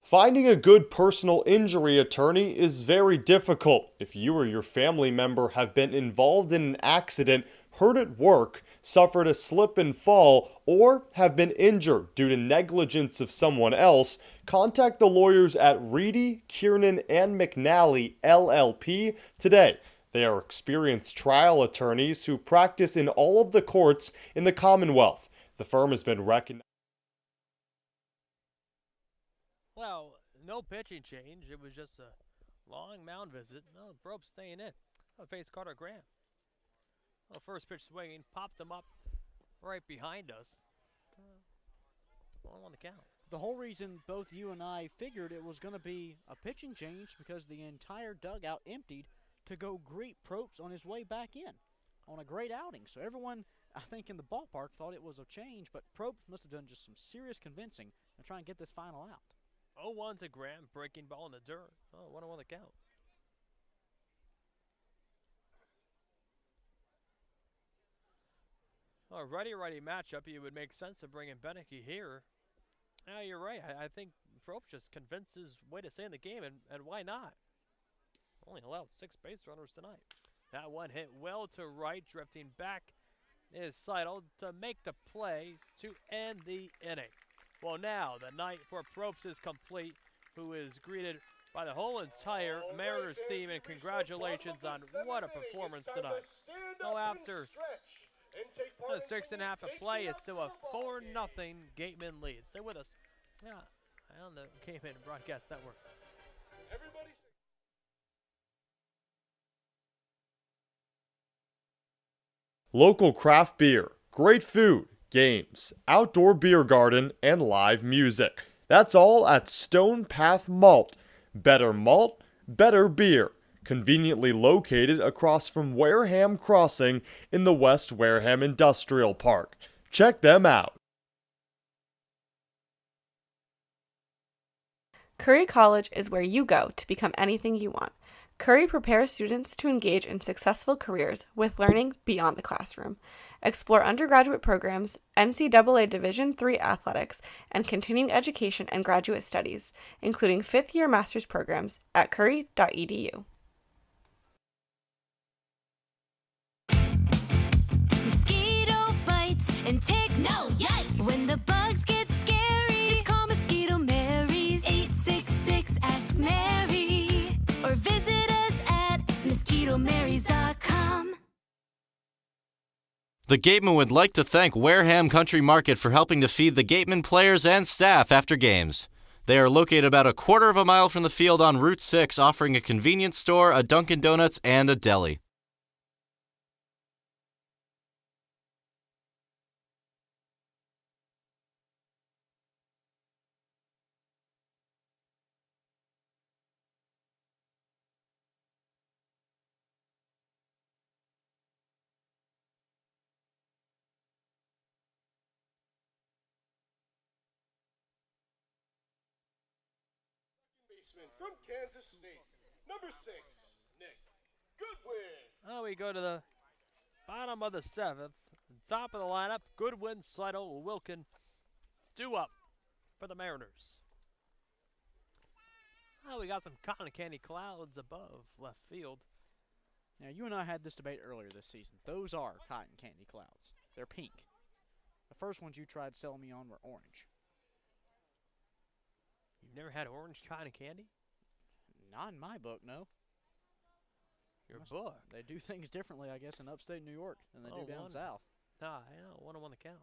Finding a good personal injury attorney is very difficult. If you or your family member have been involved in an accident, hurt at work, suffered a slip and fall, or have been injured due to negligence of someone else, contact the lawyers at Reedy, Kiernan, and McNally, LLP today. They are experienced trial attorneys who practice in all of the courts in the Commonwealth. The firm has been recognized. Well, no pitching change. It was just a long mound visit. No, Probst staying in. I'll face Carter Graham. Well, first pitch swinging, popped him up right behind us. One on the count. The whole reason both you and I figured it was going to be a pitching change because the entire dugout emptied to go greet Probst on his way back in on a great outing. So everyone, I think, in the ballpark thought it was a change, but Probst must have done just some serious convincing to try and get this final out. 0-1 to Graham, breaking ball in the dirt. Oh, 1-1 the count. A righty-righty matchup, it would make sense to bring in Beneke here. Yeah, you're right. I think Probst just convinced his way to stay in the game, and why not? Only allowed 6 base runners tonight. That one hit well to right, drifting back is Seidel to make the play to end the inning. Well, now the night for Probst is complete, who is greeted by the whole entire Mariners team, and congratulations on what a performance tonight. So after the 6.5 of play, it's still a 4-0 Gateman lead. Stay with us. Yeah, on the Gateman Broadcast Network. Local craft beer, great food, games, outdoor beer garden, and live music. That's all at Stone Path Malt. Better malt, better beer. Conveniently located across from Wareham Crossing in the West Wareham Industrial Park. Check them out. Curry College is where you go to become anything you want. Curry prepares students to engage in successful careers with learning beyond the classroom. Explore undergraduate programs, NCAA Division III athletics, and continuing education and graduate studies, including fifth-year master's programs at curry.edu. Mosquito bites and ticks. No, yikes! When the bugs get scary, just call Mosquito Mary's 866 Ask Mary or visit us at mosquitomarys.com. The Gateman would like to thank Wareham Country Market for helping to feed the Gateman players and staff after games. They are located about a quarter of a mile from the field on Route 6, offering a convenience store, a Dunkin' Donuts, and a deli. baseman from Kansas State, number 6, Nick Goodwin. Now we go to the bottom of the 7th. Top of the lineup, Goodwin, Seidel, Wilkin, due up for the Mariners. Oh, we got some cotton candy clouds above left field. Now, you and I had this debate earlier this season. Those are cotton candy clouds. They're pink. The first ones you tried selling me on were orange. You've never had orange cotton candy? Not in my book, no. Your book? They do things differently, I guess, in upstate New York than they do down south. Nah, I know. One on the count.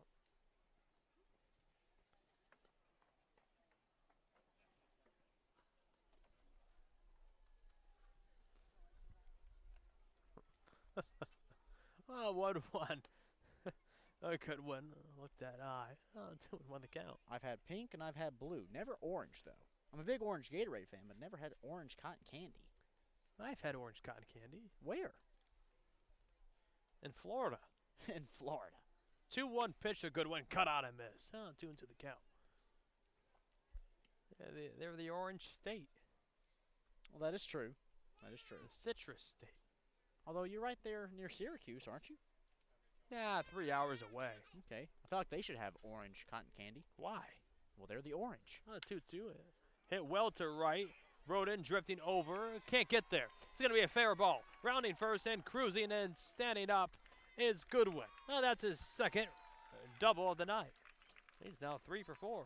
Oh, 1-1. A good one. Look that eye. Oh, 2-1 the count. I've had pink and I've had blue. Never orange, though. I'm a big orange Gatorade fan, but never had orange cotton candy. I've had orange cotton candy. Where? In Florida. In Florida. 2-1 pitch, a good one. Cut out and miss. Oh, 2-2 the count. Yeah, they're the orange state. Well, that is true. That is true. The citrus state. Although you're right there near Syracuse, aren't you? Yeah, 3 hours away. Okay. I feel like they should have orange cotton candy. Why? Well, they're the orange. Oh, 2-2. Hit well to right. Rodin drifting over. Can't get there. It's going to be a fair ball. Rounding first and cruising and standing up is Goodwin. Oh, that's his second double of the night. He's now 3 for 4.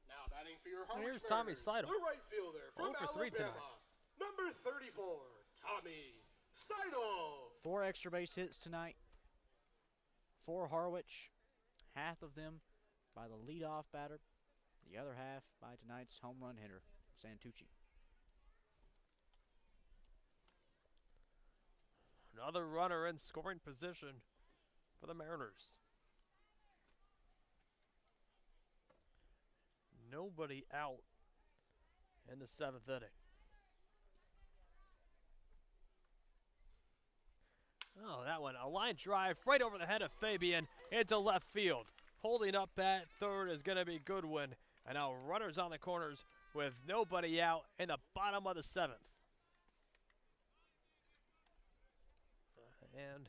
Now batting for your Harwich Here's Tommy Mariners, Seidel. the right fielder from 0 for 3 Alabama, tonight. number 34, Tommy Seidel. 4 extra base hits tonight for Harwich. Half of them by the leadoff batter. The other half by tonight's home run hitter, Santucci. Another runner in scoring position for the Mariners. Nobody out in the 7th inning. Oh, that one, a line drive right over the head of Fabian into left field. Holding up at third is going to be Goodwin. And now runners on the corners with nobody out in the bottom of the 7th. And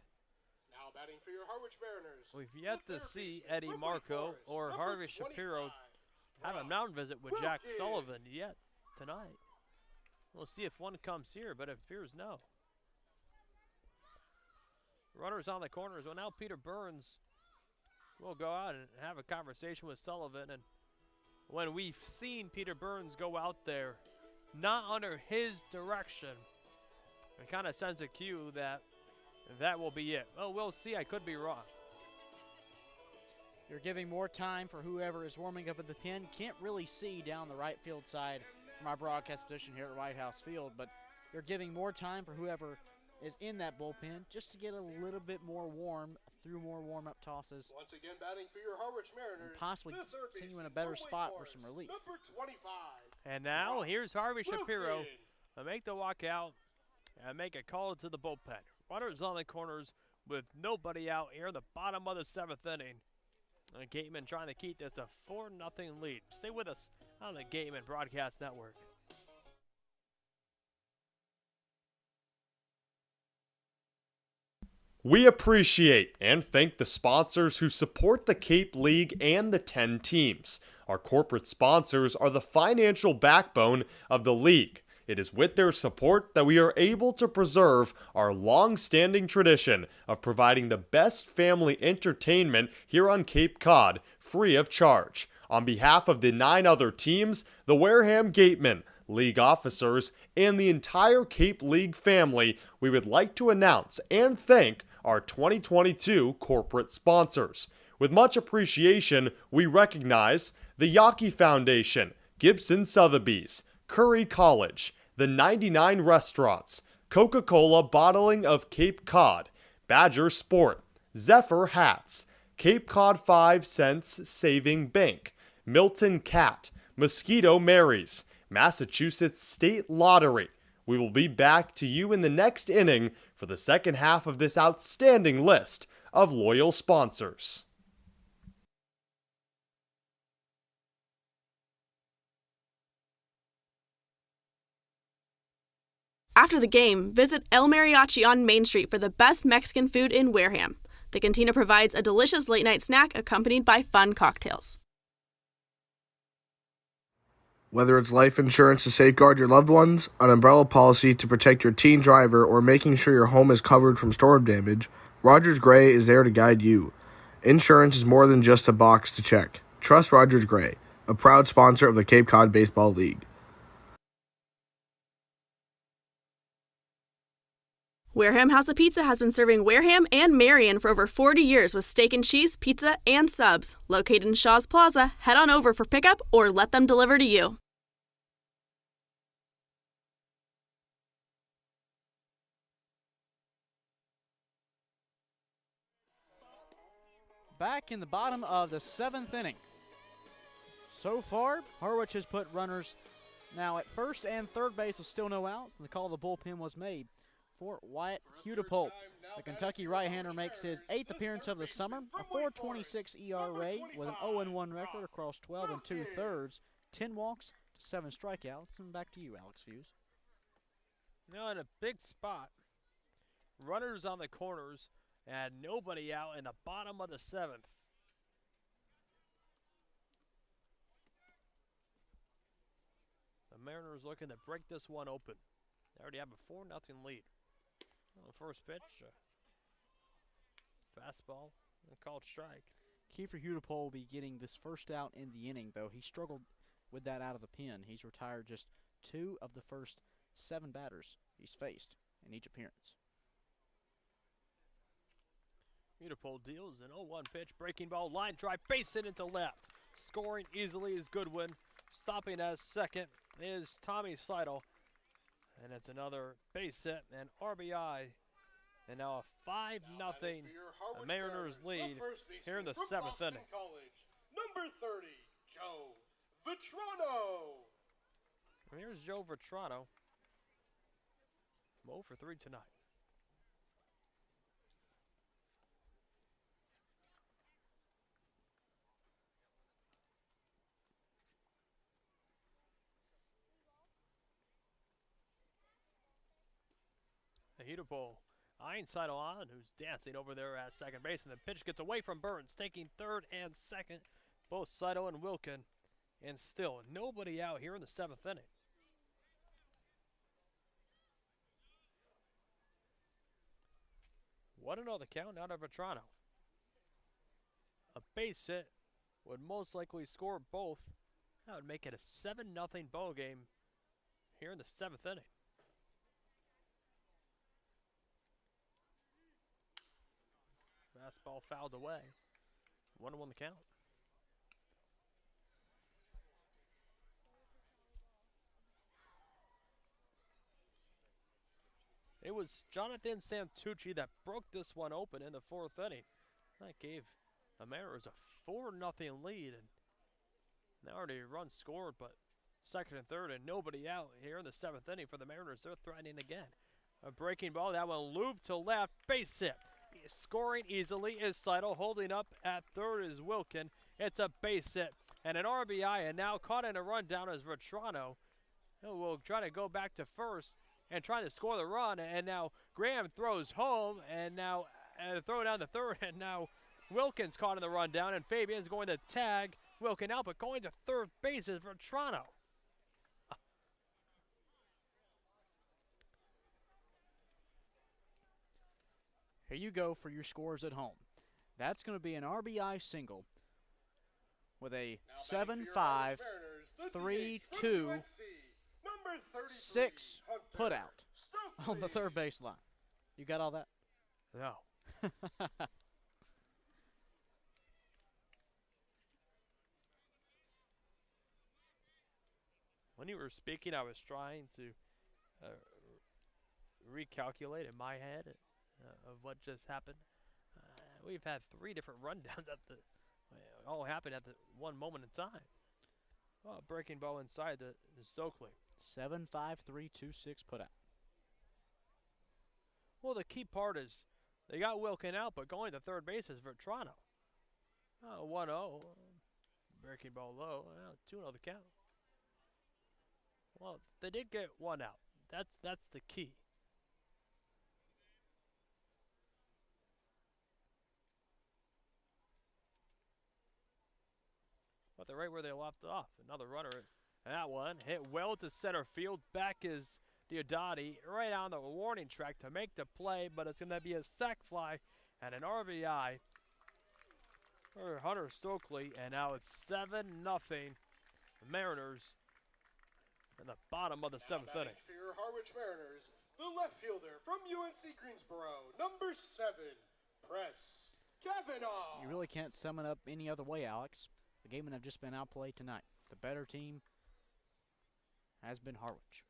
now batting for your Harwich Mariners, we've yet to see Eddie Marco or Harvey Shapiro have a mound visit with Jack Sullivan yet tonight. We'll see if one comes here, but it appears no. Runners on the corners. Well, now Peter Burns will go out and have a conversation with Sullivan. And when we've seen Peter Burns go out there, not under his direction, it kind of sends a cue that that will be it. Well, we'll see. I could be wrong. You're giving more time for whoever is warming up at the pen. Can't really see down the right field side from our broadcast position here at White House Field, but you're giving more time for whoever is in that bullpen just to get a little bit more warm through more warm-up tosses. Once again batting for your Harwich Mariners, and possibly continue in a better spot for some relief. Number 25. And now here's Harvey Shapiro to make the walkout and make a call to the bullpen. Runners on the corners with nobody out here in the bottom of the 7th inning. And Gateman trying to keep this a 4-0 lead. Stay with us on the Gateman Broadcast Network. We appreciate and thank the sponsors who support the Cape League and the 10 teams. Our corporate sponsors are the financial backbone of the league. It is with their support that we are able to preserve our long-standing tradition of providing the best family entertainment here on Cape Cod, free of charge. On behalf of the 9 other teams, the Wareham Gateman, league officers, and the entire Cape League family, we would like to announce and thank our 2022 corporate sponsors. With much appreciation, we recognize the Yawkey Foundation, Gibson Sotheby's, Curry College, the 99 Restaurants, Coca-Cola Bottling of Cape Cod, Badger Sport, Zephyr Hats, Cape Cod 5 Cents Saving Bank, Milton Cat, Mosquito Marys, Massachusetts State Lottery. We will be back to you in the next inning for the second half of this outstanding list of loyal sponsors. After the game, visit El Mariachi on Main Street for the best Mexican food in Wareham. The cantina provides a delicious late-night snack accompanied by fun cocktails. Whether it's life insurance to safeguard your loved ones, an umbrella policy to protect your teen driver, or making sure your home is covered from storm damage, Rogers Gray is there to guide you. Insurance is more than just a box to check. Trust Rogers Gray, a proud sponsor of the Cape Cod Baseball League. Wareham House of Pizza has been serving Wareham and Marion for over 40 years with steak and cheese, pizza, and subs. Located in Shaw's Plaza, head on over for pickup or let them deliver to you. Back in the bottom of the 7th inning. So far, Harwich has put runners now at first and third base with still no outs, and the call of the bullpen was made for Wyatt Hudipole. The Kentucky right-hander makes his 8th appearance of the summer, a 4.26 ERA with an 0-1 record across 12 2/3, 10 walks to 7 strikeouts. And back to you, Alex Feuz. Now in a big spot, runners on the corners and nobody out in the bottom of the 7th. The Mariners looking to break this one open. They already have a 4-0 lead. On the first pitch, fastball, and called strike. Kiefer Hudipole will be getting this first out in the inning, though. He struggled with that out of the pen. He's retired just 2 of the first 7 batters he's faced in each appearance. Hudipole deals an 0-1 pitch, breaking ball, line drive, base hit into left. Scoring easily is Goodwin. Stopping as second is Tommy Seidel. And it's another base hit and RBI. And now a 5-0 Mariners lead here in the 7th inning. Number 30, Joe Vitrano. And here's Joe Vitrano. 0 for 3 tonight. Hudipole eyeing Seidel on, who's dancing over there at second base, and the pitch gets away from Burns, taking third and second, both Seidel and Wilkin, and still nobody out here in the 7th inning. What another count out of Vitrano. A base hit would most likely score both. That would make it a 7-0 ball game here in the 7th inning. Fastball fouled away. 1-1 the count. It was Jonathan Santucci that broke this one open in the 4th inning. That gave the Mariners a 4-0 lead. And they already run scored, but second and third and nobody out here in the 7th inning for the Mariners. They're threatening again. A breaking ball. That one looped to left. Base hit. Scoring easily is Seidel. Holding up at third is Wilkin. It's a base hit and an RBI, and now caught in a rundown is Vitrano. Will try to go back to first and try to score the run, and now Graham throws home, and now throw down the third, and now Wilkins caught in the rundown, and Fabian's going to tag Wilkin out, but going to third base is Vitrano. Here you go for your scores at home. That's going to be an RBI single with a 7-5, 3-2, 6 put out on the third base line. You got all that? No. When you were speaking, I was trying to recalculate in my head of what just happened. We've had 3 different rundowns all happened at the one moment in time. Oh, breaking ball inside the Stokely. 7-5, 3-2, 6 put out. Well, the key part is they got Wilkin out, but going to third base is Vitrano. 1-0. Breaking ball low. 2-0 the count. Well, they did get 1 out. That's the key. But they're right where they left off. Another runner. And that one hit well to center field. Back is Diodati right on the warning track to make the play, but it's going to be a sac fly and an RBI for Hunter Stokely. And now it's 7-0 Mariners in the bottom of the seventh inning. For your Harwich Mariners, the left fielder from UNC Greensboro, number 7, Press Kavanaugh. You really can't sum it up any other way, Alex. The Gatemen have just been outplayed tonight. The better team has been Harwich.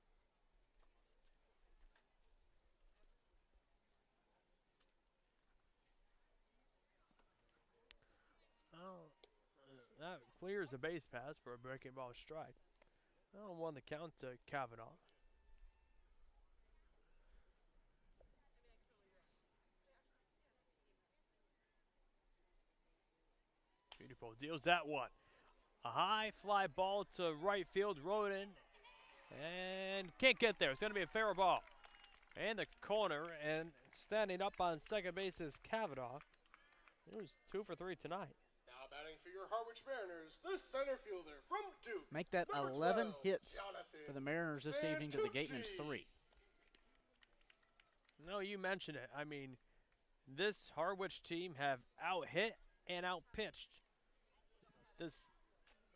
Oh, that clears a base pass for a breaking ball strike. Won the count to Kavanaugh. Beautiful, deals that one. A high fly ball to right field, Roden, and can't get there. It's going to be a fair ball. And the corner, and standing up on second base is Kavanaugh. It was 2 for 3 tonight. Now batting for your Harwich Mariners, the center fielder from Duke. Make that 11 hits for the Mariners this evening to the Gatemen's 3. No, you mentioned it. I mean, this Harwich team have out-hit and out-pitched this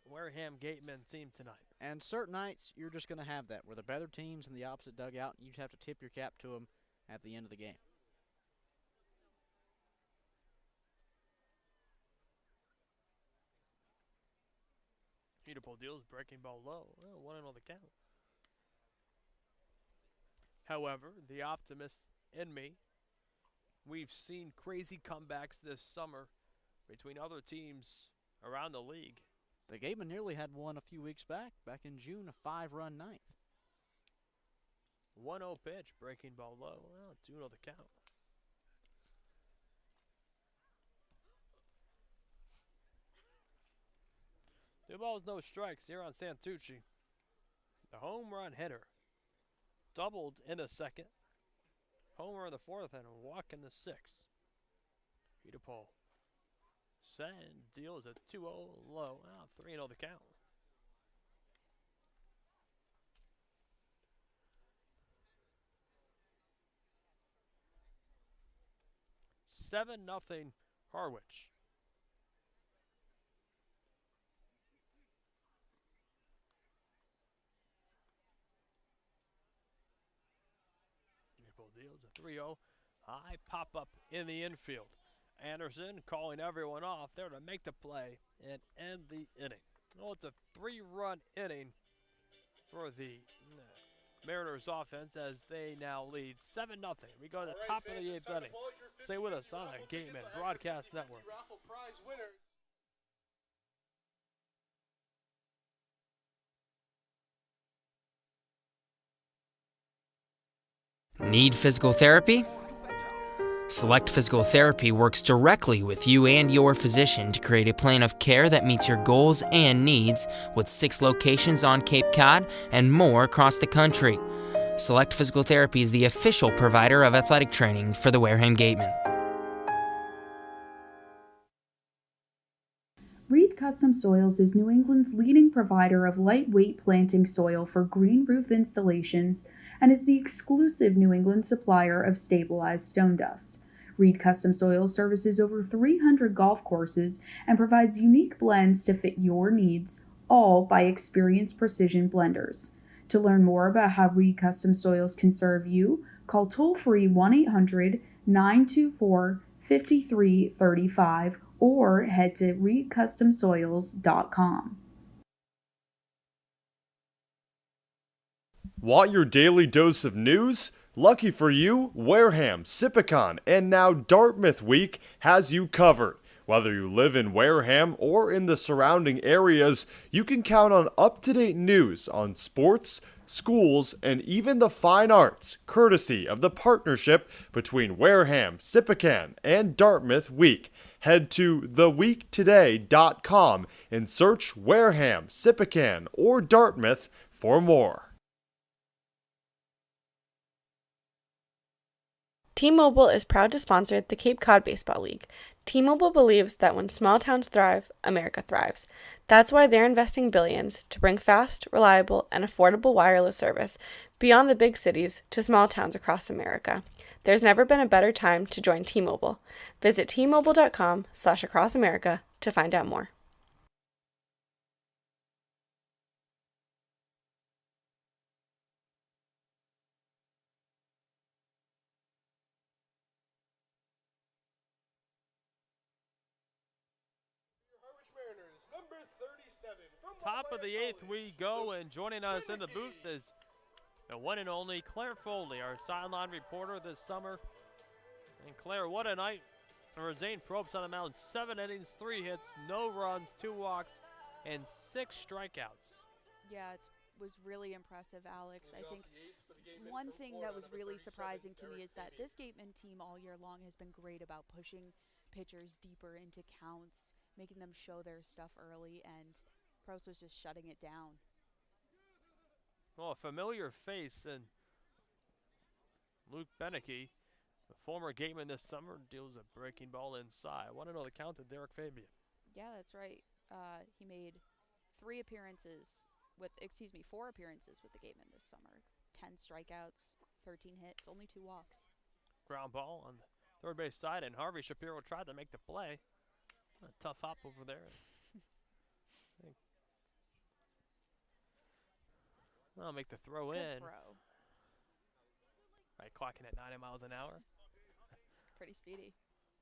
Wareham Gateman team tonight. And certain nights, you're just going to have that, where the better team's in the opposite dugout, you just have to tip your cap to them at the end of the game. Beautiful deals, breaking ball low. 1-0 the count. However, the optimist in me, we've seen crazy comebacks this summer between other teams around the league. The Gatemen nearly had one a few weeks back in June, a 5-run ninth. 1-0 pitch, breaking ball low. 2-0 the count. Two balls, no strikes here on Santucci. The home run hitter. Doubled in the second. Homer in the fourth and a walk in the sixth. Beautiful. Send deals a 2-0 low. 3-0 the count. Seven nothing Harwich. Beautiful deals a 3-0. High pop up in the infield. Anderson calling everyone off there to make the play and end the inning. Well, it's a 3-run inning for the Mariners offense as they now lead 7-0. We go to the top of the 8th inning. Stay with us on the Gateman Broadcast Network. Need physical therapy? Select Physical Therapy works directly with you and your physician to create a plan of care that meets your goals and needs, with 6 locations on Cape Cod and more across the country. Select Physical Therapy is the official provider of athletic training for the Wareham Gatemen. Reed Custom Soils is New England's leading provider of lightweight planting soil for green roof installations and is the exclusive New England supplier of stabilized stone dust. Reed Custom Soils services over 300 golf courses and provides unique blends to fit your needs, all by experienced precision blenders. To learn more about how Reed Custom Soils can serve you, call toll-free 1-800-924-5335 or head to reedcustomsoils.com. Want your daily dose of news? Lucky for you, Wareham, Sipicon, and now Dartmouth Week has you covered. Whether you live in Wareham or in the surrounding areas, you can count on up-to-date news on sports, schools, and even the fine arts, courtesy of the partnership between Wareham, Sipicon, and Dartmouth Week. Head to theweektoday.com and search Wareham, Sipicon, or Dartmouth for more. T-Mobile is proud to sponsor the Cape Cod Baseball League. T-Mobile believes that when small towns thrive, America thrives. That's why they're investing billions to bring fast, reliable, and affordable wireless service beyond the big cities to small towns across America. There's never been a better time to join T-Mobile. Visit T-Mobile.com/acrossamerica to find out more. Top of the eighth we go, and joining us in the booth is the one and only Claire Foley, our sideline reporter this summer. And Claire, what a night for Zane Probst on the mound. 7 innings, 3 hits, no runs, 2 walks, and 6 strikeouts. Yeah, it was really impressive, Alex. I think one thing that was really surprising to me is that this Gateman team all year long has been great about pushing pitchers deeper into counts, making them show their stuff early, and Probst was just shutting it down. Well, a familiar face in Luke Beneke, the former Gateman this summer, deals a breaking ball inside. I want to know the count of Derek Fabian. Yeah, that's right. He made 4 appearances with the Gateman this summer. 10 strikeouts, 13 hits, only 2 walks. Ground ball on the third base side, and Harvey Shapiro tried to make the play. A tough hop over there. I'll make the throw Good in. throw. Right, clocking at 90 miles an hour. Pretty speedy.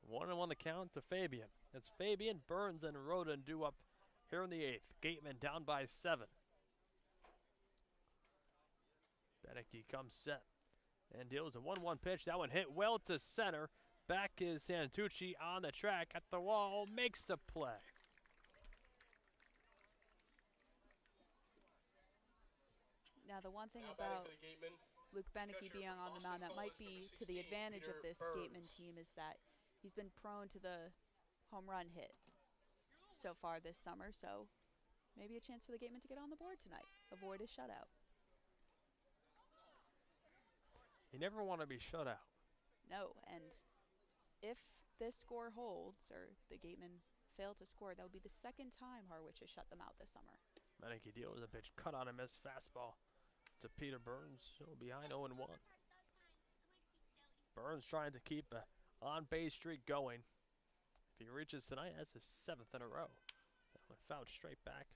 1-1 the count to Fabian. It's Fabian, Burns, and Roden due up here in the 8th. Gateman down by 7. Beneke comes set and deals a 1-1 pitch. That one hit well to center. Back is Santucci on the track at the wall, makes the play. Now, the one thing about Luke Beneke being on the mound that might be to the advantage of this Gateman team is that he's been prone to the home run hit so far this summer, so maybe a chance for the Gateman to get on the board tonight, avoid a shutout. You never want to be shut out. No, and if this score holds, or the Gateman fail to score, that would be the second time Harwich has shut them out this summer. Beneke deals a pitch cut on a missed fastball to Peter Burns, so behind 0-1. Burns trying to keep a on-base streak going. If he reaches tonight, that's his 7th in a row. That one fouled straight back.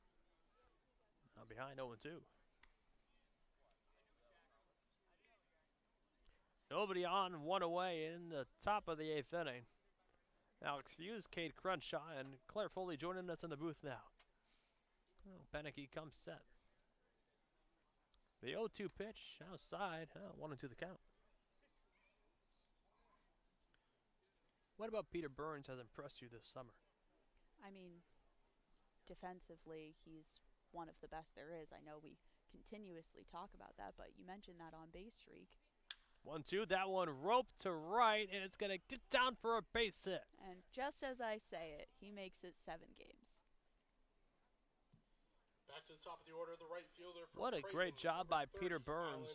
Now behind 0-2. Nobody on, 1 away in the top of the 8th inning. Alex Feuz, Cade Crenshaw, and Claire Foley joining us in the booth now. Oh, Beneke comes set. The 0-2 pitch outside, 1-2 the count. What about Peter Burns has impressed you this summer? I mean, defensively, he's one of the best there is. I know we continuously talk about that, but you mentioned that on base streak. 1-2, that one roped to right, and it's going to get down for a base hit. And just as I say it, he makes it 7 games. Back to the top of the order, the right fielder. What a great job by Peter Burns.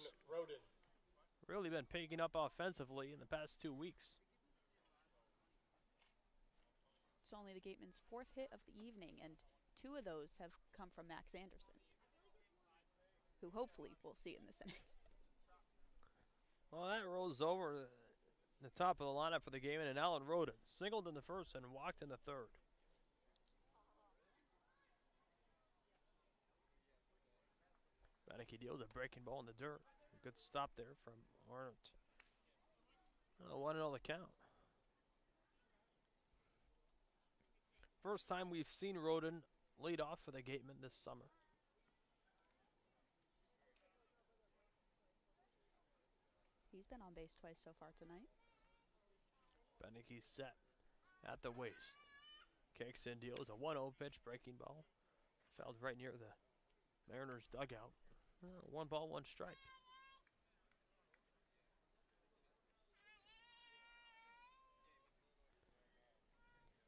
Really been picking up offensively in the past 2 weeks. It's only the Gateman's 4th hit of the evening, and 2 of those have come from Max Anderson, who hopefully we'll see in this inning. Well, that rolls over the top of the lineup for the game, and Alan Roden singled in the first and walked in the third. Beneke deals a breaking ball in the dirt. A good stop there from Arnott. 1-0 the count. First time we've seen Roden lead off for the Gateman this summer. He's been on base twice so far tonight. Beneke set at the waist. Kicks in, deals a 1-0 pitch, breaking ball. Fouled right near the Mariners dugout. 1 ball, 1 strike.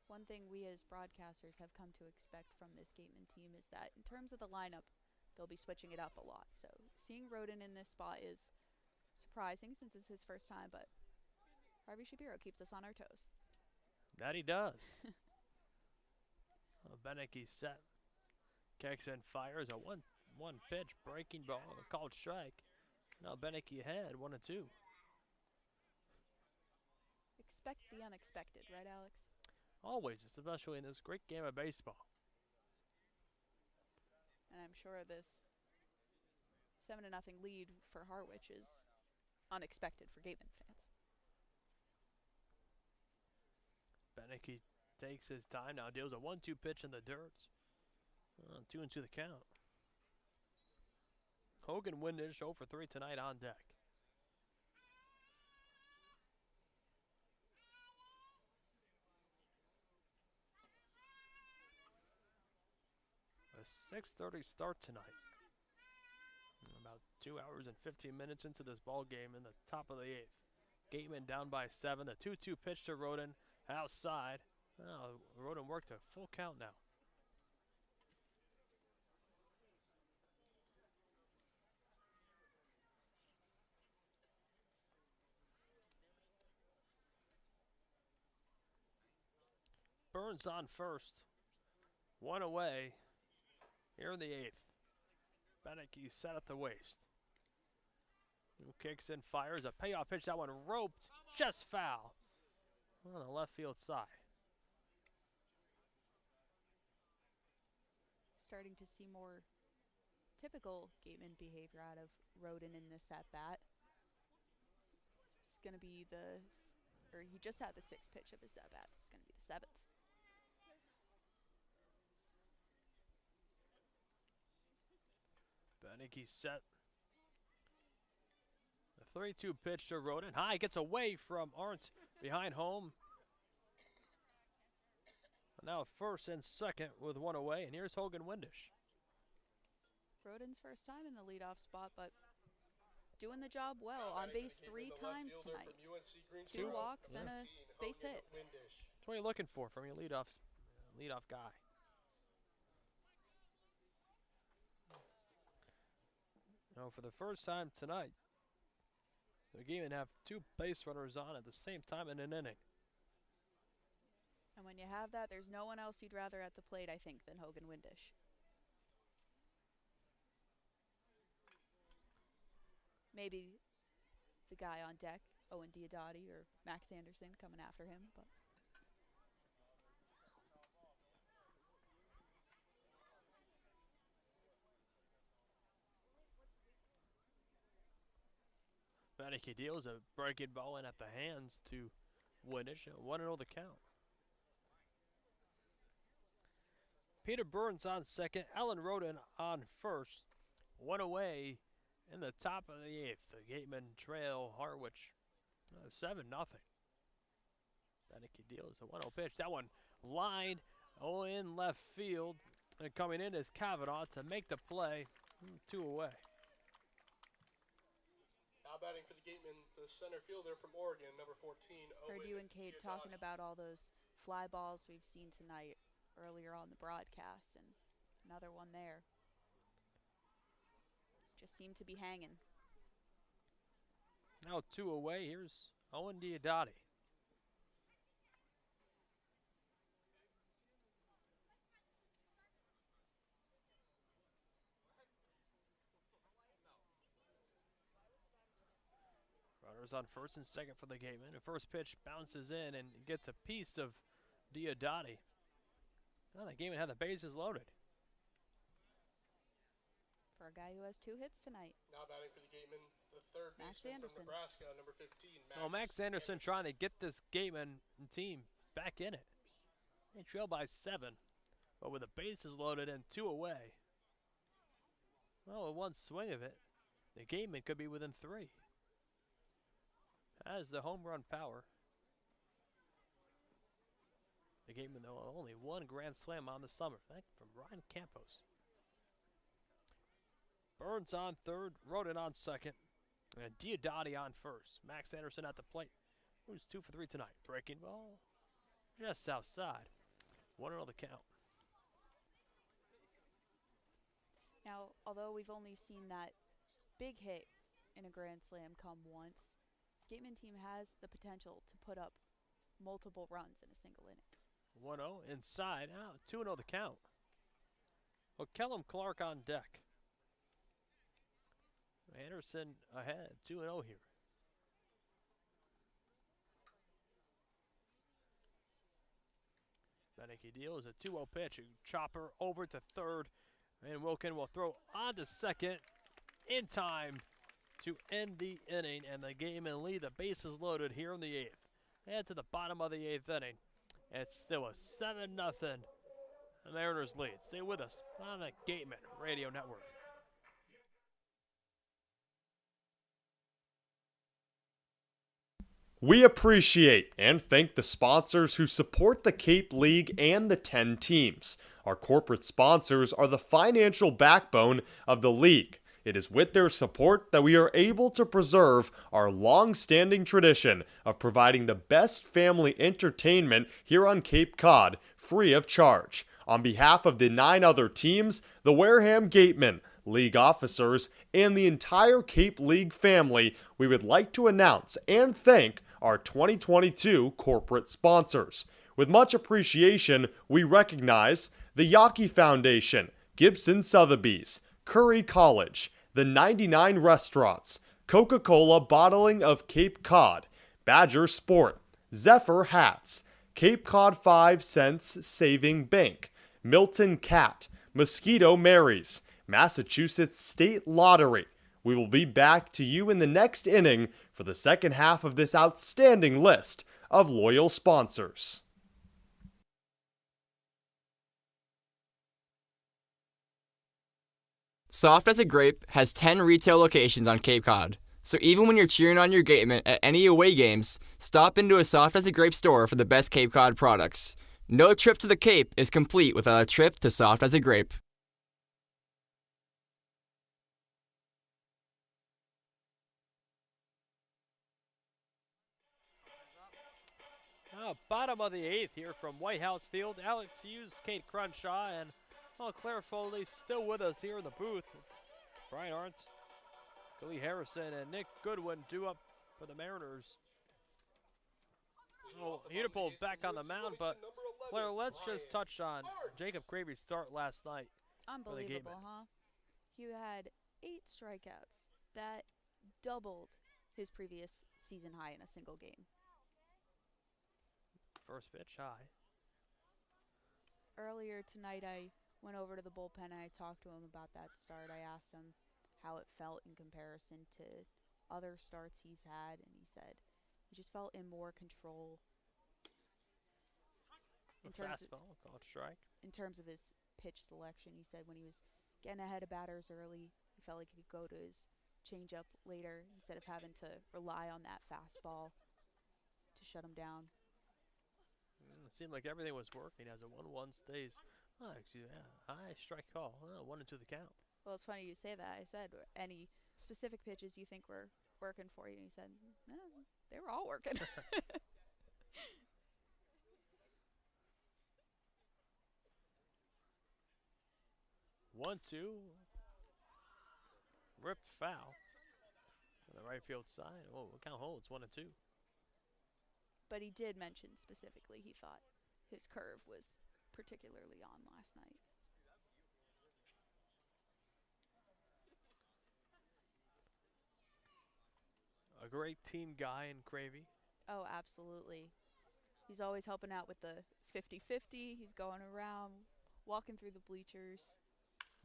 One thing we as broadcasters have come to expect from this Gateman team is that in terms of the lineup, they'll be switching it up a lot. So seeing Roden in this spot is surprising since it's his first time, but Harvey Shapiro keeps us on our toes. That he does. Beneke set. Kicks and fires a one pitch breaking ball, a called strike. Now Beneke ahead, 1-2. Expect the unexpected, right, Alex? Always, especially in this great game of baseball. And I'm sure this 7-0 lead for Harwich is unexpected for Gateman fans. Beneke takes his time now, deals a 1-2 pitch in the dirt. 2-2 the count. Hogan Windish 0 for 3 tonight on deck. A 6:30 start tonight. About 2 hours and 15 minutes into this ball game in the top of the 8th. Gateman down by 7. The 2-2 pitch to Roden outside. Oh, Roden worked a full count now. Burns on first. 1 away here in the 8th. Beneke set at the waist. Kicks and fires a payoff pitch. That one roped, just foul on the left field side. Starting to see more typical Gateman behavior out of Roden in this at-bat. It's going to be he just had the 6th pitch of his at-bat. It's going to be the 7th. Beneke set. The 3-2 pitch to Roden. High, gets away from Arndt behind home. Now first and second with 1 away, and here's Hogan Windish. Roden's first time in the leadoff spot, but doing the job well. On base 3 times tonight. 2 walks and a base hit. That's what you're looking for from your leadoff guy. Now for the first time tonight, the Gatemen have 2 base runners on at the same time in an inning. And when you have that, there's no one else you'd rather at the plate, I think, than Hogan Windish. Maybe the guy on deck, Owen Diodati or Max Anderson coming after him, but Beneke deals a breaking ball in at the hands to Windish. 1-0 the count. Peter Burns on second. Alan Roden on first. 1 away in the top of the 8th. The Gatemen trail Harwich 7-0. Beneke deals a 1-0 pitch. That one lined in left field. And coming in is Kavanaugh to make the play. 2 away. Now batting for the Gatemen, the center fielder from Oregon, number 14. Heard you and Cade talking about all those fly balls we've seen tonight earlier on the broadcast, and another one there. Just seemed to be hanging. Now 2 away. Here's Owen Diodati. Runners on first and second for the Gatemen. The first pitch bounces in and gets a piece of Diodati. Now the Gatemen have the bases loaded. For a guy who has 2 hits tonight. Now batting for the Gatemen, the third Max baseman Anderson. from Nebraska, number 15. Max Anderson trying to get this Gateman team back in it. They trail by 7, but with the bases loaded and 2 away. Well, with one swing of it, the Gatemen could be within 3. Has the home run power. The Gatemen, though, only 1 grand slam on the summer. Thank from Ryan Campos. Burns on third, Roden on second, and Diodati on first. Max Anderson at the plate. Who's 2 for 3 tonight? Breaking ball just outside. 1-0 the count. Now, although we've only seen that big hit in a grand slam come once, Gateman team has the potential to put up multiple runs in a single inning. 1-0 inside. 2-0 the count. Well, Kellum Clark on deck. Anderson ahead, 2-0 here. Beneke deals a 2-0 pitch. A chopper over to third. And Wilkin will throw on to second in time to end the inning. And the Gateman lead. The bases loaded here in the 8th. Head to the bottom of the 8th inning. It's still a 7-0 Mariners lead. Stay with us on the Gateman Radio Network. We appreciate and thank the sponsors who support the Cape League and the 10 teams. Our corporate sponsors are the financial backbone of the league. It is with their support that we are able to preserve our long-standing tradition of providing the best family entertainment here on Cape Cod, free of charge. On behalf of the 9 other teams, the Wareham Gatemen, league officers, and the entire Cape League family, we would like to announce and thank our 2022 corporate sponsors. With much appreciation, we recognize the Yawkey Foundation, Gibson Sotheby's, Curry College, the 99 Restaurants, Coca-Cola Bottling of Cape Cod, Badger Sport, Zephyr Hats, Cape Cod 5 Cents Saving Bank, Milton Cat, Mosquito Marys, Massachusetts State Lottery. We will be back to you in the next inning for the second half of this outstanding list of loyal sponsors. Soft as a Grape has 10 retail locations on Cape Cod. So even when you're cheering on your Gateman at any away games, stop into a Soft as a Grape store for the best Cape Cod products. No trip to the Cape is complete without a trip to Soft as a Grape. Bottom of the 8th here from White House Field. Alex Feuz, Cade Crenshaw, and Claire Foley still with us here in the booth. It's Brian Arntz, Khalil Harrison, and Nick Goodwin due up for the Mariners. Unipole back on the mound, but Claire, let's just touch on Jacob Cravy's start last night. Unbelievable, huh? He had 8 strikeouts. That doubled his previous season high in a single game. First pitch high. Earlier tonight, I went over to the bullpen and I talked to him about that start. I asked him how it felt in comparison to other starts he's had, and he said he just felt in more control. In terms of his pitch selection, he said when he was getting ahead of batters early, he felt like he could go to his changeup later instead of having to rely on that fastball to shut him down. It seemed like everything was working as a 1-1 stays. High strike call. 1-2 the count. Well, it's funny you say that. I said, any specific pitches you think were working for you? And he said, no, they were all working. 1-2. Ripped foul on the right field side. Count holds 1-2. But he did mention specifically he thought his curve was particularly on last night. A great team guy in Cravey. Oh, absolutely. He's always helping out with the 50-50. He's going around, walking through the bleachers.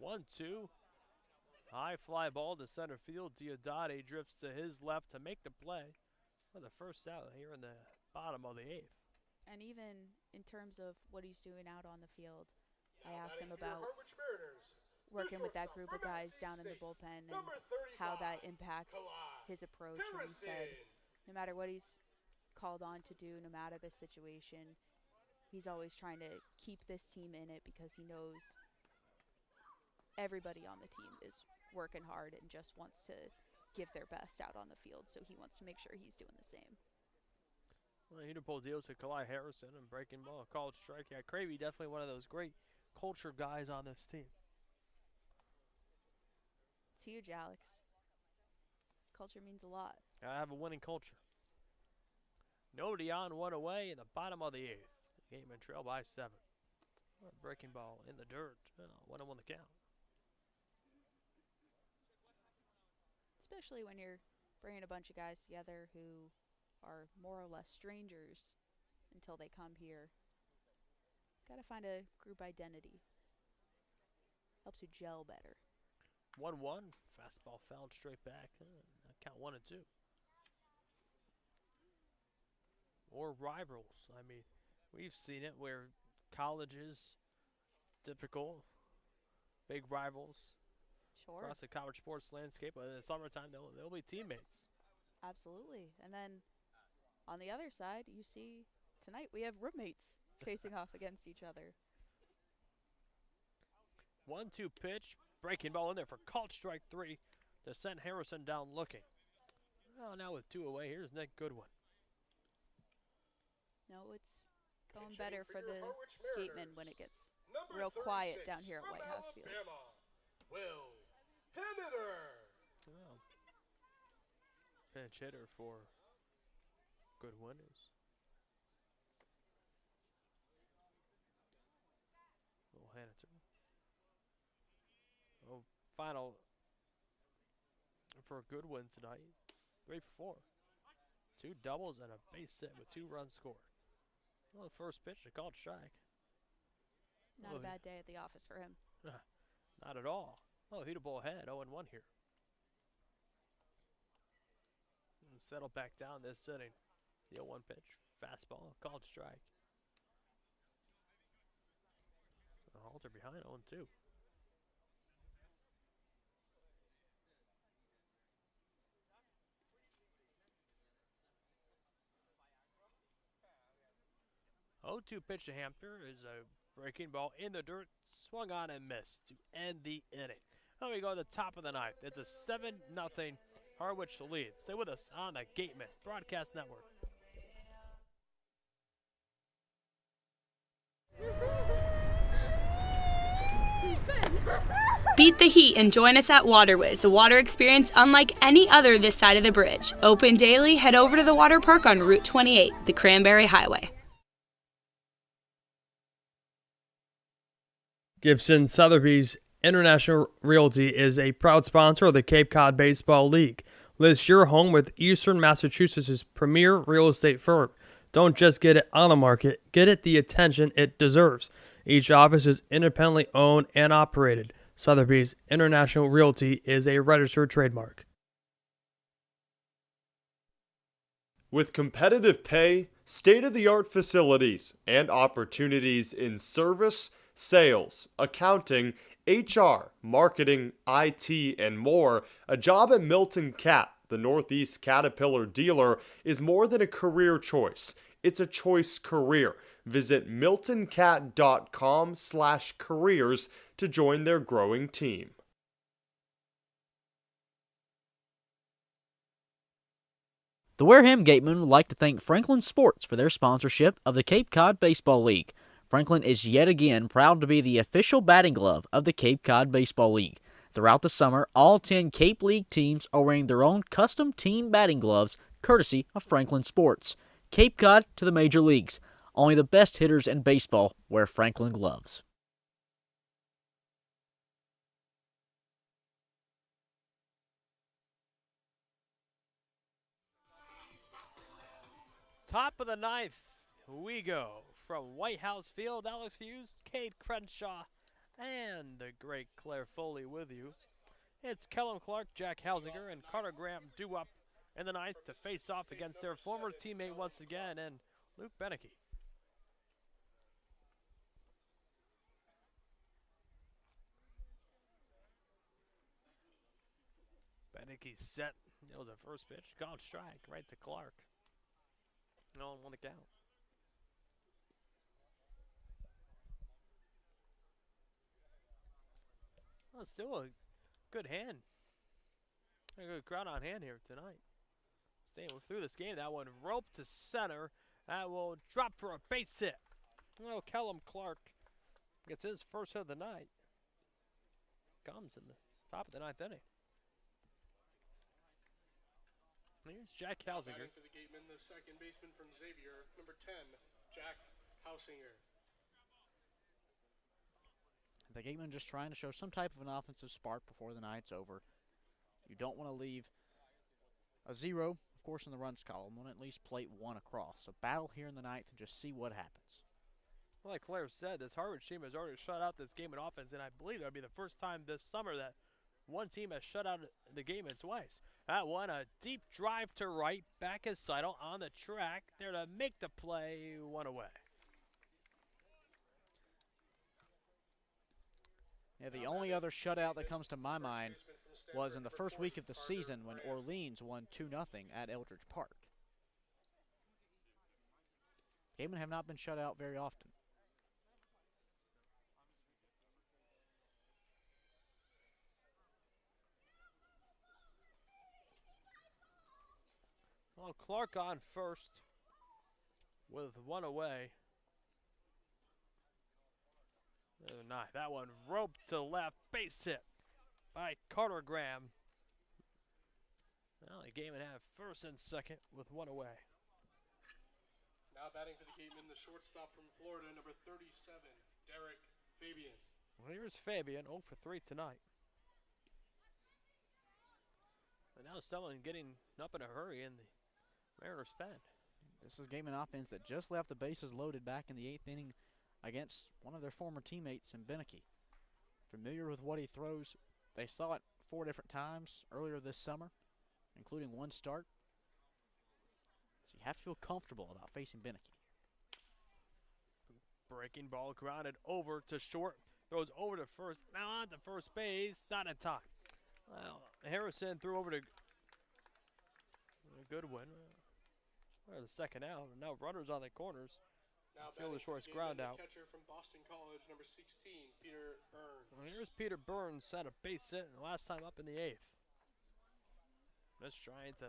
1-2. High fly ball to center field. Diodati drifts to his left to make the play for the first out here in the bottom of the 8th. And even in terms of what he's doing out on the field, I asked him about working with that group of guys down in the bullpen and how that impacts his approach. And he said no matter what he's called on to do, no matter the situation, he's always trying to keep this team in it because he knows everybody on the team is working hard and just wants to give their best out on the field. So he wants to make sure he's doing the same. Well, Unipole deals to Kali Harrison and breaking ball, called strike. Yeah, Cravey definitely one of those great culture guys on this team. It's huge, Alex. Culture means a lot. I have a winning culture. Nobody on, one away in the bottom of the 8th. Gateman trail by 7. Breaking ball in the dirt. 1-1 the count. Especially when you're bringing a bunch of guys together who are more or less strangers until they come here. Got to find a group identity. Helps you gel better. 1-1. Fastball fouled straight back. Count 1 and 2. Or rivals. I mean, we've seen it where colleges, typical, big rivals. Sure. Across the college sports landscape. But in the summertime, they'll be teammates. Absolutely. And then on the other side, you see tonight we have roommates facing off against each other. 1-2 pitch. Breaking ball in there for called strike 3 to send Harrison down looking. Well, now with 2 away, here's Nick Goodwin. No, it's going better for the Gateman when it gets real quiet down here at White House Field. Will Hemmeter. Well, pinch hitter for Goodwin is we'll hand it to him. Oh, final for Goodwin tonight. 3 for 4. 2 doubles and a base hit with 2 runs scored. Well, the first pitch, a called strike. Not a bad day at the office for him. Not at all. Oh, hit a ball ahead, 0-1 here. And settle back down this inning. The 0-1 pitch, fastball, called strike. Halter behind, 0-2. Oh, 2 pitch to Hampton is a breaking ball in the dirt, swung on and missed to end the inning. Now we go to the top of the 9th. It's a 7-0 Harwich lead. Stay with us on the Gateman Broadcast Network. Beat the heat and join us at Waterways, a water experience unlike any other this side of the bridge. Open daily, head over to the water park on Route 28, the Cranberry Highway. Gibson Sotheby's International Realty is a proud sponsor of the Cape Cod Baseball League. List your home with Eastern Massachusetts' premier real estate firm. Don't just get it on the market, get it the attention it deserves. Each office is independently owned and operated. Sotheby's International Realty is a registered trademark. With competitive pay, state-of-the-art facilities, and opportunities in service, sales, accounting, HR, marketing, IT, and more, a job at Milton Cat, the Northeast Caterpillar dealer, is more than a career choice. It's a choice career. Visit miltoncat.com/careers to join their growing team. The Wareham Gateman would like to thank Franklin Sports for their sponsorship of the Cape Cod Baseball League. Franklin is yet again proud to be the official batting glove of the Cape Cod Baseball League. Throughout the summer, all 10 Cape League teams are wearing their own custom team batting gloves, courtesy of Franklin Sports. Cape Cod to the major leagues. Only the best hitters in baseball wear Franklin gloves. Top of the 9th, we go from White House Field. Alex Feuz, Cade Crenshaw, and the great Claire Foley with you. It's Kellum Clark, Jack Hausinger, and Carter Graham due up in the 9th to face off against their former teammate once again, and Luke Beneke. Beneke set. That was a first pitch. Called strike right to Clark. No one won the count. Well, still a good hand. A good crowd on hand here tonight. Staying through this game. That one roped to center. That will drop for a base hit. Oh, Kellum Clark gets his first hit of the night. Comes in the top of the 9th inning. Here's Jack Now Hausinger. batting for the Gateman, the second baseman from Xavier, number 10, Jack Hausinger. The Gateman just trying to show some type of an offensive spark before the night's over. You don't want to leave a 0, of course, in the runs column. You want to at least plate 1 across. So battle here in the ninth and just see what happens. Well, like Claire said, this Harwich team has already shut out this Gateman offense, and I believe that'll be the first time this summer that one team has shut out the Gateman twice. That one, a deep drive to right, back is Seidel on the track, there to make the play, 1 away. Yeah, the only other shutout that comes to my mind was in the first week of the season when Orleans won 2-0 at Eldridge Park. Gatemen have not been shut out very often. Well, Clark on first with 1 away. Not that one roped to left, base hit by Carter Graham. Well, the Gatemen have first and second with 1 away. Now batting for the Gateman, the shortstop from Florida, number 37, Derek Fabian. Well, here's Fabian, 0 for 3 tonight. And now someone getting up in a hurry in the Mariners pen. This is Gateman offense that just left the bases loaded back in the 8th inning against one of their former teammates in Beneke. Familiar with what he throws. They saw it 4 different times earlier this summer, including 1 start. So you have to feel comfortable about facing Beneke. Breaking ball grounded over to short. Throws over to first. Now on to first base. Not in time. Well, Harrison threw over to Goodwin. Well, the second out. Now runners on the corners. Now Field the short's Gateman, ground the out. catcher from Boston College, number 16, Peter Burns. Well, here's Peter Burns, set a base hit, and the last time up in the 8th. Just trying to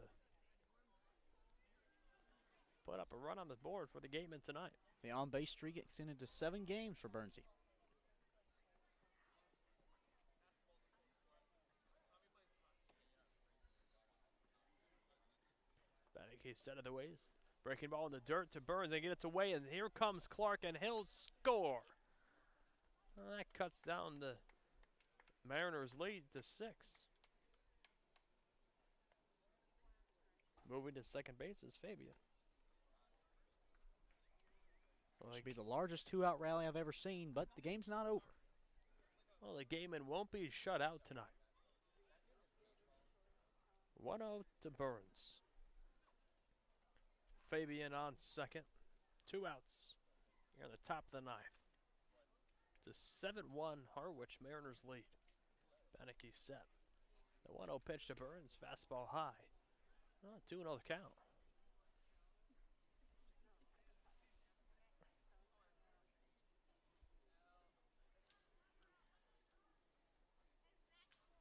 put up a run on the board for the Gatemen tonight. The on-base streak extended to 7 games for Burnsy. Beneke set of the ways. Breaking ball in the dirt to Burns. They get it away, and here comes Clark, and he'll score. Well, that cuts down the Mariners' lead to 6. Moving to second base is Fabian. Well, it should be the largest 2-out rally I've ever seen, but the game's not over. Well, the Gatemen won't be shut out tonight. 1-0 to Burns. Fabian on second. 2 outs. Here on the top of the 9th. It's a 7-1 Harwich Mariners lead. Beneke set. The 1-0 pitch to Burns. Fastball high. 2-0 the count.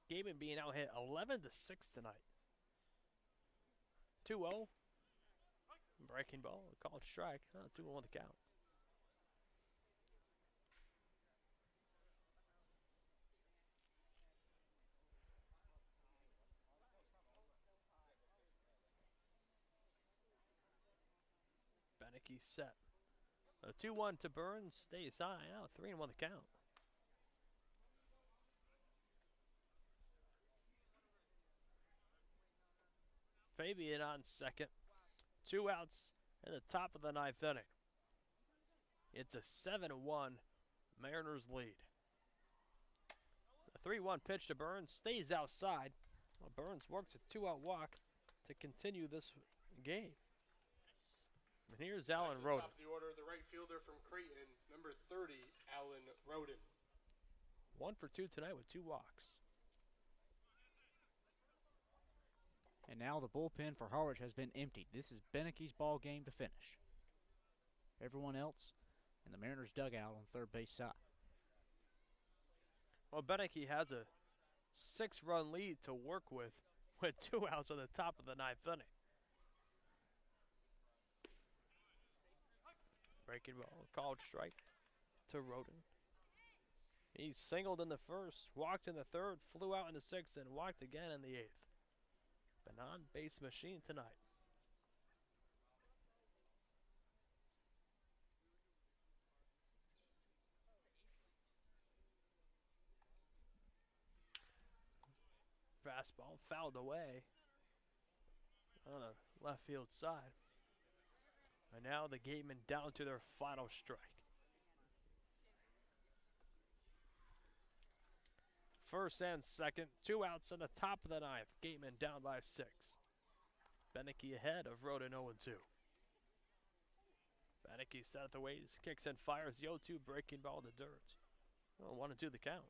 Gateman being out hit 11-6 tonight. 2-0. Breaking ball, called strike. 2-1 the count. Beneke set. A 2-1 to Burns, stays high. Now 3-1 the count. Fabian on second. 2 outs in the top of the 9th inning. It's a 7-1 Mariners lead. The 3-1 pitch to Burns stays outside. Well, Burns works a 2-out walk to continue this game. And here's Alan Roden. Top of the order, the right fielder from Creighton, number 30, Alan Roden. 1 for 2 tonight with 2 walks. And now the bullpen for Harwich has been emptied. This is Beneke's ball game to finish. Everyone else in the Mariners dugout on third base side. Well, Beneke has a 6-run lead to work with 2 outs on the top of the 9th inning. Breaking ball, called strike to Roden. He singled in the first, walked in the third, flew out in the 6th, and walked again in the 8th. An on-base machine tonight. Fastball fouled away on the left field side. And now the Gatemen down to their final strike. First and second, 2 outs on the top of the ninth. Gatemen down by 6. Beneke ahead of Roden 0-2. Beneke set at the waist, kicks and fires the 0-2 breaking ball to dirt. 1-2 the count.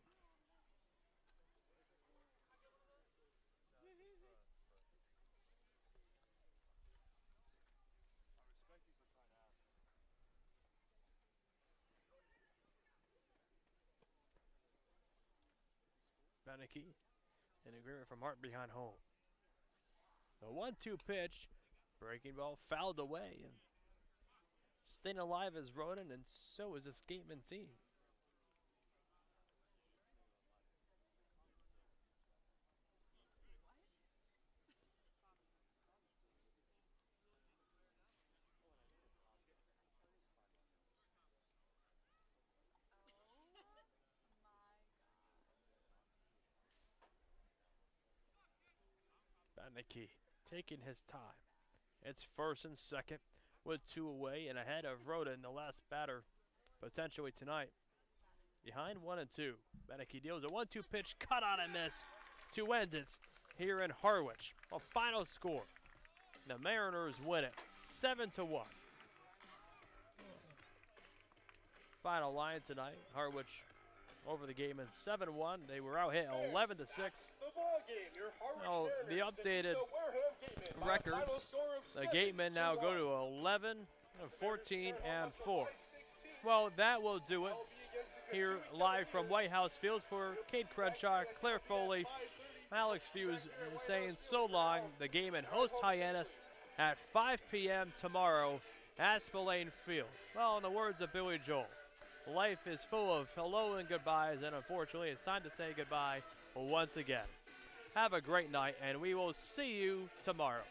Beneke in agreement from Hart behind home. The 1-2 pitch, breaking ball fouled away, and staying alive is Roden, and so is this Gateman team. Beneke taking his time. It's first and second with 2 away and ahead of Roden, the last batter potentially tonight. Behind 1-2. Beneke deals a 1-2 pitch, cut on and miss to end it here in Harwich. A final score. The Mariners win it 7-1. Final line tonight. Harwich over the Gatemen 7-1. They were out hit 11-6. Now, the updated records, the Gatemen now go to 11, 14, and 4. Well, that will do it here live from White House Field for Cade Crenshaw, Claire Foley, Alex Feuz saying so long. The Gatemen host Hyannis at 5 p.m. tomorrow at Spillane Field. Well, in the words of Billy Joel, life is full of hello and goodbyes, and unfortunately it's time to say goodbye once again. Have a great night, and we will see you tomorrow.